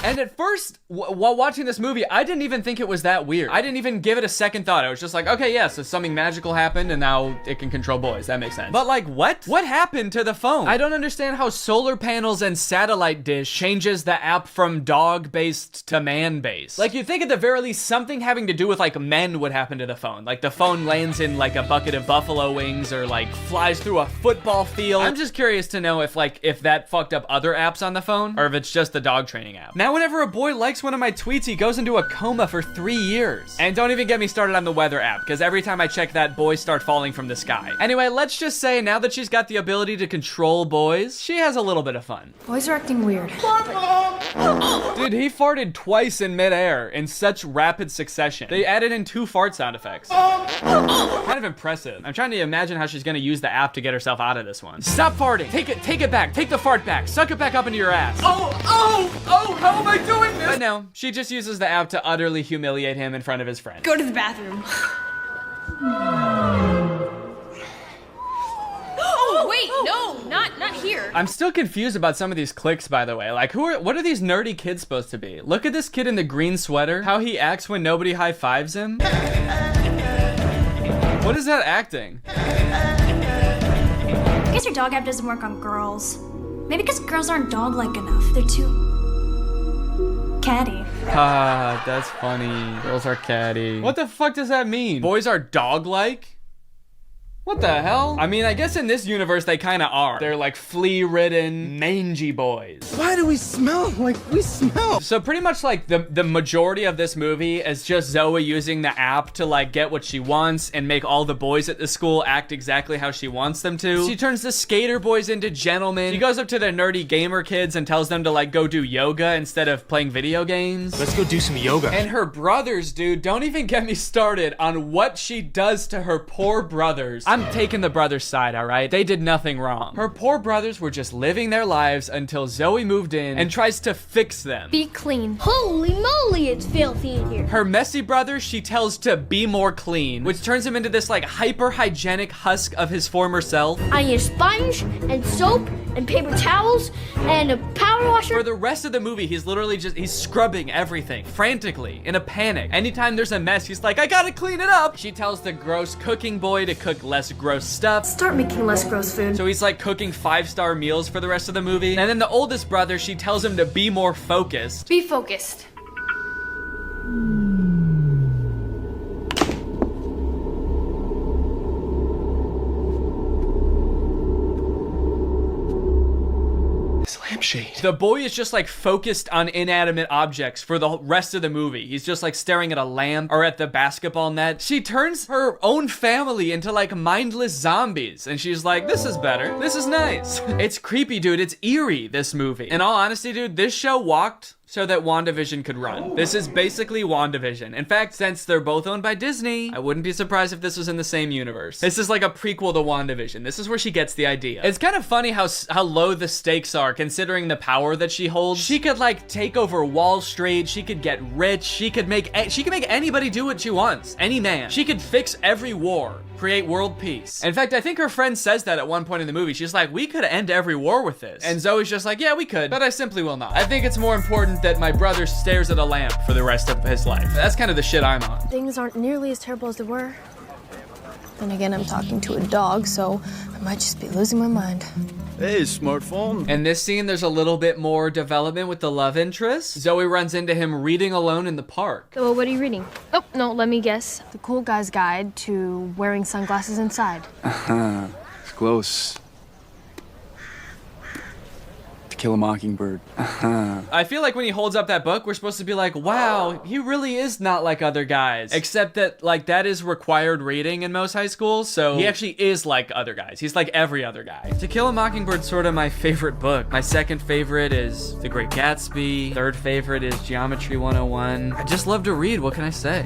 And at first, while watching this movie, I didn't even think it was that weird. I didn't even give it a second thought. I was just like, okay, yeah, so something magical happened and now it can control boys. That makes sense. But like, what? What happened to the phone? I don't understand how solar panels and satellite dish changes the app from dog-based to man-based. Like, you'd think at the very least something having to do with like men would happen to the phone. Like the phone lands in like a bucket of buffalo wings or like flies through a football field. I'm just curious to know if that fucked up other apps on the phone or if it's just the dog training app. Now, whenever a boy likes one of my tweets, he goes into a coma for 3 years. And don't even get me started on the weather app, because every time I check that, boys start falling from the sky. Anyway, let's just say now that she's got the ability to control boys, she has a little bit of fun. Boys are acting weird. Dude, he farted twice in midair in such rapid succession. They added in 2 fart sound effects. Kind of impressive. I'm trying to imagine how she's gonna use the app to get herself out of this one. Stop farting. Take it back. Take the fart back. Suck it back up into your ass. Oh, how am I doing this? But no, she just uses the app to utterly humiliate him in front of his friends. Go to the bathroom. Oh, wait, no, not here. I'm still confused about some of these clicks, by the way. Like, what are these nerdy kids supposed to be? Look at this kid in the green sweater. How he acts when nobody high-fives him. What is that acting? I guess your dog app doesn't work on girls. Maybe because girls aren't dog-like enough. They're too catty. Ah, that's funny. Girls are catty. What the fuck does that mean? Boys are dog-like? What the hell? I mean, I guess in this universe they kind of are. They're like flea-ridden, mangy boys. Why do we smell like we smell? So pretty much like the majority of this movie is just Zoe using the app to like get what she wants and make all the boys at the school act exactly how she wants them to. She turns the skater boys into gentlemen. She goes up to the nerdy gamer kids and tells them to like go do yoga instead of playing video games. Let's go do some yoga. And her brothers, dude, don't even get me started on what she does to her poor brothers. I'm taking the brothers' side, all right? They did nothing wrong. Her poor brothers were just living their lives until Zoe moved in and tries to fix them. Be clean. Holy moly, it's filthy in here. Her messy brother, she tells to be more clean, which turns him into this like hyper-hygienic husk of his former self. I need a sponge and soap and paper towels and a power washer. For the rest of the movie, he's literally he's scrubbing everything frantically in a panic. Anytime there's a mess, he's like, I gotta clean it up. She tells the gross cooking boy to cook less gross stuff. Start making less gross food. So he's like cooking 5-star meals for the rest of the movie. And then the oldest brother, she tells him to be more focused. Be focused. Lampshade. The boy is just like focused on inanimate objects for the rest of the movie. He's just like staring at a lamp or at the basketball net. She turns her own family into like mindless zombies and she's like, this is better. This is nice. It's creepy, dude. It's eerie, this movie. In all honesty, dude, this show walked so that WandaVision could run. This is basically WandaVision. In fact, since they're both owned by Disney, I wouldn't be surprised if this was in the same universe. This is like a prequel to WandaVision. This is where she gets the idea. It's kind of funny how low the stakes are considering the power that she holds. She could like take over Wall Street. She could get rich. She could make anybody do what she wants. Any man. She could fix every war, create world peace. In fact, I think her friend says that at one point in the movie. She's like, we could end every war with this. And Zoe's just like, yeah, we could, but I simply will not. I think it's more important that my brother stares at a lamp for the rest of his life. That's kind of the shit I'm on. Things aren't nearly as terrible as they were. Then again, I'm talking to a dog, so I might just be losing my mind. Hey, smartphone. In this scene, there's a little bit more development with the love interest. Zoe runs into him reading alone in the park. So what are you reading? Oh, no, let me guess. The Cool Guy's Guide to Wearing Sunglasses Inside. It's close. To Kill a Mockingbird. I feel like when he holds up that book, we're supposed to be like, wow, he really is not like other guys. Except that, like, that is required reading in most high schools, so he actually is like other guys. He's like every other guy. To Kill a Mockingbird's sort of my favorite book. My second favorite is The Great Gatsby. Third favorite is Geometry 101. I just love to read, what can I say?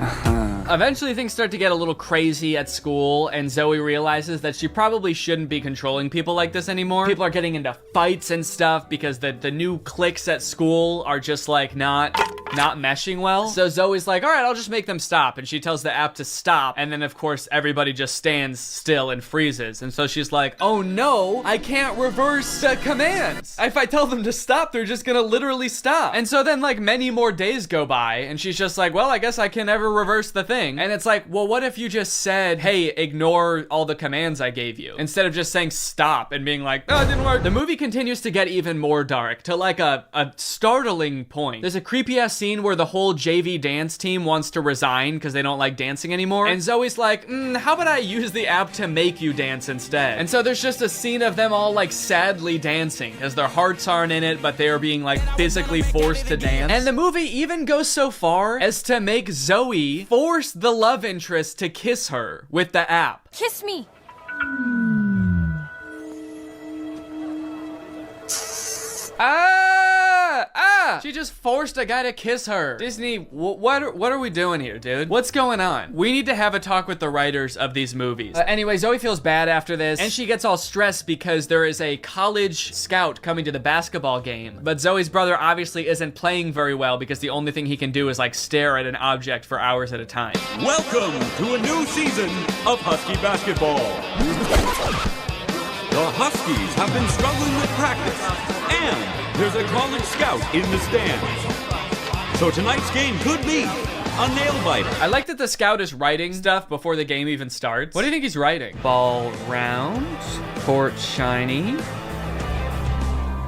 Eventually, things start to get a little crazy at school, and Zoe realizes that she probably shouldn't be controlling people like this anymore. People are getting into fights and stuff because the new cliques at school are just like not meshing well. So Zoe's like, all right, I'll just make them stop. And she tells the app to stop. And then of course, everybody just stands still and freezes. And so she's like, oh no, I can't reverse commands. If I tell them to stop, they're just gonna literally stop. And so then like many more days go by and she's just like, well, I guess I can never reverse the thing. And it's like, well, what if you just said, hey, ignore all the commands I gave you, instead of just saying stop and being like, oh, it didn't work. The movie continues to get even more dark to like a startling point. There's a creepy ass scene where the whole JV dance team wants to resign because they don't like dancing anymore. And Zoe's like, how about I use the app to make you dance instead? And so there's just a scene of them all like sadly dancing because their hearts aren't in it, but they're being like physically forced to dance. And the movie even goes so far as to make Zoe force the love interest to kiss her with the app. Kiss me. She just forced a guy to kiss her. Disney, what are we doing here, dude? What's going on? We need to have a talk with the writers of these movies. Anyway, Zoe feels bad after this, and she gets all stressed because there is a college scout coming to the basketball game. But Zoe's brother obviously isn't playing very well because the only thing he can do is like stare at an object for hours at a time. Welcome to a new season of Husky basketball. The Huskies have been struggling with practice, and there's a college scout in the stands. So tonight's game could be a nail-biter. I like that the scout is writing stuff before the game even starts. What do you think he's writing? Ball round, court shiny,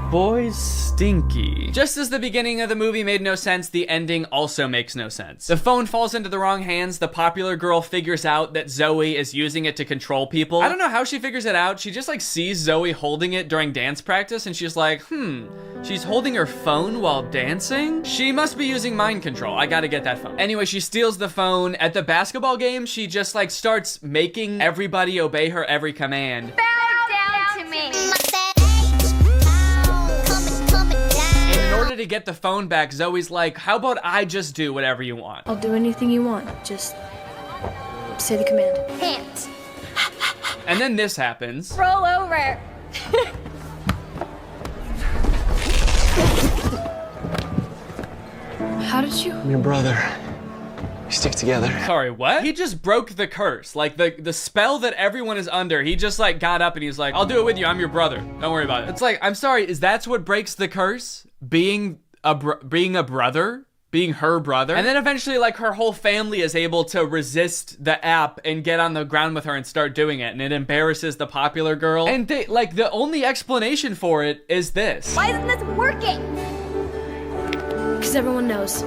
boys stinky. Just as the beginning of the movie made no sense, the ending also makes no sense. The phone falls into the wrong hands. The popular girl figures out that Zoe is using it to control people. I don't know how she figures it out. She just like sees Zoe holding it during dance practice and she's like, she's holding her phone while dancing? She must be using mind control. I gotta get that phone. Anyway, she steals the phone. At the basketball game, she just like starts making everybody obey her every command. Bow down to me. In order to get the phone back, Zoe's like, how about I just do whatever you want? I'll do anything you want. Just say the command. Hands. And then this happens. Roll over. How did you? I'm your brother. We stick together. Sorry, what? He just broke the curse. Like the spell that everyone is under. He just like got up and he's like, I'll do it with you. I'm your brother. Don't worry about it. It's like, I'm sorry, is that what breaks the curse? Being a brother? Being her brother? And then eventually like her whole family is able to resist the app and get on the ground with her and start doing it. And it embarrasses the popular girl. And they like the only explanation for it is this. Why isn't this working? Because everyone knows.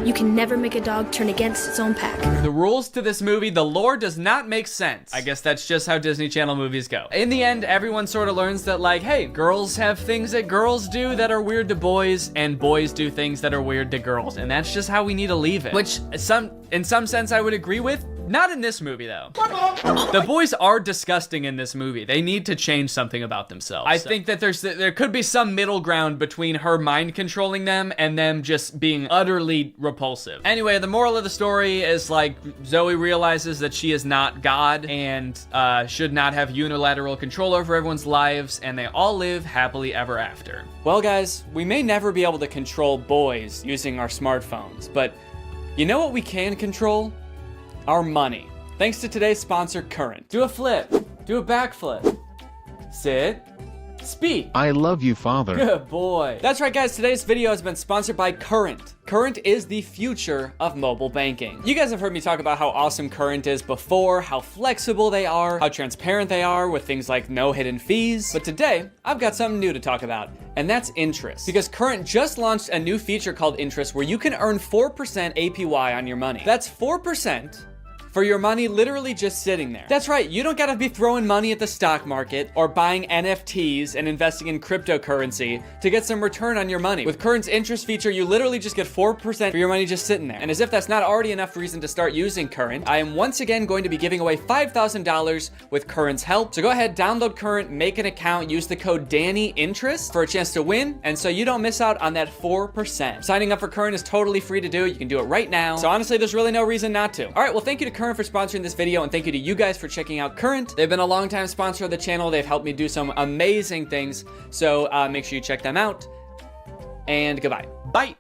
You can never make a dog turn against its own pack. The rules to this movie, the lore does not make sense. I guess that's just how Disney Channel movies go. In the end, everyone sort of learns that like, hey, girls have things that girls do that are weird to boys, and boys do things that are weird to girls. And that's just how we need to leave it. Which in some sense I would agree with. Not in this movie, though. The boys are disgusting in this movie. They need to change something about themselves. I think that there could be some middle ground between her mind controlling them and them just being utterly repulsive. Anyway, the moral of the story is like Zoe realizes that she is not God and should not have unilateral control over everyone's lives, and they all live happily ever after. Well, guys, we may never be able to control boys using our smartphones, but you know what we can control? Our money. Thanks to today's sponsor, Current. Do a flip. Do a backflip. Sit. Speed. I love you, Father. Good boy. That's right, guys. Today's video has been sponsored by Current. Current is the future of mobile banking. You guys have heard me talk about how awesome Current is before, how flexible they are, how transparent they are with things like no hidden fees. But today, I've got something new to talk about, and that's interest. Because Current just launched a new feature called Interest where you can earn 4% APY on your money. That's 4% for your money literally just sitting there. That's right, you don't gotta be throwing money at the stock market or buying NFTs and investing in cryptocurrency to get some return on your money. With Current's interest feature, you literally just get 4% for your money just sitting there. And as if that's not already enough reason to start using Current, I am once again going to be giving away $5,000 with Current's help. So go ahead, download Current, make an account, use the code DANNYINTEREST for a chance to win, and so you don't miss out on that 4%. Signing up for Current is totally free to do. You can do it right now. So honestly, there's really no reason not to. All right, well, thank you to Current for sponsoring this video, and thank you to you guys for checking out Current. They've been a long-time sponsor of the channel. They've helped me do some amazing things, so make sure you check them out, and goodbye. Bye!